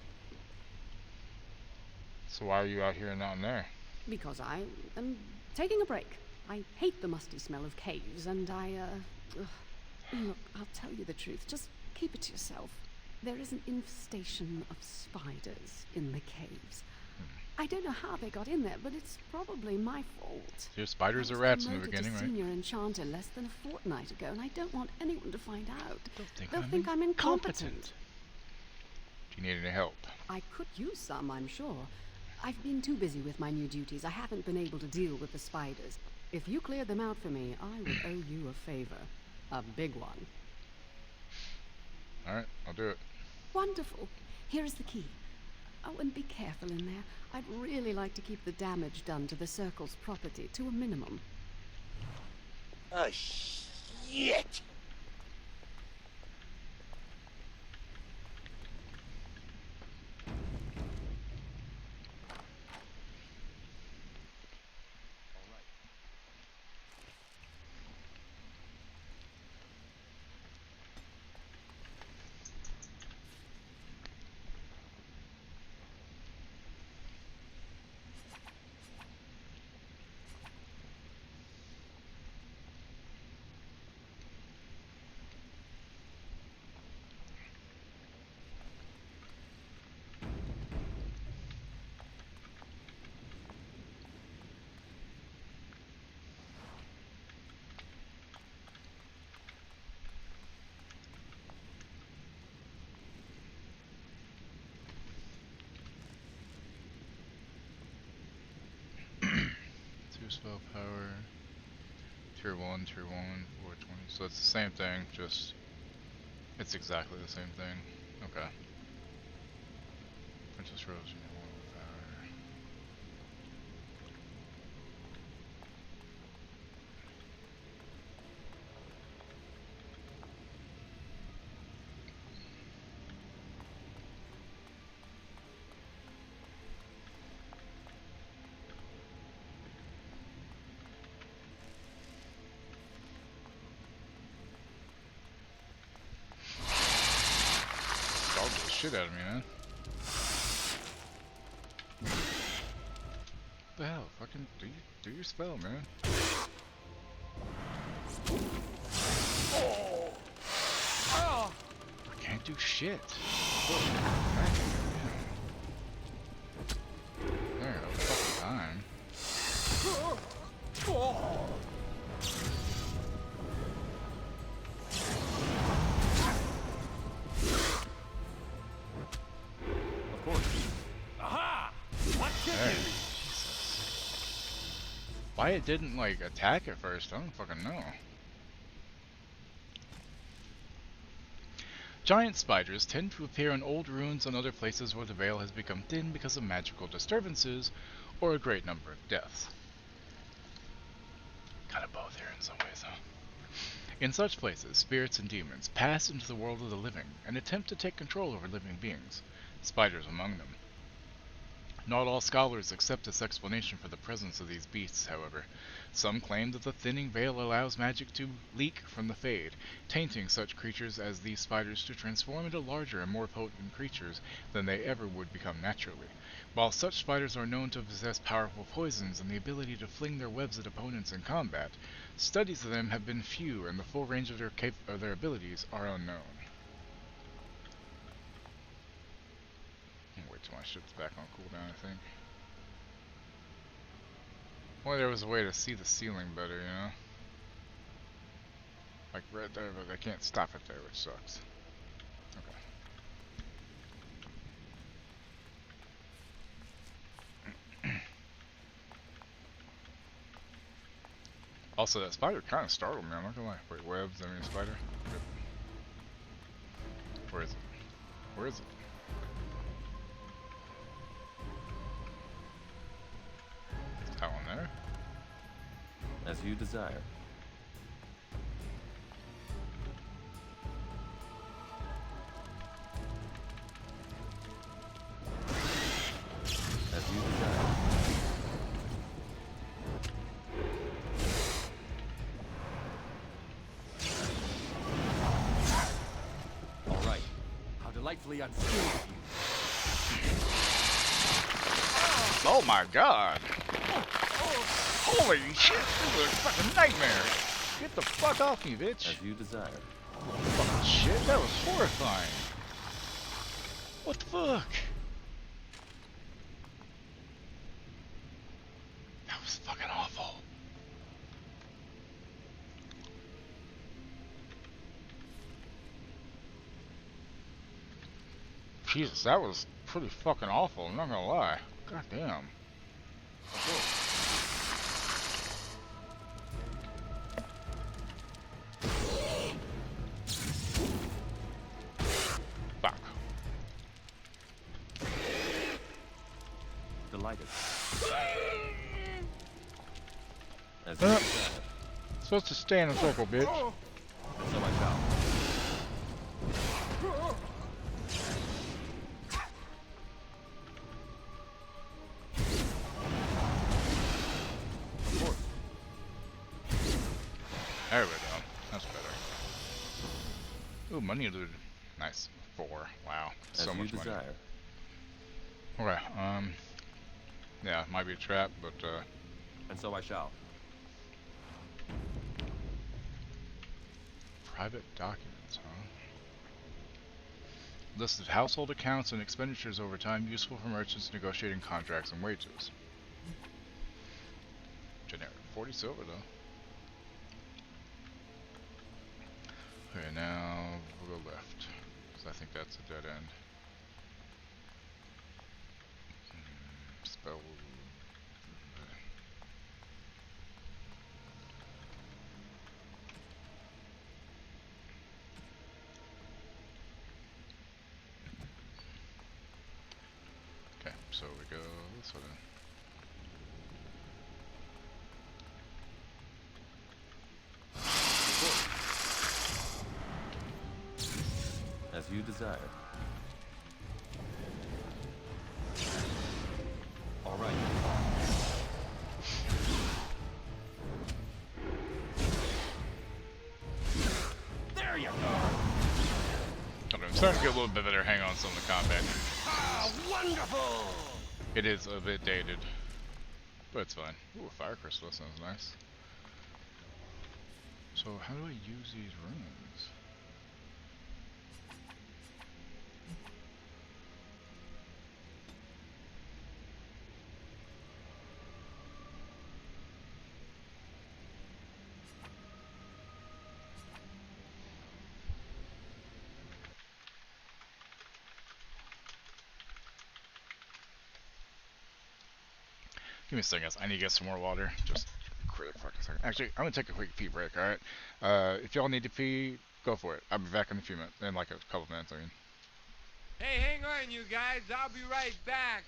So why are you out here and not in there? Because I am taking a break. I hate the musty smell of caves, and look, I'll tell you the truth. Just keep it to yourself. There is an infestation of spiders in the caves. I don't know how they got in there, but it's probably my fault. Your spiders or rats in the beginning, right? Senior enchanter less than a fortnight ago, and I don't want anyone to find out. They'll think I'm incompetent. Do you need any help? I could use some, I'm sure. I've been too busy with my new duties. I haven't been able to deal with the spiders. If you cleared them out for me, I would owe you a favor. A big one. Alright, I'll do it. Wonderful. Here is the key. Oh, and be careful in there. I'd really like to keep the damage done to the Circle's property to a minimum. Oh, shit! spell power. Tier 1, Tier 1, 420. So it's the same thing, just it's exactly the same thing. Okay. Princess Rose, you know, power. Startled the shit out of me, man. What the hell? Fucking do your spell, man. I can't do shit. There, no fucking time. Of course. Aha! What took There. you? Why it didn't like attack at first, I don't fucking know. Giant spiders tend to appear in old ruins and other places where the veil has become thin because of magical disturbances or a great number of deaths. Kind of both here in some ways, huh? In such places, spirits and demons pass into the world of the living and attempt to take control over living beings, spiders among them. Not all scholars accept this explanation for the presence of these beasts, however. Some claim that the thinning veil allows magic to leak from the Fade, tainting such creatures as these spiders to transform into larger and more potent creatures than they ever would become naturally. While such spiders are known to possess powerful poisons and the ability to fling their webs at opponents in combat, studies of them have been few and the full range of their abilities are unknown. Wait till my shit's back on cooldown, I think. Only there was a way to see the ceiling better, you know? Like right there, but I can't stop it there, which sucks. Okay. Also, that spider kind of startled me, I'm not gonna lie. Wait, webs, I mean spider? Good. Where is it? Where is it? That one there? As you desire. As you desire. All right. How delightfully unskilled of you. Oh my god! Holy shit, this is a fucking nightmare! Get the fuck off me, bitch! As you desire. Fucking shit, that was horrifying! What the fuck? That was fucking awful. Jesus, that was pretty fucking awful, I'm not gonna lie. God damn. Fuck. Delighted. As you desire. Supposed to stay in a circle, bitch. And so I shall. Of course. There we go. That's better. Ooh, money looted. Nice. 4. Wow. So As you much money. desire. Okay, yeah, it might be a trap, but, And so I shall. private documents, huh? Listed household accounts and expenditures over time useful for merchants negotiating contracts and wages. Generic. 40 silver, though. Okay, now we'll go left, because I think that's a dead end. Spell. this way then. As you desire. All right. There you go. I'm starting to get a little bit better hang on some of the combat. Ah, wonderful! It is a bit dated, but it's fine. Ooh, a fire crystal, that sounds nice. So how do I use these runes? Give me a second, guys. I need to get some more water. Just a quick fucking second. Actually, I'm gonna take a quick pee break. All right. If y'all need to pee, go for it. I'll be back in a few minutes. In like a couple minutes, I mean. Hey, hang on, you guys. I'll be right back.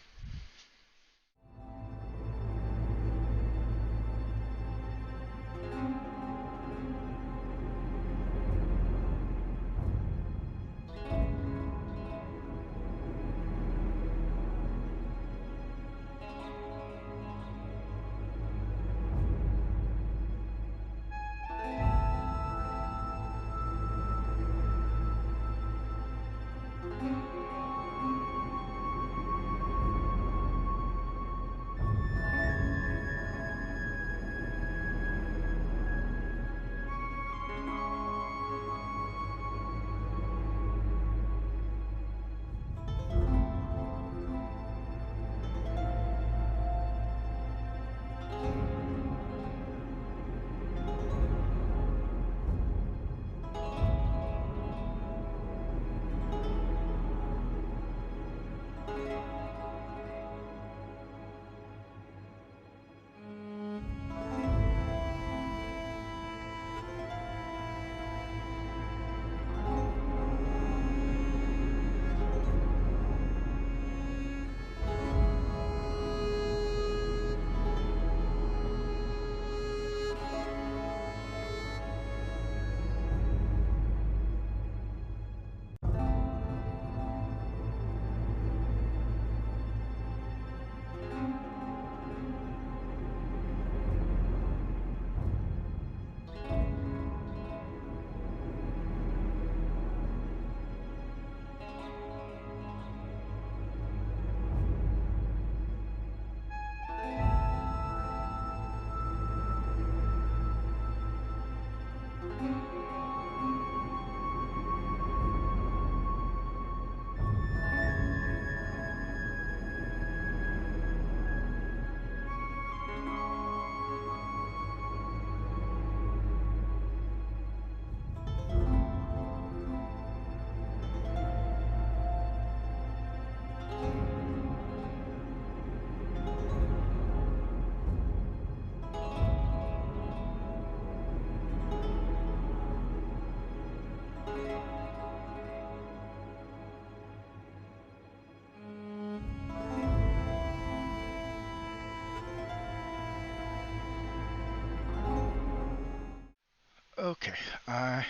Okay, I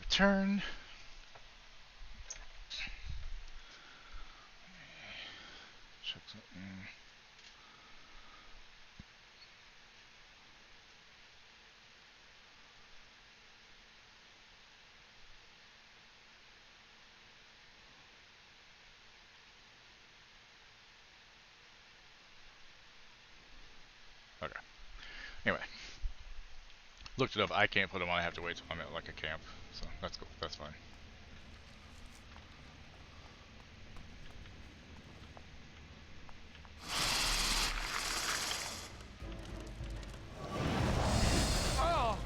return. Check something. Okay. Anyway. Looked it up. I can't put them on. I have to wait till I'm at like a camp. So that's cool. That's fine. Oh!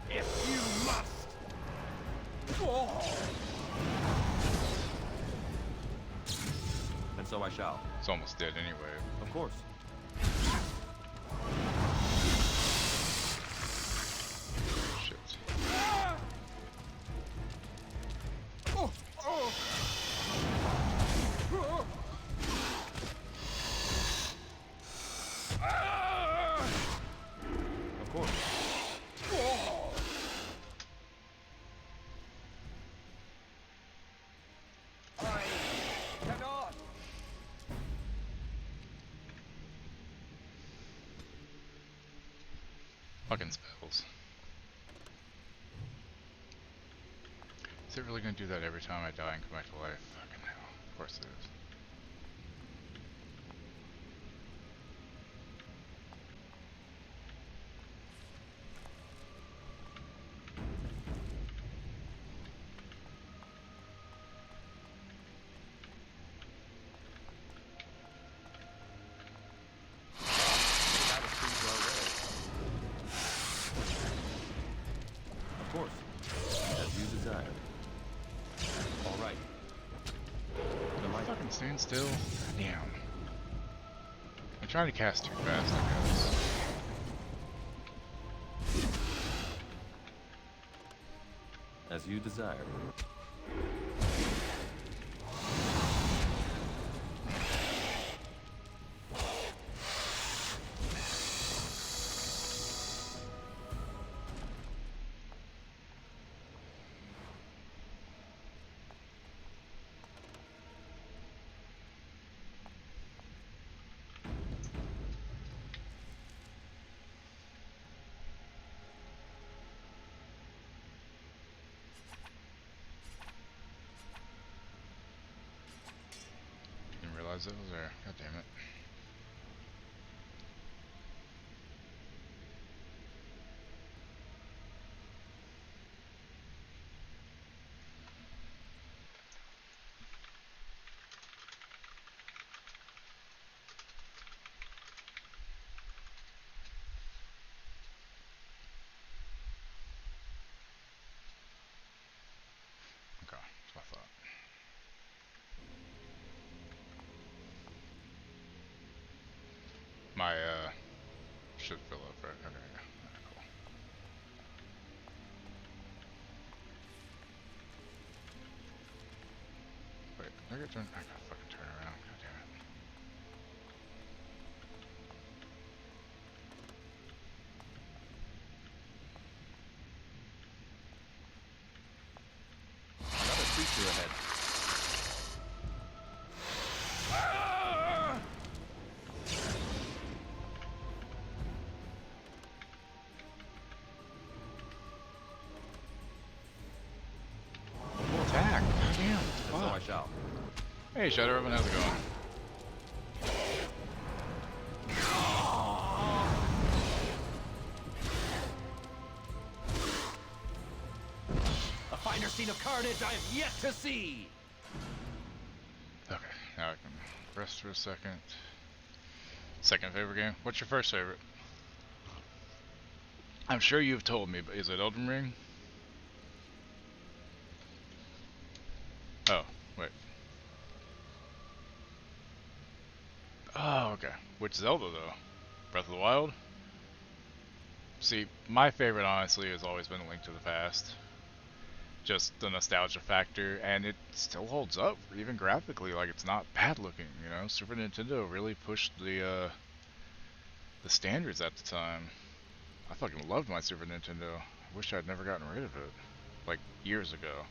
If you must. Oh! And so I shall. It's almost dead anyway. Of course. Shit. Oh! Oh! Fucking spells. Is it really gonna do that every time I die and come back to life? Fucking hell. Of course it is. Of course. As you desire. All right. Fucking stand still. Damn. I'm trying to cast too fast, I guess. As you desire. Didn't realize it was there. God damn it. Okay, that's what I thought. My, should fill up, right? Okay, yeah. Alright, cool. Wait, did I get turn? I gotta fucking turn around. God damn it. Another creature ahead. Attack! God damn. And so I shall. Hey, Shadowrun, how's it going? A finer scene of carnage I have yet to see! Okay, now I can rest for a second. Second favorite game? What's your first favorite? I'm sure you've told me, but is it Elden Ring? Oh, wait. Oh, okay. Which Zelda, though? Breath of the Wild? See, my favorite, honestly, has always been Link to the Past. Just the nostalgia factor, and it still holds up, even graphically. Like, it's not bad looking, you know? Super Nintendo really pushed the standards at the time. I fucking loved my Super Nintendo. I wish I'd never gotten rid of it. Like, years ago.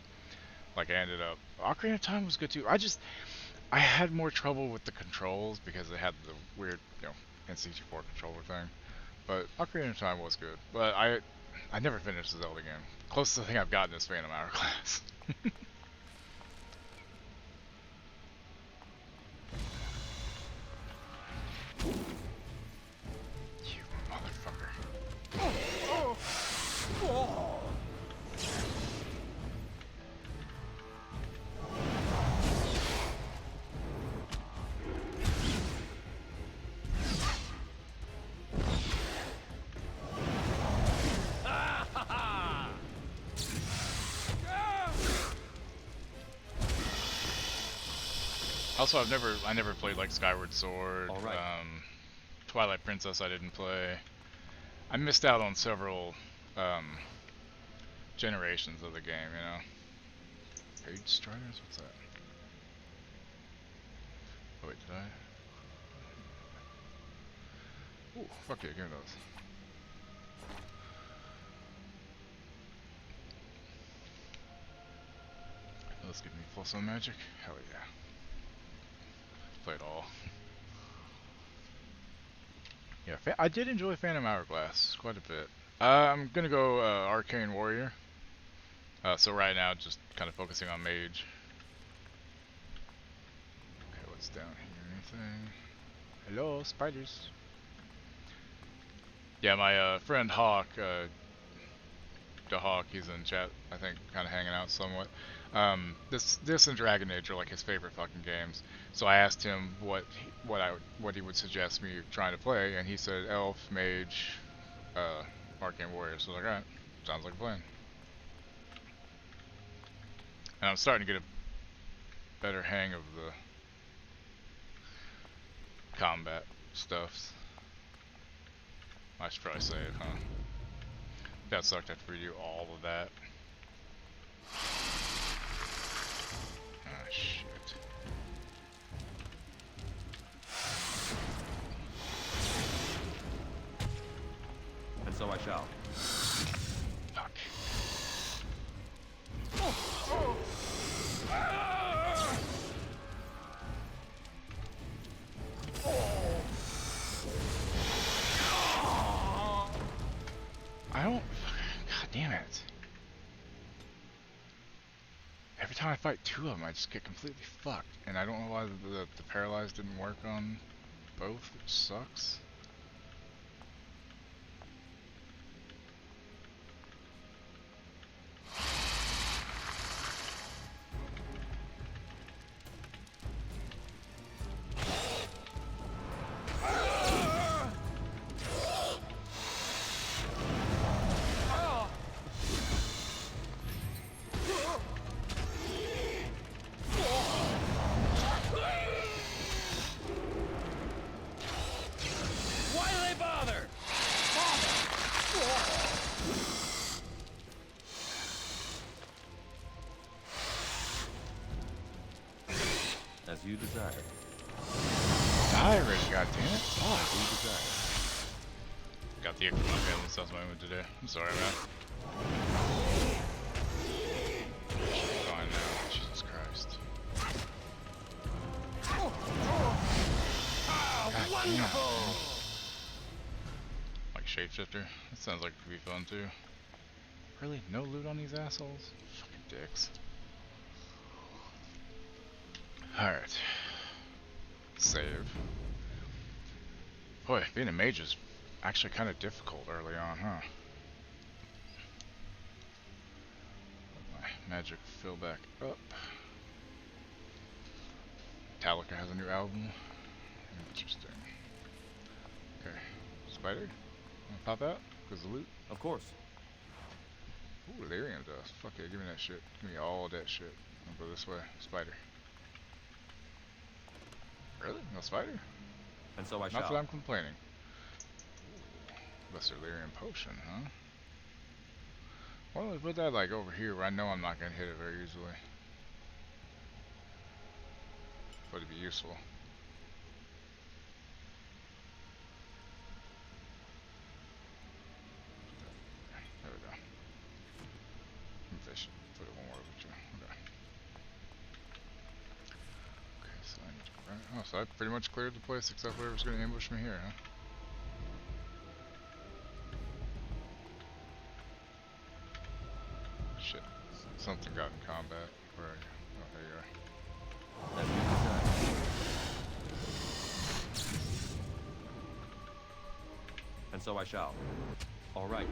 Like, I ended up... Ocarina of Time was good, too. I had more trouble with the controls because it had the weird, you know, N64 controller thing. But Ocarina of Time was good. But I never finished the Zelda game. Closest thing I've gotten is Phantom Hourglass. You motherfucker. Also, I never played like Skyward Sword. All right. Twilight Princess I didn't play. I missed out on several generations of the game, you know. Page Striders? What's that? Oh wait, did I? Ooh, fuck yeah, give me those. Let's give me full sun magic. Hell yeah. Play it all. Yeah, I did enjoy Phantom Hourglass quite a bit. I'm gonna go Arcane Warrior. So right now, just kind of focusing on Mage. Okay, what's down here? Anything? Hello, spiders. Yeah, my friend Hawk, the Hawk, he's in chat, I think, kind of hanging out somewhat. This and Dragon Age are like his favorite fucking games. So I asked him what he would suggest me trying to play, and he said Elf, Mage, Arcane Warrior. So I was like, alright, sounds like a plan. And I'm starting to get a better hang of the combat stuff. I should probably save, huh? That sucked after we do all of that. Ah, shit. And so I shall. Fuck. I don't... God damn it. Every time I fight two of them, I just get completely fucked. And I don't know why the paralyzed didn't work on both, which sucks. As you desire. Die already, goddammit. Fuck. As you desire. Got the ick from my family, so that's my mood today. I'm sorry, man. Fine now. Jesus Christ. God damn. Like Shapeshifter? That sounds like it could be fun too. Really? No loot on these assholes? Fucking dicks. Alright. Save. Boy, being a mage is actually kind of difficult early on, huh? Let my magic fill back up. Metallica has a new album. Interesting. Okay. Spider? Wanna pop out? Cause the loot? Of course. Ooh, Lyrium dust. Fuck yeah, give me that shit. Give me all that shit. I'll go this way. Spider. Really? No spider? And so I shall. Not that I'm complaining. Lesser Lyrium potion, huh? Why don't we put that like over here where I know I'm not gonna hit it very easily? But it'd be useful. There we go. Fish. Put it one more over too. Okay. Okay, so I need to go right. Oh, so I pretty much cleared the place except whoever's gonna ambush me here, huh? Shit. Something got in combat. Where are you? Oh, there you are. As you desire. And so I shall. All right.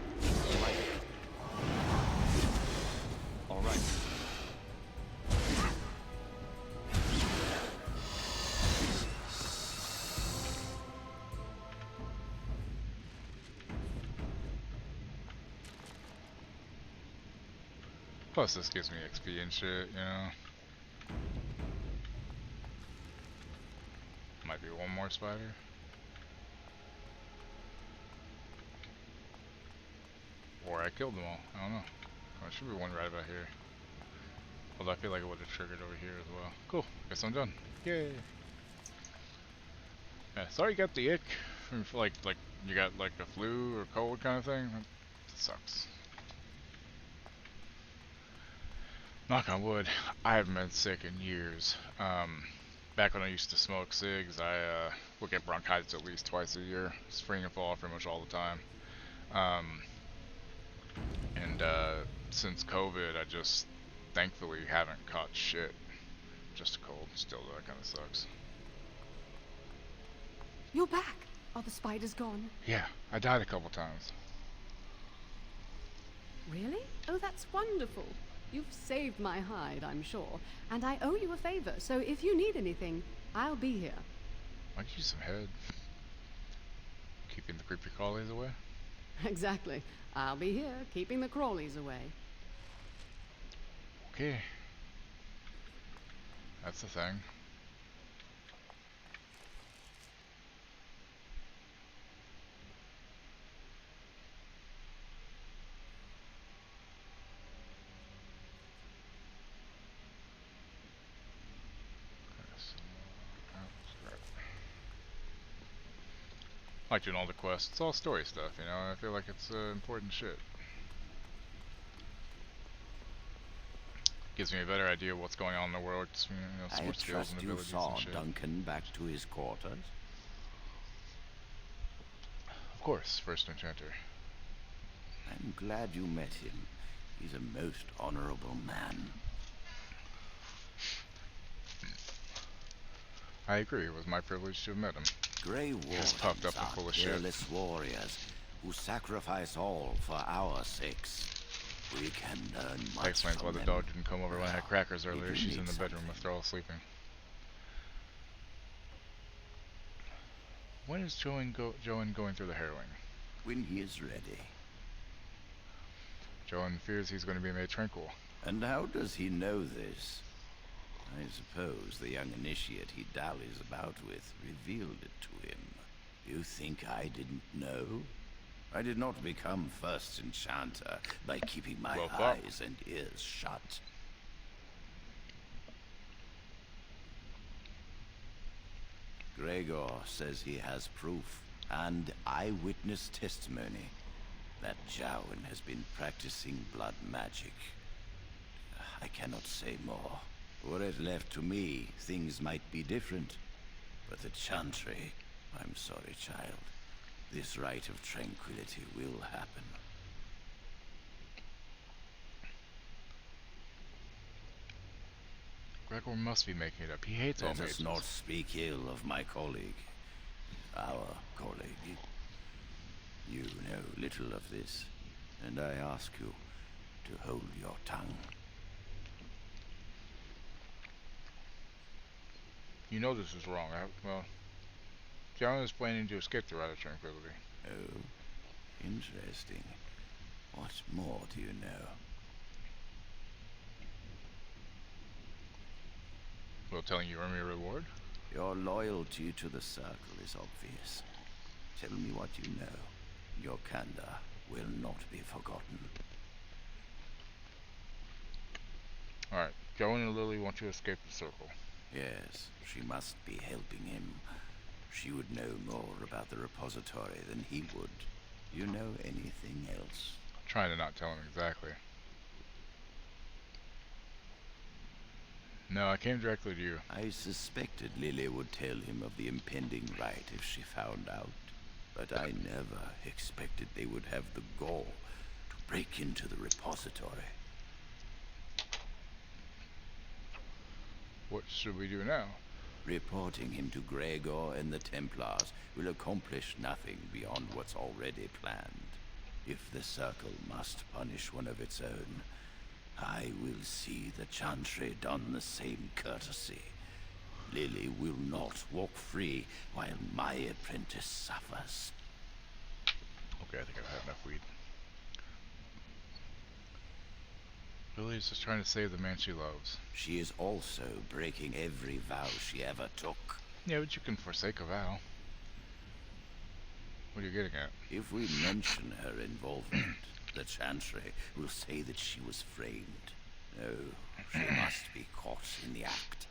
All right. Plus this gives me XP and shit, you know. Might be one more spider. Or I killed them all. I don't know. Oh, there should be one right about here. Although I feel like it would have triggered over here as well. Cool. Guess I'm done. Yay. Yeah, sorry you got the ick. Like you got like the flu or cold kind of thing. That sucks. Knock on wood, I haven't been sick in years. Back when I used to smoke cigs, I would get bronchitis at least twice a year. Spring and fall pretty much all the time. And since COVID, I just thankfully haven't caught shit. Just a cold. Still, though, that kind of sucks. You're back. Are the spiders gone? Yeah, I died a couple times. Really? Oh, that's wonderful. You've saved my hide, I'm sure. And I owe you a favor, so if you need anything, I'll be here. Might use some head. Keeping the creepy crawlies away? Exactly. I'll be here, keeping the crawlies away. Okay. That's the thing. I like doing all the quests. It's all story stuff, you know. I feel like it's important shit. Gives me a better idea of what's going on in the world. Just, you know, some I more skills trust and you abilities saw and shit. Duncan back to his quarters? Of course, first enchanter. I'm glad you met him. He's a most honorable man. I agree. It was my privilege to have met him. Grey Wardens puffed up and full are of shit. fearless warriors who sacrifice all for our sakes. We can learn much That explains why from the them. dog didn't come over when I had crackers earlier. you She's need in the bedroom with her all sleeping. When is Joan going through the harrowing? When he is ready. Joan fears he's going to be made tranquil. And how does he know this? I suppose the young initiate he dallies about with revealed it to him. You think I didn't know? I did not become first enchanter by keeping my eyes and ears shut. Gregor says he has proof and eyewitness testimony that Jowan has been practicing blood magic. I cannot say more. Were it left to me, things might be different. But the Chantry, I'm sorry, child. This rite of tranquility will happen. Gregor must be making it up. He hates all Let mages. us not speak ill of my colleague. Our colleague. You know little of this, and I ask you to hold your tongue. You know this is wrong. Well, John is planning to escape the Rite of Tranquility. Oh, interesting. What more do you know? Well, telling you earn me a reward? Your loyalty to the Circle is obvious. Tell me what you know. Your candor will not be forgotten. Alright, Joan and Lily want you to escape the Circle. Yes, she must be helping him. She would know more about the repository than he would. You know anything else? I'm trying to not tell him exactly. No, I came directly to you. I suspected Lily would tell him of the impending rite if she found out. But I never expected they would have the gall to break into the repository. What should we do now? Reporting him to Gregor and the Templars will accomplish nothing beyond what's already planned. If the Circle must punish one of its own, I will see the Chantry done the same courtesy. Lily will not walk free while my apprentice suffers. Okay, I think I've had enough weed. Lily's just trying to save the man she loves. She is also breaking every vow she ever took. Yeah, but you can forsake a vow. What are you getting at? If we mention her involvement, the Chantry will say that she was framed. No, she must be caught in the act.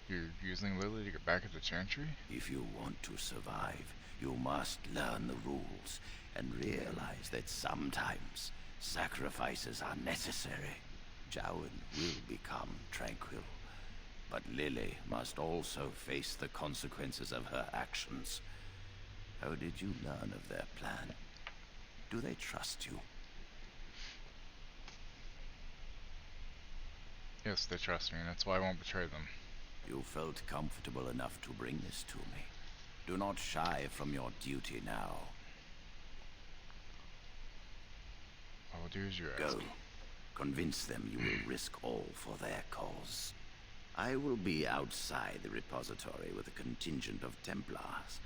You're using Lily to get back at the Chantry? If you want to survive, you must learn the rules and realize that sometimes sacrifices are necessary. Jowan will become tranquil, but Lily must also face the consequences of her actions. How did you learn of their plan? Do they trust you? Yes, they trust me, and that's why I won't betray them. You felt comfortable enough to bring this to me. Do not shy from your duty now. I will do as you ask. Go. Convince them you will risk all for their cause. I will be outside the repository with a contingent of Templars.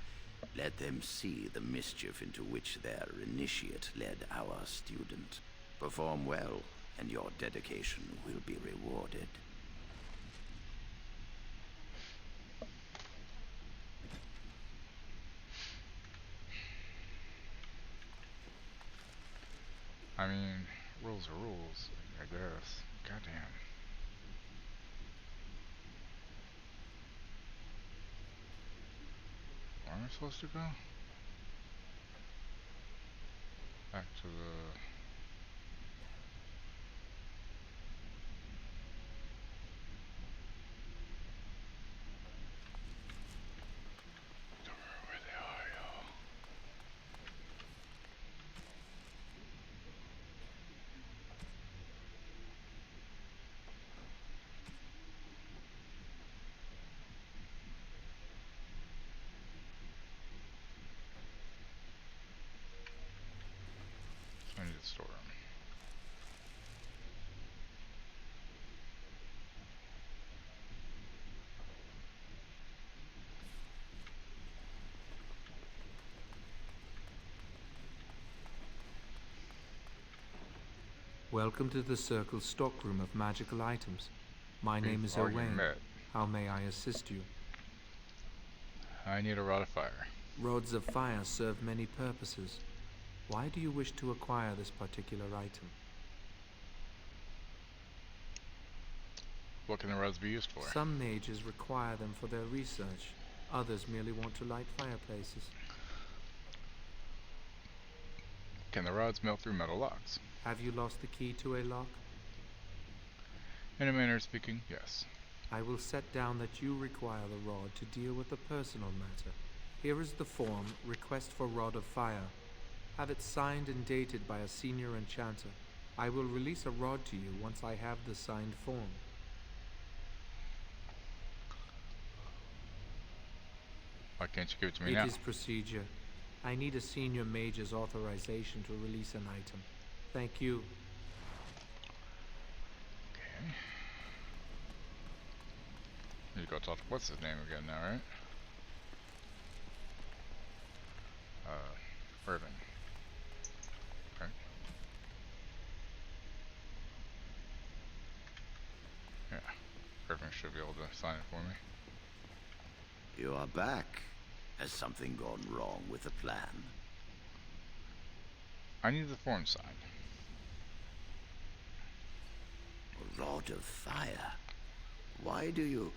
Let them see the mischief into which their initiate led our student. Perform well, and your dedication will be rewarded. I mean, rules are rules, I guess. Goddamn. Where am I supposed to go? Back to the... Where they are, y'all. I need to store them. Welcome to the Circle's stockroom of magical items. My name is Owain. How may I assist you? I need a rod of fire. Rods of fire serve many purposes. Why do you wish to acquire this particular item? What can the rods be used for? Some mages require them for their research. Others merely want to light fireplaces. Can the rods melt through metal locks? Have you lost the key to a lock? In a manner of speaking, yes. I will set down that you require the rod to deal with a personal matter. Here is the form, Request for Rod of Fire. Have it signed and dated by a senior enchanter. I will release a rod to you once I have the signed form. Why can't you give it to me now? It is procedure. I need a senior mage's authorization to release an item. Thank you. Okay. Need to go talk to what's his name again now, right? Irving. Okay. Yeah. Irving should be able to sign it for me. You are back. Has something gone wrong with the plan? I need the form signed. A rod of fire. Why do you...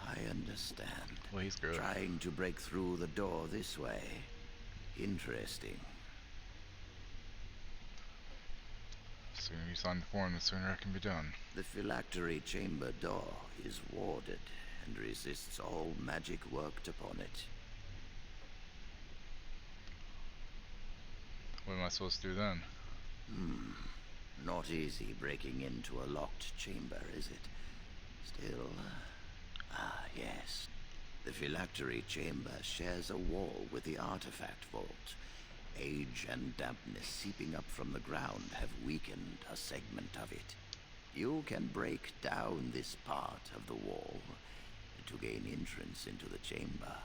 I understand. Well, he's good. Trying to break through the door this way. Interesting. The sooner you sign the form, the sooner it can be done. The phylactery chamber door is warded and resists all magic worked upon it. What am I supposed to do then? Not easy breaking into a locked chamber, is it? Still... yes. The phylactery chamber shares a wall with the artifact vault. Age and dampness seeping up from the ground have weakened a segment of it. You can break down this part of the wall to gain entrance into the chamber.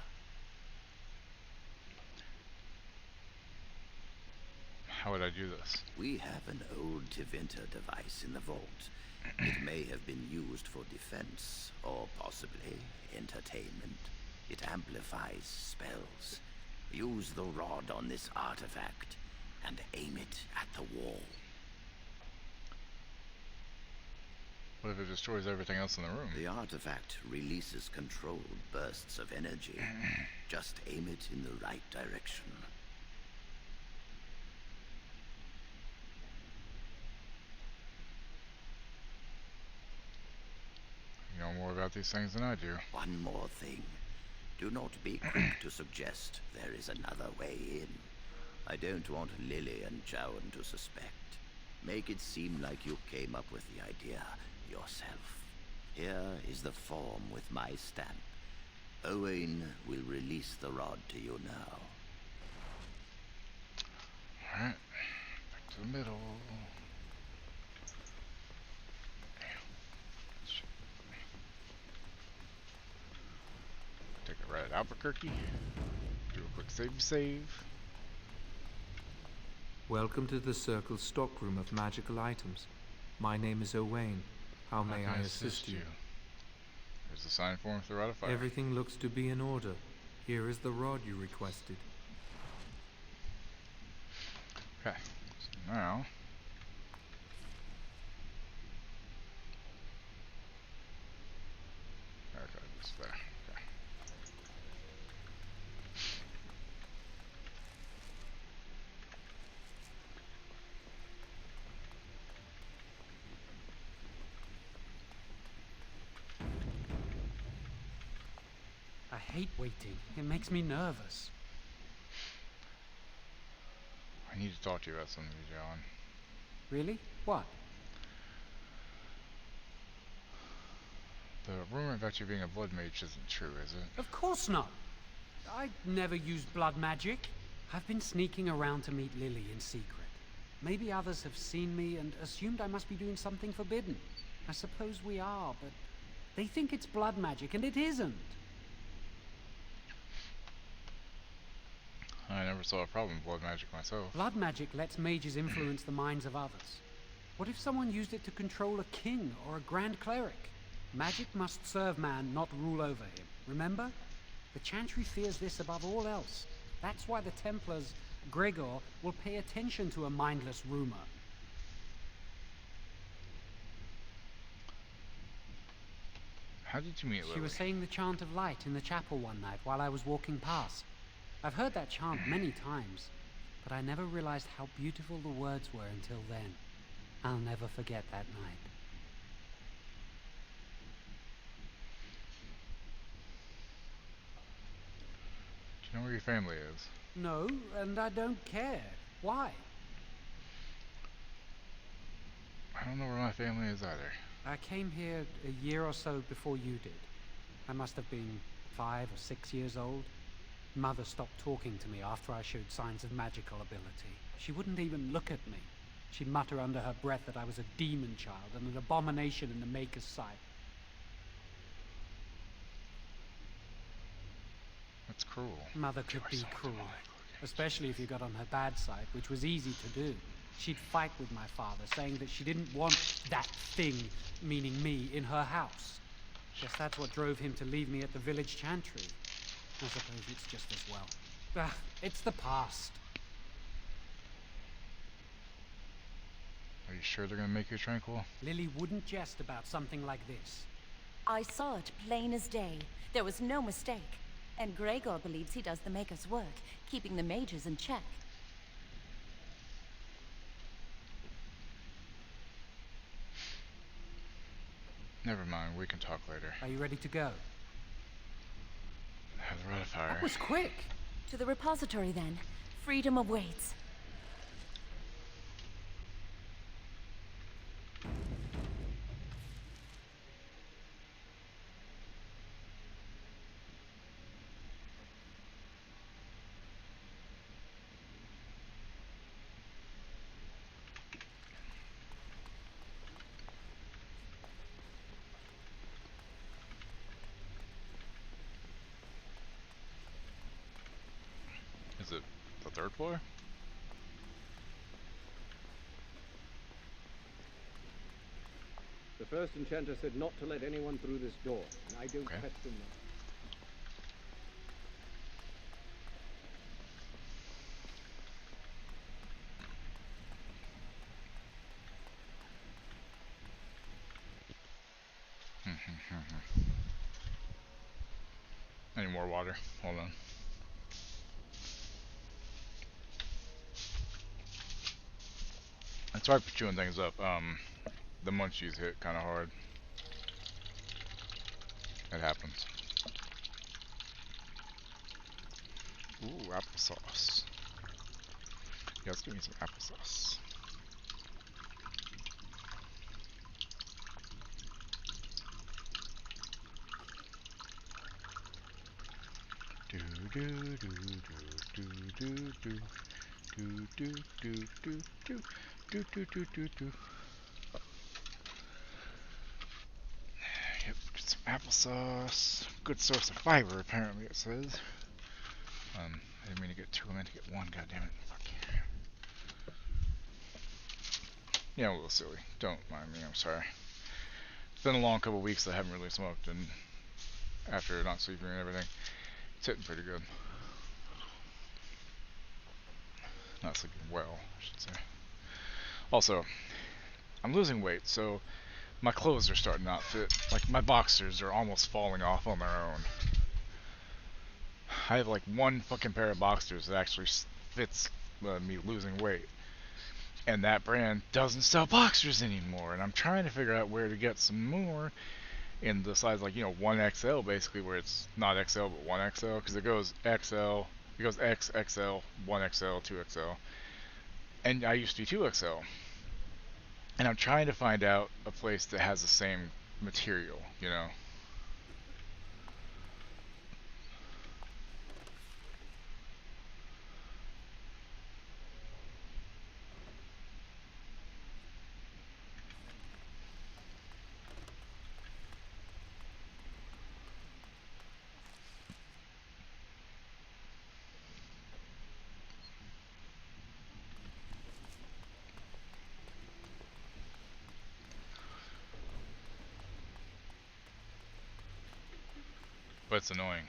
How would I do this? We have an old Tevinter device in the vault. It may have been used for defense, or possibly entertainment. It amplifies spells. Use the rod on this artifact, and aim it at the wall. What if it destroys everything else in the room? The artifact releases controlled bursts of energy. Just aim it in the right direction. You know more about these things than I do. One more thing. Do not be quick to suggest there is another way in. I don't want Lily and Chowan to suspect. Make it seem like you came up with the idea yourself. Here is the form with my stamp. Owain will release the rod to you now. Alright, back to the middle. Take it right at Albuquerque. Do a quick save. Welcome to the Circle's stockroom of magical items. My name is Owain. How may I assist you? There's a sign form for the Rod of Fire. Everything looks to be in order. Here is the rod you requested. Okay, so now okay, it's there. Okay. I hate waiting. It makes me nervous. I need to talk to you about something, John. Really? What? The rumor about you being a blood mage isn't true, is it? Of course not. I never used blood magic. I've been sneaking around to meet Lily in secret. Maybe others have seen me and assumed I must be doing something forbidden. I suppose we are, but they think it's blood magic, and it isn't. I never saw a problem with blood magic myself. Blood magic lets mages influence the minds of others. What if someone used it to control a king or a grand cleric? Magic must serve man, not rule over him. Remember? The Chantry fears this above all else. That's why the Templars, Gregor, will pay attention to a mindless rumor. How did you meet Lily? She was saying the chant of light in the chapel one night while I was walking past. I've heard that chant many times, but I never realized how beautiful the words were until then. I'll never forget that night. Do you know where your family is? No, and I don't care. Why? I don't know where my family is either. I came here a year or so before you did. I must have been 5 or 6 years old. Mother stopped talking to me after I showed signs of magical ability. She wouldn't even look at me. She'd mutter under her breath that I was a demon child and an abomination in the Maker's sight. That's cruel. Mother could be cruel, especially if you got on her bad side, which was easy to do. She'd fight with my father, saying that she didn't want that thing, meaning me, in her house. Guess that's what drove him to leave me at the village chantry. I suppose it's just as well. It's the past. Are you sure they're gonna make you tranquil? Lily wouldn't jest about something like this. I saw it plain as day. There was no mistake. And Gregor believes he does the Maker's work, keeping the mages in check. Never mind, we can talk later. Are you ready to go? I have the Rod of Fire. That was quick! To the repository then. Freedom awaits. Is it the 3rd floor? The first enchanter said not to let anyone through this door, and I don't question that. I need more water. Hold on. That's why for chewing things up. The munchies hit kind of hard. It happens. Ooh, applesauce. Yeah, let's give me some applesauce. Do do do do do do do do do do do do do do do do. Yep, get some applesauce. Good source of fiber, apparently it says. I didn't mean to get two. I meant to get one. God damn it! Fuck you. Yeah, I'm a little silly. Don't mind me. I'm sorry. It's been a long couple weeks that I haven't really smoked, and after not sleeping and everything, it's hitting pretty good. Not sleeping well, I should say. Also, I'm losing weight, so my clothes are starting to not fit. Like, my boxers are almost falling off on their own. I have like one fucking pair of boxers that actually fits me losing weight. And that brand doesn't sell boxers anymore. And I'm trying to figure out where to get some more in the size, like, you know, 1XL basically, where it's not XL but 1XL. Because it goes XL, it goes XXL, 1XL, 2XL. And I used to be 2XL. And I'm trying to find out a place that has the same material, you know. But it's annoying,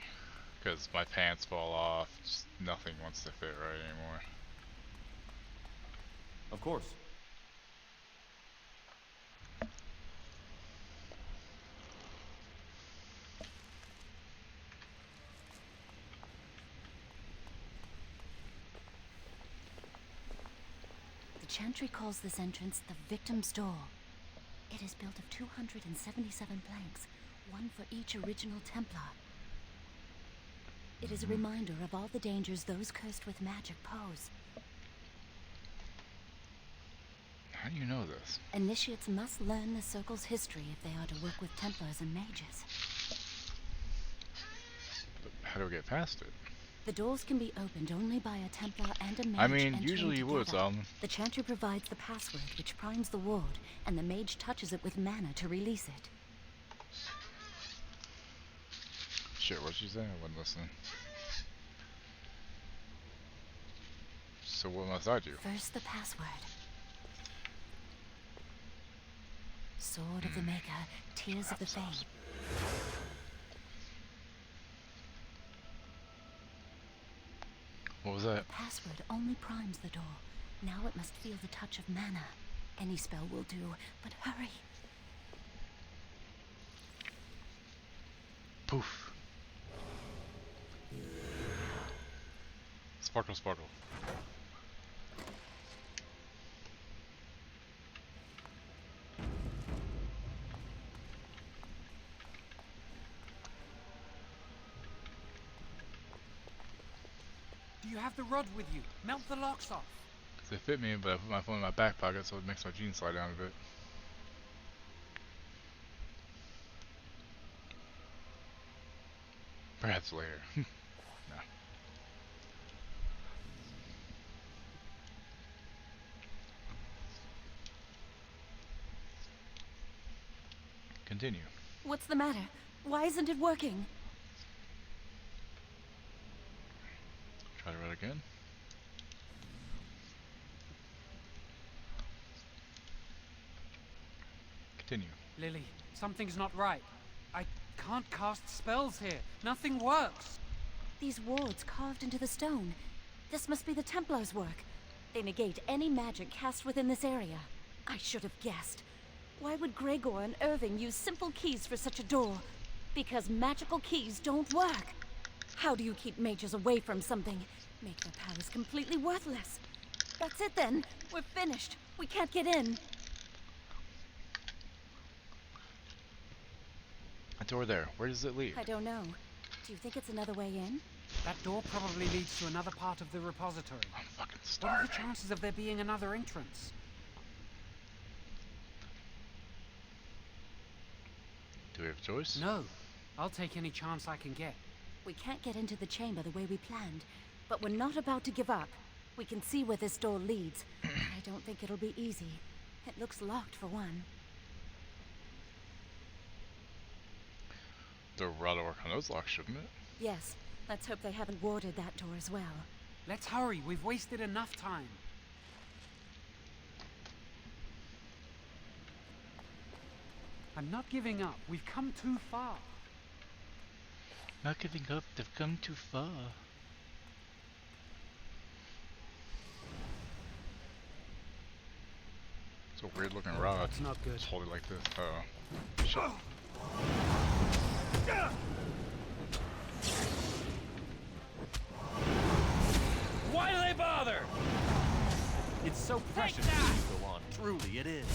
because my pants fall off, just nothing wants to fit right anymore. Of course. The Chantry calls this entrance the Victim's Door. It is built of 277 planks, one for each original Templar. It is a reminder of all the dangers those cursed with magic pose. How do you know this? Initiates must learn the Circle's history if they are to work with Templars and mages. But how do we get past it? The doors can be opened only by a Templar and a mage. I mean, usually you would, together. The Chantry provides the password, which primes the ward, and the mage touches it with mana to release it. Shit, what'd you say? I wasn't listening. So what must I do? First, the password. Sword of the Maker, Tears of the Fade. What was that? The password only primes the door. Now it must feel the touch of mana. Any spell will do, but hurry. Poof. Sparkle, sparkle. You have the rod with you. Melt the locks off. They fit me, but I put my phone in my back pocket, so it makes my jeans slide down a bit. Perhaps later. No. Continue. What's the matter? Why isn't it working? Try to run again. Continue. Lily, something's not right. I can't cast spells here. Nothing works. These wards carved into the stone. This must be the Templars' work. They negate any magic cast within this area. I should have guessed. Why would Gregor and Irving use simple keys for such a door? Because magical keys don't work. How do you keep mages away from something? Make their powers completely worthless. That's it then. We're finished. We can't get in. A door there. Where does it lead? I don't know. Do you think it's another way in? That door probably leads to another part of the repository. I'm fucking What starving. are the chances of there being another entrance? Do we have a choice? No. I'll take any chance I can get. We can't get into the chamber the way we planned, but we're not about to give up. We can see where this door leads. I don't think it'll be easy. It looks locked for one. The rather work on those locks, shouldn't it? Yes, let's hope they haven't warded that door as well. Let's hurry. We've wasted enough time. I'm not giving up. We've come too far. Not giving up, they've come too far. It's a weird looking rod. It's not good. Just hold it like this. Oh. Shit. Why do they bother? It's so precious that! when you go on. Truly, it is.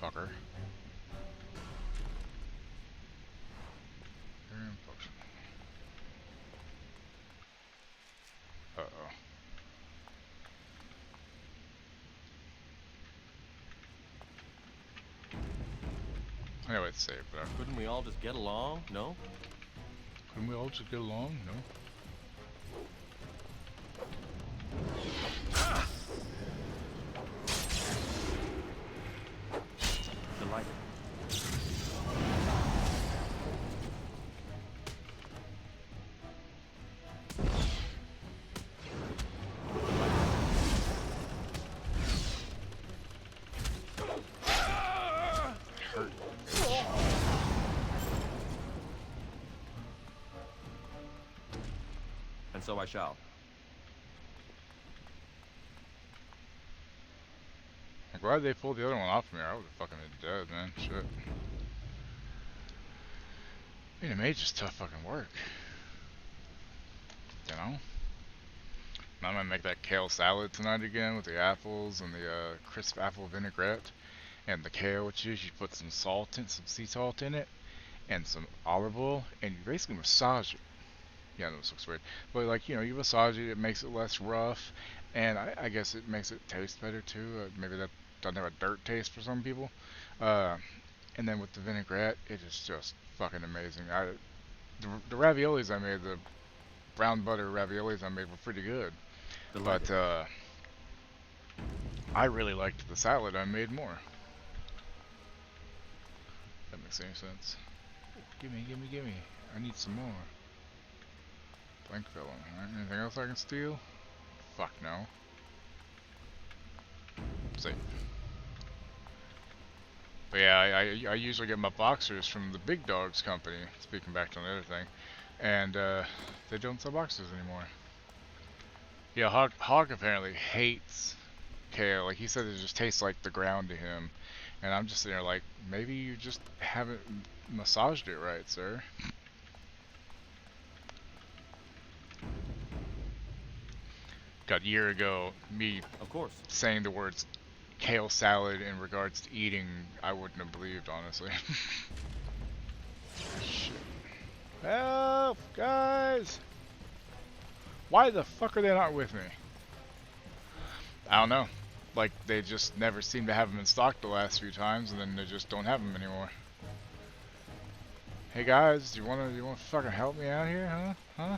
Fucker. Hearing potion. Uh-oh. Anyway, it's safe, but Couldn't we all just get along? No? couldn't we all just get along? No? Delighted. And so I shall. I'm glad they pulled the other one off of me, or I would have fucking been dead, man. Shit. Being a mage is tough fucking work. You know? Now I'm gonna make that kale salad tonight again with the apples and the crisp apple vinaigrette. And the kale, which is you put some salt in, some sea salt in it, and some olive oil, and you basically massage it. Yeah, I know this looks weird, but like, you know, you massage it, it makes it less rough, and I guess it makes it taste better too. Maybe that doesn't have a dirt taste for some people. And then with the vinaigrette, it is just fucking amazing. The raviolis I made, the brown butter raviolis I made were pretty good, but I really liked the salad I made more. If that makes any sense. Gimme, gimme, gimme. I need some more. Blank vellum. Alright, anything else I can steal? Fuck no. Safe. But yeah, I usually get my boxers from the Big Dogs company, speaking back to the other thing, and they don't sell boxers anymore. Yeah, Hog apparently hates kale. Like, he said it just tastes like the ground to him, and I'm just sitting there like, maybe you just haven't massaged it right, sir. God, a year ago, me of course saying the words kale salad in regards to eating, I wouldn't have believed, honestly. Shit. Help, guys! Why the fuck are they not with me? I don't know. Like, they just never seem to have them in stock the last few times, and then they just don't have them anymore. Hey guys, do you wanna fucking help me out here, huh?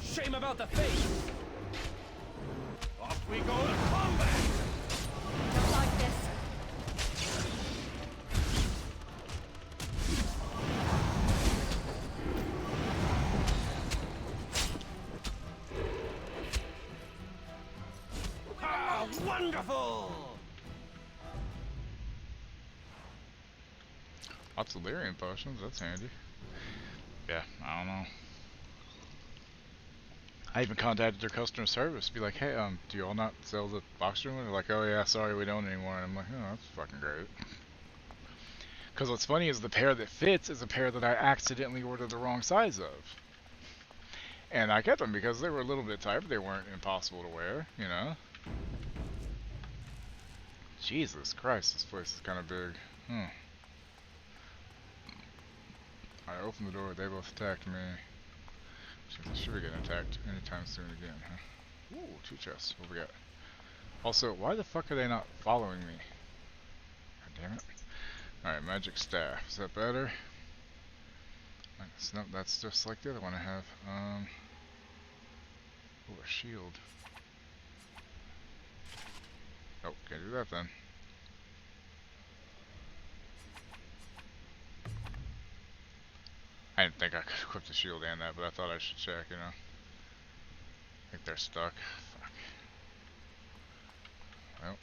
Shame about the face! Off we go to combat! Don't like this. Ah, wonderful! Lots of lyrium potions, that's handy. Yeah, I don't know. I even contacted their customer service, be like, hey, do you all not sell the boxer one? They're like, oh yeah, sorry, we don't anymore. And I'm like, oh, that's fucking great. Because what's funny is the pair that fits is a pair that I accidentally ordered the wrong size of. And I kept them because they were a little bit tight, but they weren't impossible to wear, you know? Jesus Christ, this place is kind of big. I opened the door, they both attacked me. Should we get attacked anytime soon again, huh? Ooh, 2 chests. What we got? Also, why the fuck are they not following me? God damn it. Alright, magic staff. Is that better? No, that's just like the other one I have. Oh, a shield. Oh, can't do that then. I didn't think I could equip the shield and that, but I thought I should check, you know. I think they're stuck. Fuck. Well.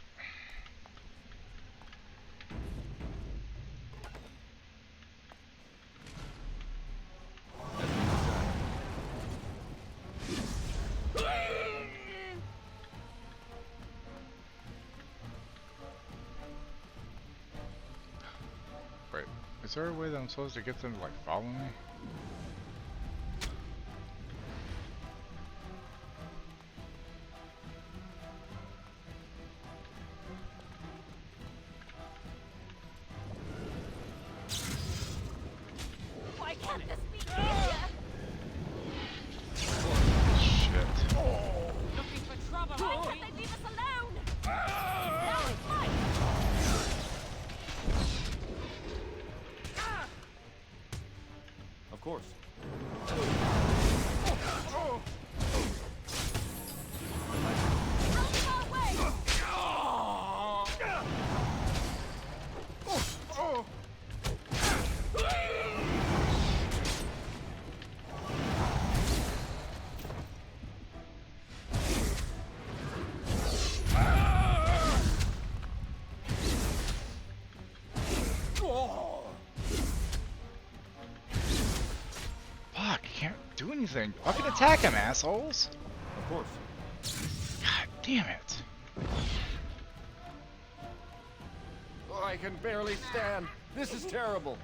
Wait, is there a way that I'm supposed to get them to like follow me? Why can't this be easier? Shit. Looking for trouble, why can't they leave us alone? Now it's mine. Of course. Fuck, I can't do anything. Fucking attack him, assholes! Of course. God damn it. Oh, I can barely stand. This is terrible.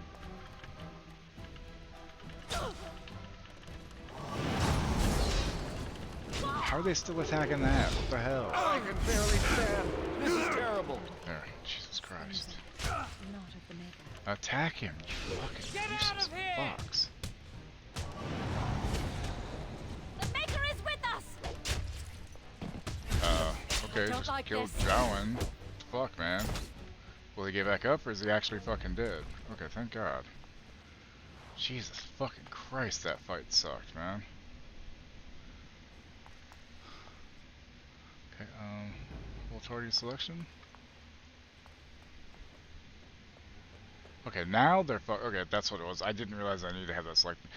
How are they still attacking that? What the hell? Oh, I can barely stand. This is terrible. There, Jesus Christ. Not of the Maker. Attack him, you fucking useless fucks. The Maker is with us! Okay, don't just like killed this. Jowen. Fuck, man. Will he get back up, or is he actually fucking dead? Okay, thank God. Jesus fucking Christ, that fight sucked, man. Okay, full target selection. Okay, now they're okay, that's what it was. I didn't realize I needed to have that selected.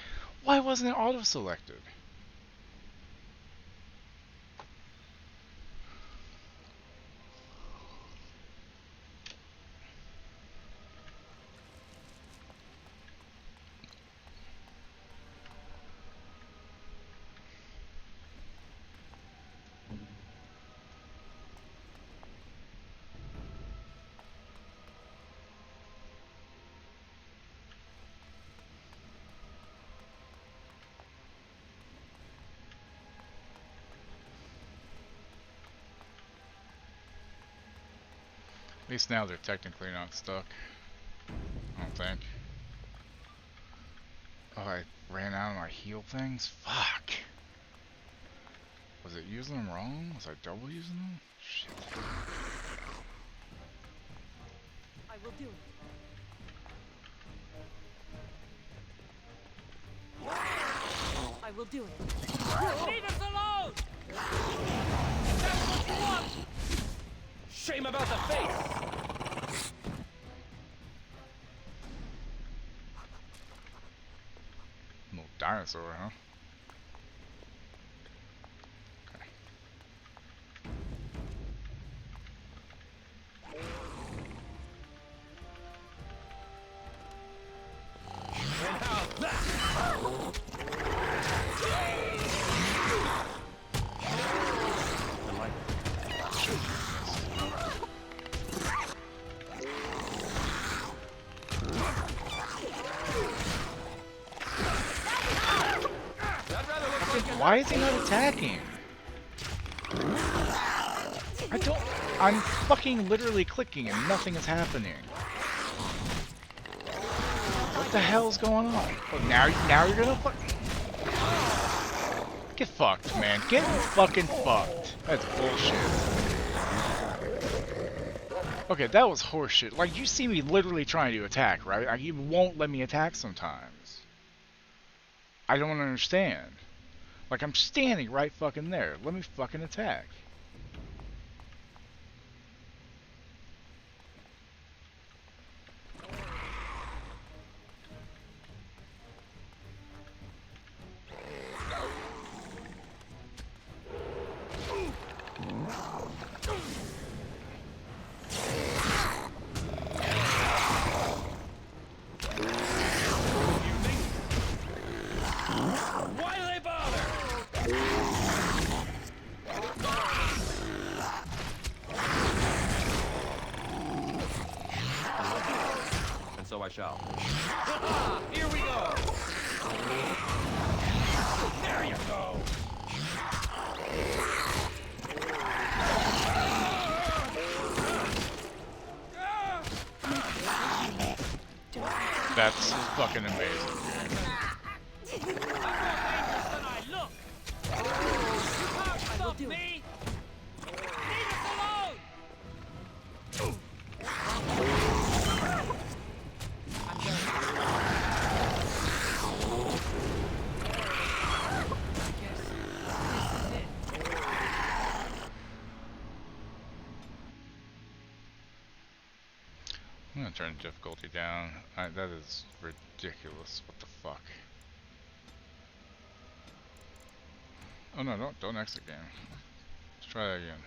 Why wasn't it auto-selected? At least now they're technically not stuck. I don't think. Oh, I ran out of my heal things? Fuck! Was it using them wrong? Was I double using them? Shit. I will do it. I will do it. Leave us alone! That's what you want! Shame about the face! Little dinosaur, huh? Why is he not attacking? I don't... I'm fucking literally clicking and nothing is happening. What the hell's going on? Oh, now you're gonna fuck. Get fucked, man. Get fucking fucked. That's bullshit. Okay, that was horseshit. Like, you see me literally trying to attack, right? Like, you won't let me attack sometimes. I don't understand. Like, I'm standing right fucking there. Let me fucking attack. I shall. Here we go. There you go. That's fucking amazing. I will do me. Leave us alone. I'm gonna turn difficulty down. That is ridiculous. What the fuck? Oh no, don't exit game. Let's try that again.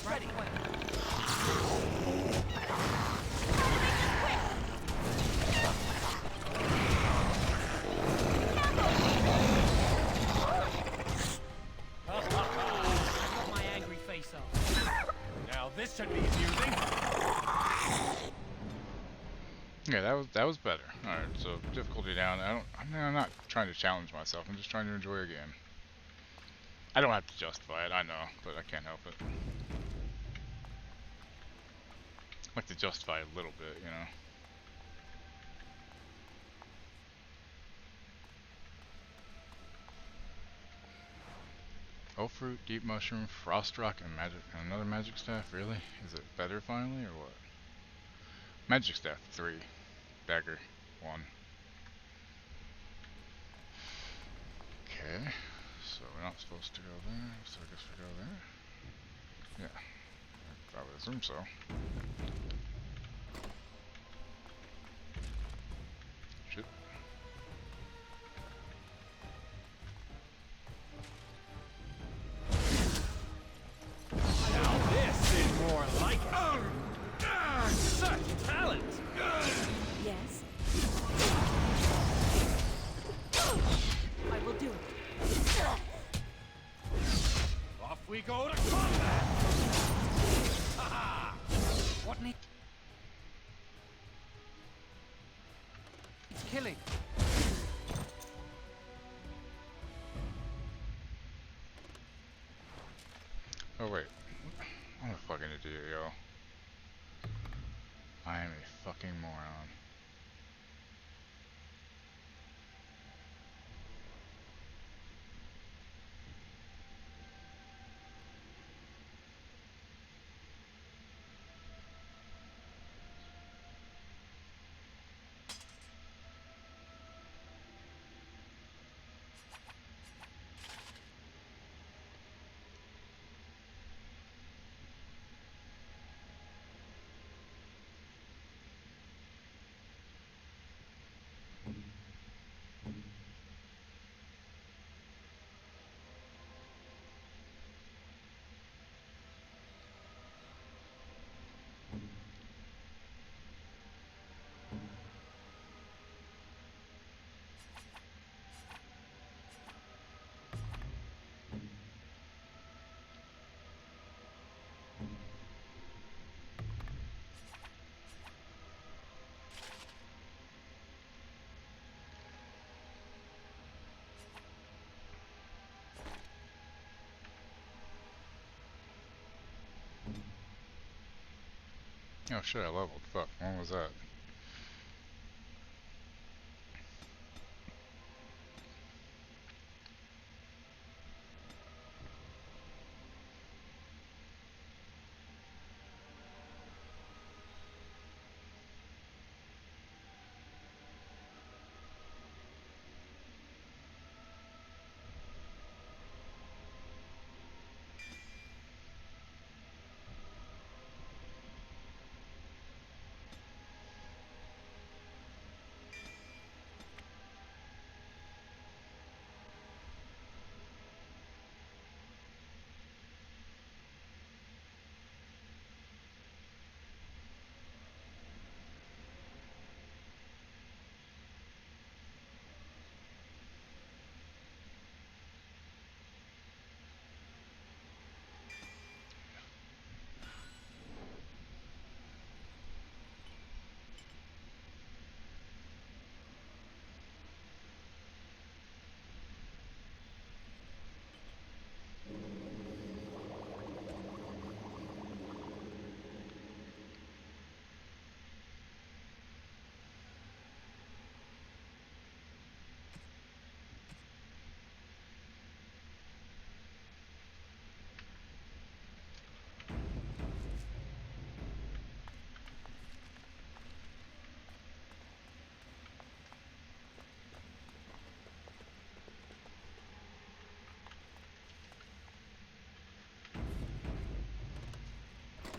Ready. Got my angry face up. Now this should be amusing. Yeah, that was better. All right, so difficulty down. I'm not trying to challenge myself. I'm just trying to enjoy a game. I don't have to justify it, I know, but I can't help it. I like to justify a little bit, you know. Oak fruit, deep mushroom, frost rock, and another magic staff. Really? Is it better finally, or what? Magic staff 3, dagger 1. Okay, so we're not supposed to go there. So I guess we go there. Yeah, I would assume so. Shit. Now this is more like such talent. Yes. I will do it. Off we go to combat. What needs killing? Oh wait, I'm a fucking idiot, yo. I am a fucking moron. Oh shit, I leveled. Fuck, when was that?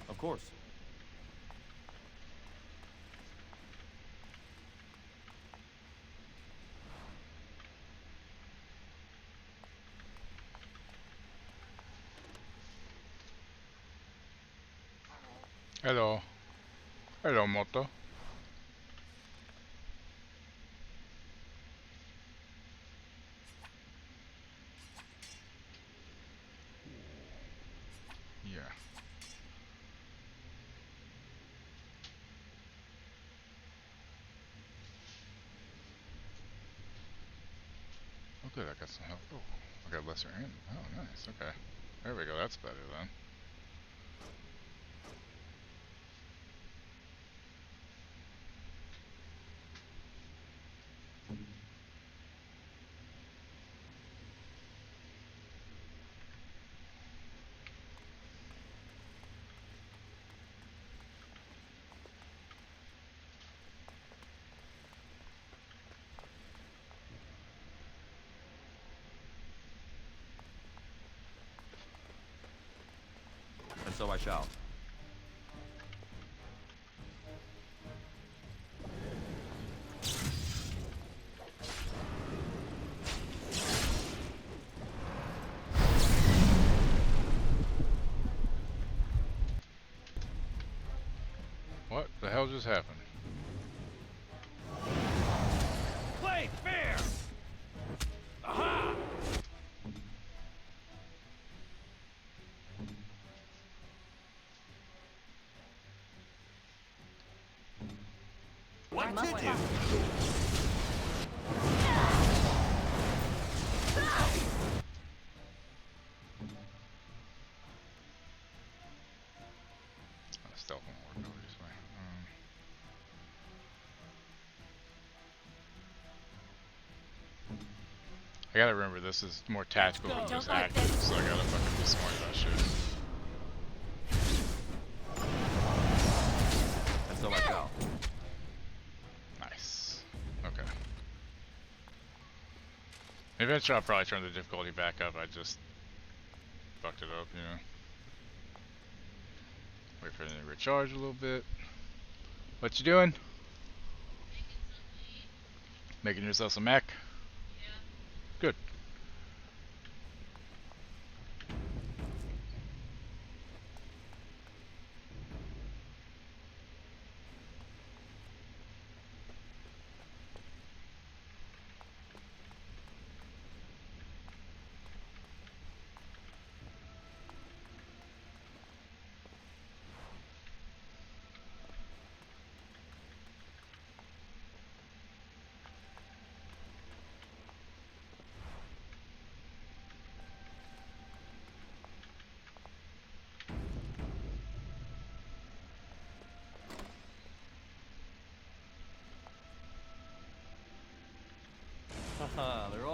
Of course. Hello. Hello, Moto. Yeah. Oh good, I got some help. Oh, I got lesser in. Oh nice, okay. There we go, that's better then. And so I shall. What the hell just happened? Play fair! Aha! What to do? Stealth won't work obviously. I gotta remember this is more tactical than just active, so I gotta fucking be smart about shit. And so I shall. Nice. Okay. Eventually I'll probably turn the difficulty back up, I just fucked it up, you know. Wait for it to recharge a little bit. What you doing? Making yourself some mac? Yeah. Good.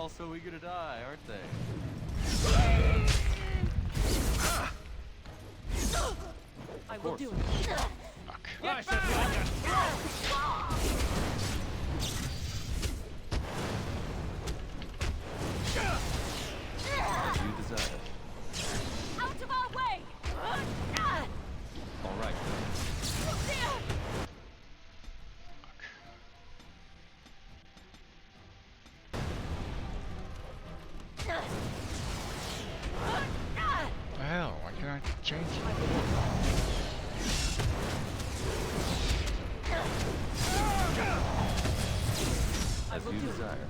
all so eager to die, aren't they? I will do it. Fuck. Get back! As you desire. Out of our way! All right. The hell? Why can't I change it? As you desire.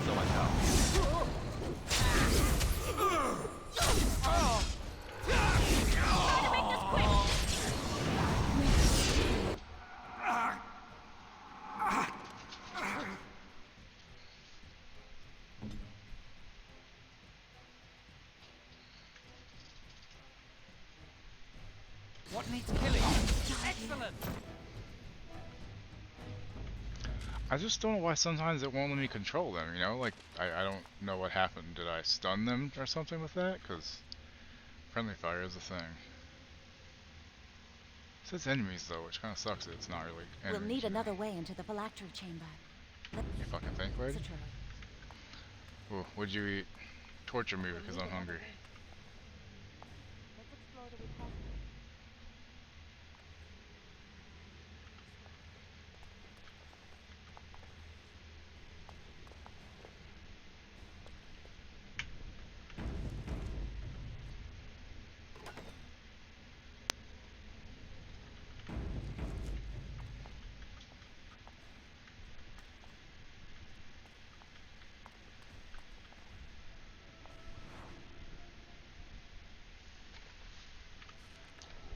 So my power. What needs killing? Excellent! I just don't know why sometimes it won't let me control them, you know? Like, I don't know what happened. Did I stun them or something with that? Because friendly fire is a thing. It says enemies though, which kind of sucks that it's not really enemies. We'll need another way into the phylactery chamber. You fucking think, lady? Ooh, what'd you eat? Torture me because I'm hungry.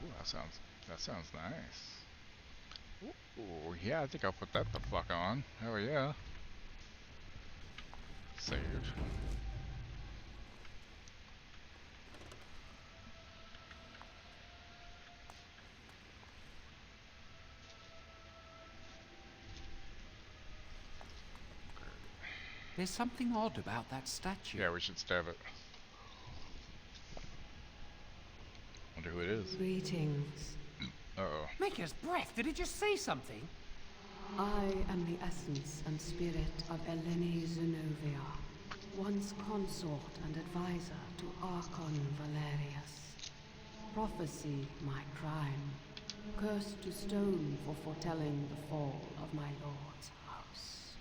Ooh, that sounds nice. Ooh, yeah, I think I'll put that the fuck on. Hell yeah. Save. There's something odd about that statue. Yeah, we should stab it. Wonder who it is. Greetings. Uh-oh. Maker's breath, did it just say something? I am the essence and spirit of Eleni Zenobia, once consort and advisor to Archon Valerius. Prophecy, my crime. Cursed to stone for foretelling the fall of my lord's house.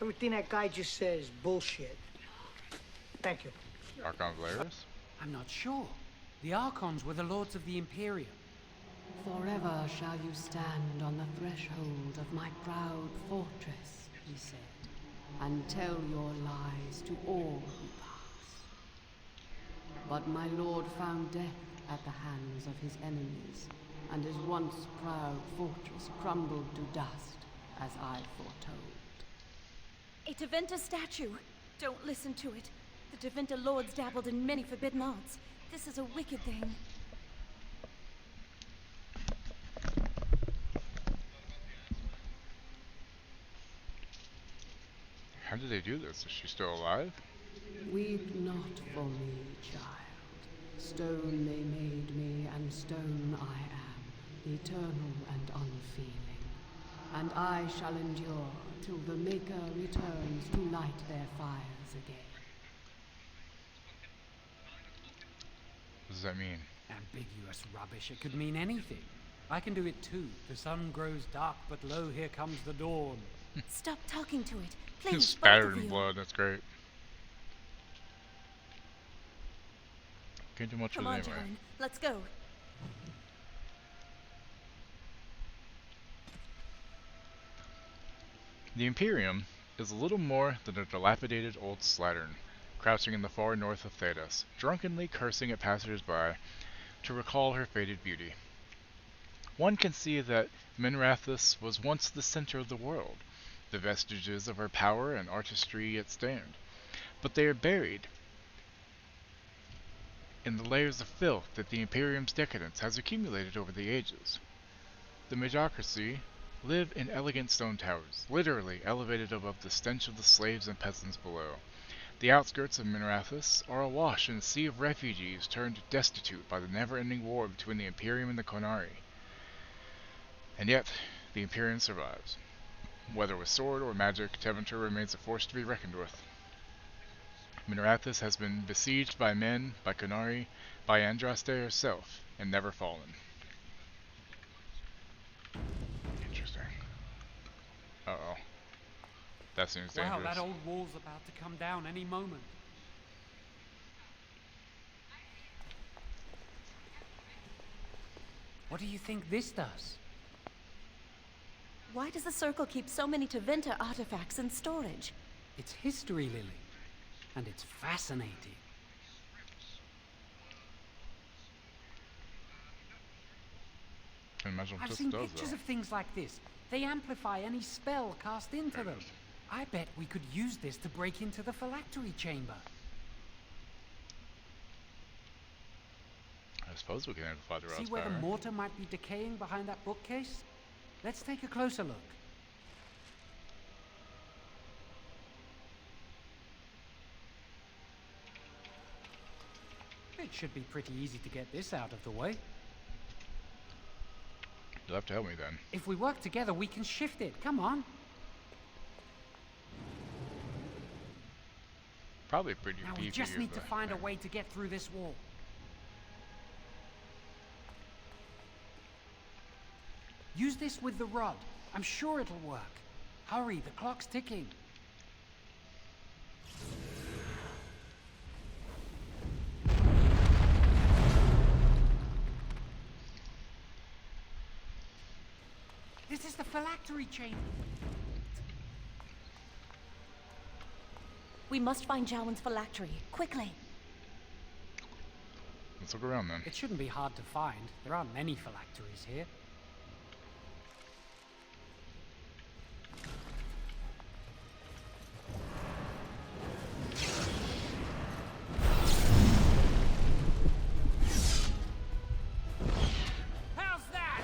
Everything that guy just says is bullshit. Thank you. Archon Valerius? I'm not sure. The Archons were the lords of the Imperium. Forever shall you stand on the threshold of my proud fortress, he said, and tell your lies to all who pass. But my lord found death at the hands of his enemies, and his once proud fortress crumbled to dust, as I foretold. A Tevinter statue! Don't listen to it. The Tevinter lords dabbled in many forbidden arts. This is a wicked thing. How did they do this? Is she still alive? Weep not for me, child. Stone they made me, and stone I am, eternal and unfeeling. And I shall endure till the Maker returns to light their fires again. What does that mean? Ambiguous rubbish, it could mean anything. I can do it too. The sun grows dark, but lo, here comes the dawn. Stop talking to it. Please, Spattered both of in you. blood, that's great. Can't do much Come with on, it anyway. John. Let's go. The Imperium is a little more than a dilapidated old slattern, crouching in the far north of Thedas, drunkenly cursing at passers-by to recall her faded beauty. One can see that Minrathous was once the center of the world. The vestiges of her power and artistry yet stand, but they are buried in the layers of filth that the Imperium's decadence has accumulated over the ages. The Majocracy live in elegant stone towers, literally elevated above the stench of the slaves and peasants below. The outskirts of Minrathous are awash in a sea of refugees turned destitute by the never-ending war between the Imperium and the Konari. And yet, the Imperium survives. Whether with sword or magic, Tevinter remains a force to be reckoned with. Minrathous has been besieged by men, by Konari, by Andraste herself, and never fallen. Interesting. Uh-oh. That seems dangerous. Wow, that old wall's about to come down any moment. What do you think this does? Why does the Circle keep so many Tevinter artifacts in storage? It's history, Lily. And it's fascinating. I've seen pictures of things like this. They amplify any spell cast into them. I bet we could use this to break into the phylactery chamber. I suppose we can amplify the rod's See where power. the mortar might be decaying behind that bookcase? Let's take a closer look. It should be pretty easy to get this out of the way. You'll have to help me then. If we work together, we can shift it. Come on. Probably pretty Now beefy. we just need to find a way to get through this wall. Use this with the rod. I'm sure it'll work. Hurry, the clock's ticking. This is the phylactery chamber. We must find Jowan's phylactery, quickly. Let's look around then. It shouldn't be hard to find. There aren't many phylacteries here. How's that?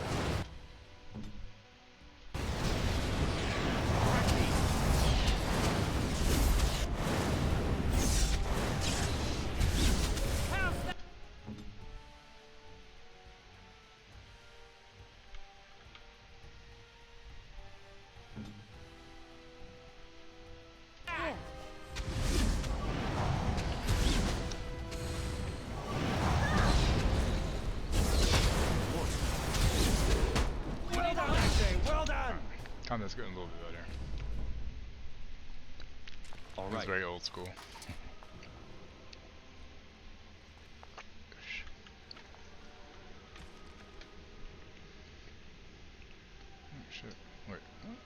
How's that? Well done! Combat's getting a little bit better. All It's right. very old school. Oh shit. Wait. What?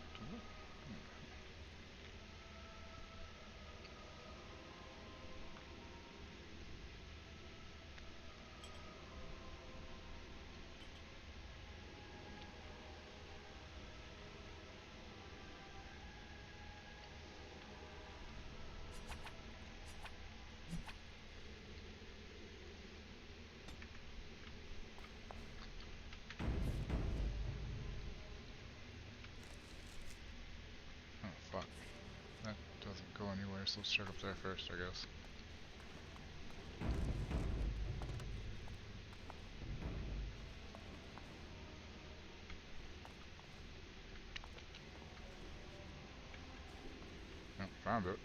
Oh fuck. That doesn't go anywhere, so let's check up there first, I guess. Oh, found it.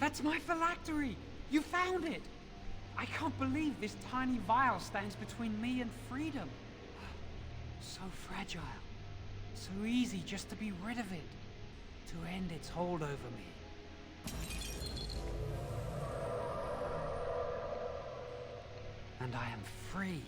That's my phylactery! You found it! I can't believe this tiny vial stands between me and freedom. So fragile. So easy just to be rid of it. To end its hold over me. And I am free.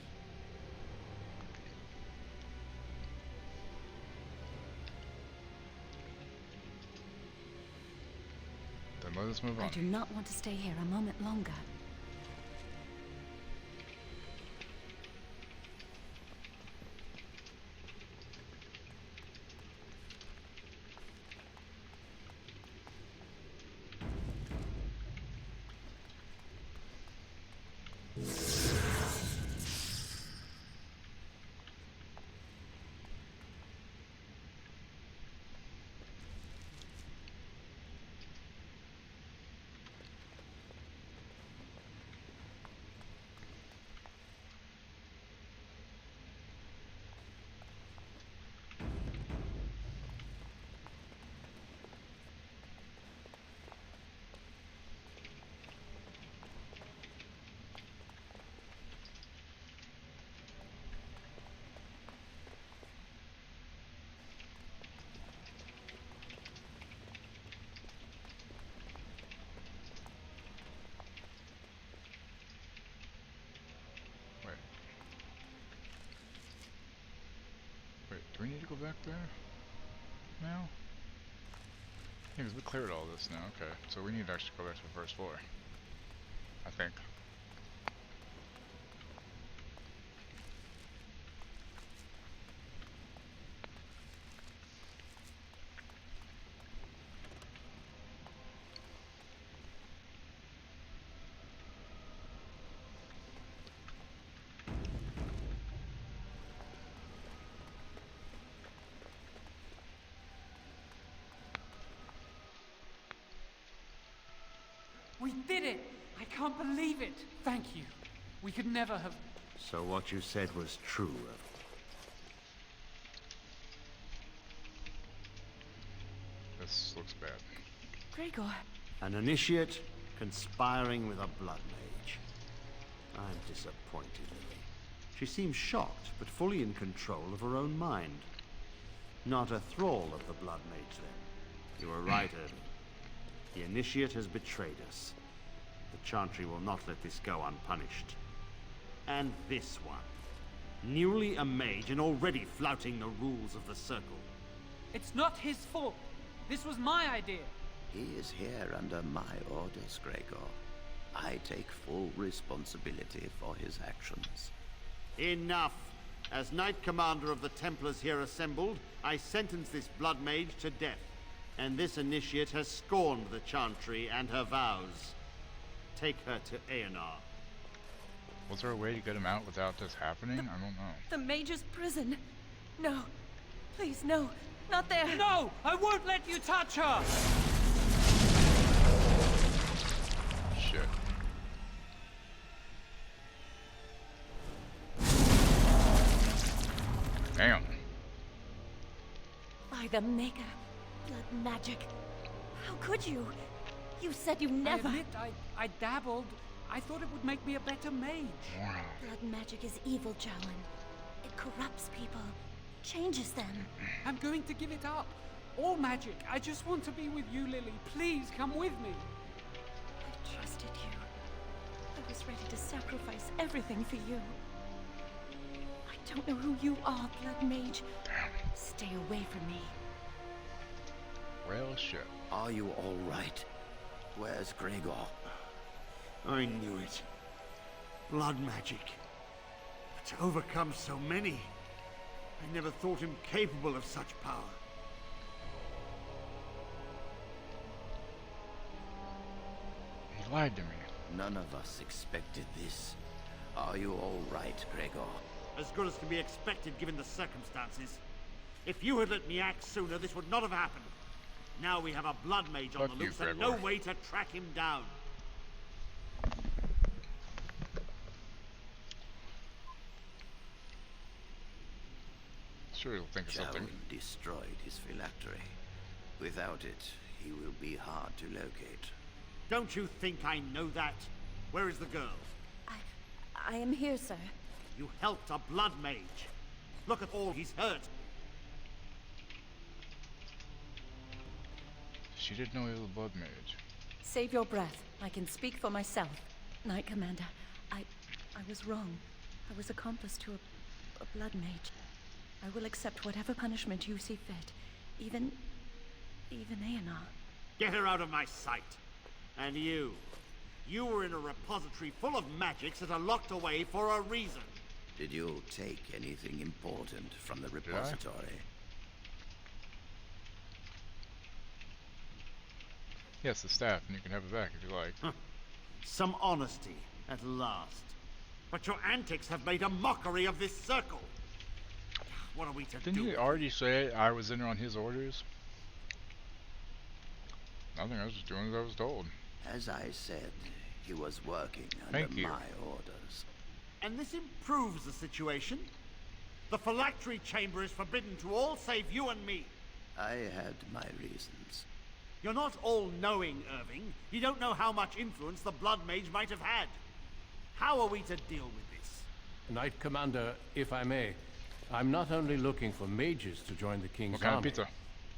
Then let us move I on. do not want to stay here a moment longer. Do we need to go back there now? Yeah, because we cleared all this now. Okay, so we need to actually go back to the first floor, I think. We did it! I can't believe it! Thank you. We could never have... So what you said was true. This looks bad. Gregor. An initiate conspiring with a blood mage. I'm disappointed, Lily. She seems shocked, but fully in control of her own mind. Not a thrall of the blood mage, then. You were right, Irving. The initiate has betrayed us. The Chantry will not let this go unpunished. And this one. Newly a mage and already flouting the rules of the Circle. It's not his fault. This was my idea. He is here under my orders, Gregor. I take full responsibility for his actions. Enough! As Knight Commander of the Templars here assembled, I sentence this blood mage to death. And this initiate has scorned the Chantry and her vows. Take her to Aenar. Was there a way to get him out without this happening? I don't know. The mage's prison. No. Please, no. Not there. No! I won't let you touch her! Shit. Damn. By the Maker. Blood magic. How could you? You said you never... I admit, I dabbled. I thought it would make me a better mage. Blood magic is evil, Jowan. It corrupts people. Changes them. I'm going to give it up. All magic. I just want to be with you, Lily. Please, come with me. I trusted you. I was ready to sacrifice everything for you. I don't know who you are, Blood Mage. Stay away from me. Well, shit. Are you all right? Where's Gregor? I knew it. Blood magic. But to overcome so many, I never thought him capable of such power. He lied to me. None of us expected this. Are you all right, Gregor? As good as can be expected given the circumstances. If you had let me act sooner, this would not have happened. Now we have a blood mage on the loose and no way to track him down. Sure, he'll think of something. Jowan destroyed his phylactery. Without it, he will be hard to locate. Don't you think I know that? Where is the girl? I am here, sir. You helped a blood mage. Look at all he's hurt. She didn't know he was a blood mage. Save your breath. I can speak for myself. Knight Commander, I was wrong. I was accomplice to a blood mage. I will accept whatever punishment you see fit. Even Aenar. Get her out of my sight. And you. You were in a repository full of magics that are locked away for a reason. Did you take anything important from the repository? Yes, the staff, and you can have it back if you like. Huh. Some honesty, at last. But your antics have made a mockery of this circle. What are we to do? Didn't he already say I was in there on his orders? Nothing, I was just doing as I was told. As I said, he was working Thank under you. my orders. And this improves the situation. The phylactery chamber is forbidden to all save you and me. I had my reasons. You're not all-knowing, Irving. You don't know how much influence the Blood Mage might have had. How are we to deal with this? Knight Commander, if I may, I'm not only looking for mages to join the King's What kind of army. pizza?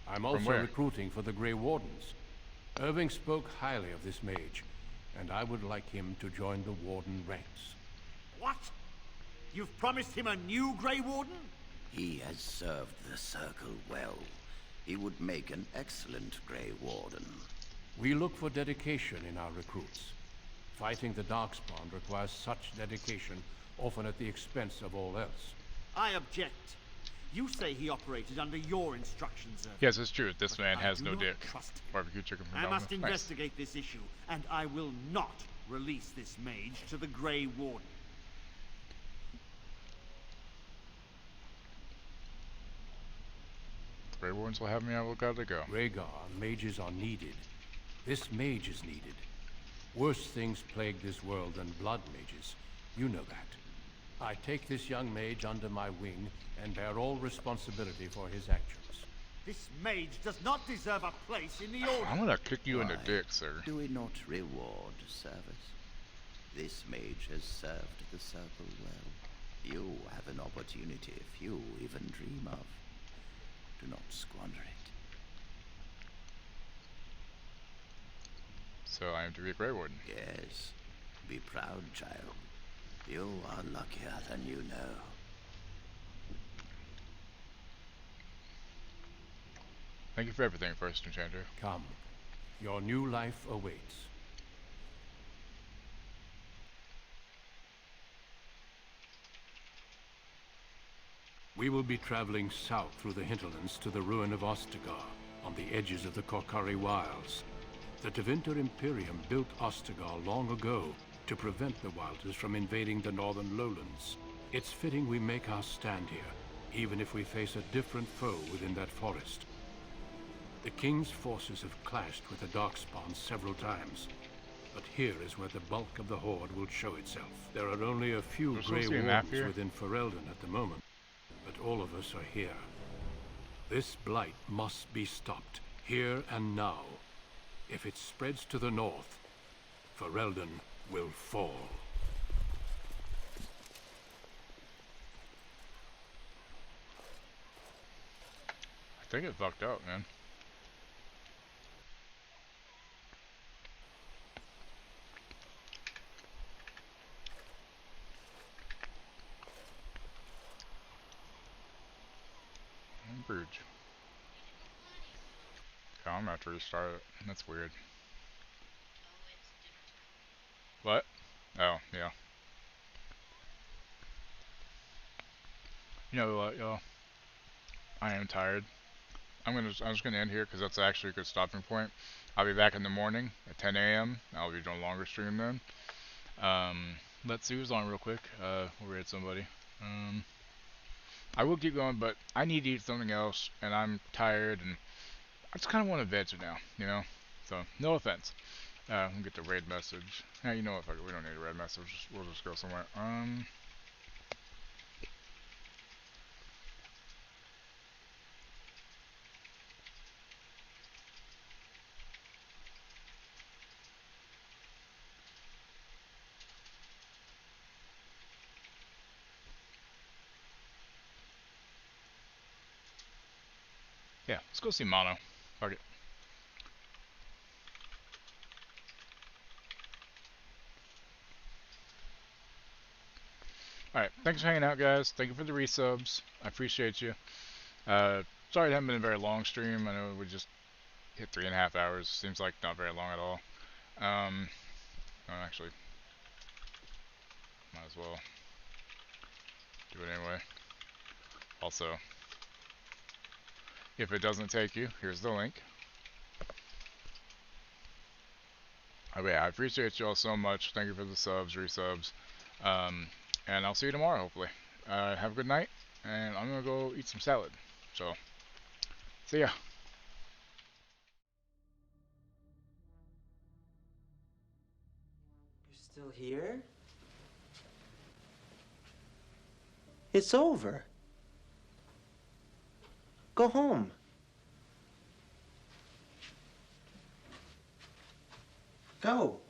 I'm From also where? recruiting for the Grey Wardens. Irving spoke highly of this mage, and I would like him to join the Warden ranks. What? You've promised him a new Grey Warden? He has served the Circle well. He would make an excellent Grey Warden. We look for dedication in our recruits. Fighting the Darkspawn requires such dedication, often at the expense of all else. I object. You say he operated under your instructions, sir. Yes, it's true. This man I has do no not dick. trust him. Barbecue chicken from I Domino's. must investigate this issue, and I will not release this mage to the Grey Warden. Grey Wardens will have me. I will gotta go. Rhaegar, mages are needed. This mage is needed. Worse things plague this world than blood mages. You know that. I take this young mage under my wing and bear all responsibility for his actions. This mage does not deserve a place in the Order. I'm gonna kick you in the Why dick, sir. do we not reward service? This mage has served the Circle well. You have an opportunity few even dream of. Do not squander it. So I am to be a Grey Warden. Yes. Be proud, child. You are luckier than you know. Thank you for everything, First Enchanter. Come. Your new life awaits. We will be traveling south through the hinterlands to the ruin of Ostagar, on the edges of the Korcari Wilds. The Tevinter Imperium built Ostagar long ago to prevent the Wilders from invading the northern lowlands. It's fitting we make our stand here, even if we face a different foe within that forest. The King's forces have clashed with the Darkspawn several times, but here is where the bulk of the Horde will show itself. There are only a few Grey Wardens within Ferelden at the moment, but all of us are here. This blight must be stopped, here and now. If it spreads to the north, Ferelden will fall. I think it fucked up, man. Bruges. Okay, I'm gonna have to restart it. That's weird. What? Oh, yeah. You know what, y'all? I am tired. I'm just gonna end here because that's actually a good stopping point. I'll be back in the morning at 10 a.m. I'll be doing a longer stream then. Let's see who's on real quick. We'll raid somebody. I will keep going, but I need to eat something else, and I'm tired, and I just kind of want to veg now, you know? So, no offense. We'll get the raid message. Yeah, you know what, fuck it, we don't need a raid message. We'll just go somewhere. Yeah, let's go see Mono. Fuck it. Alright, thanks for hanging out, guys. Thank you for the resubs. I appreciate you. Sorry it hasn't been a very long stream. I know we just hit 3.5 hours. Seems like not very long at all. Actually, might as well do it anyway. Also, if it doesn't take you, here's the link. Okay, I appreciate you all so much. Thank you for the subs, resubs. And I'll see you tomorrow, hopefully. Have a good night, and I'm gonna go eat some salad. So, see ya. You're still here? It's over. Go home. Go.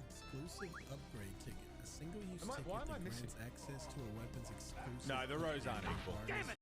Exclusive upgrade ticket. A single-use ticket why am I that missing? grants access to a weapon's exclusive. No, the rows aren't equal. Damn it!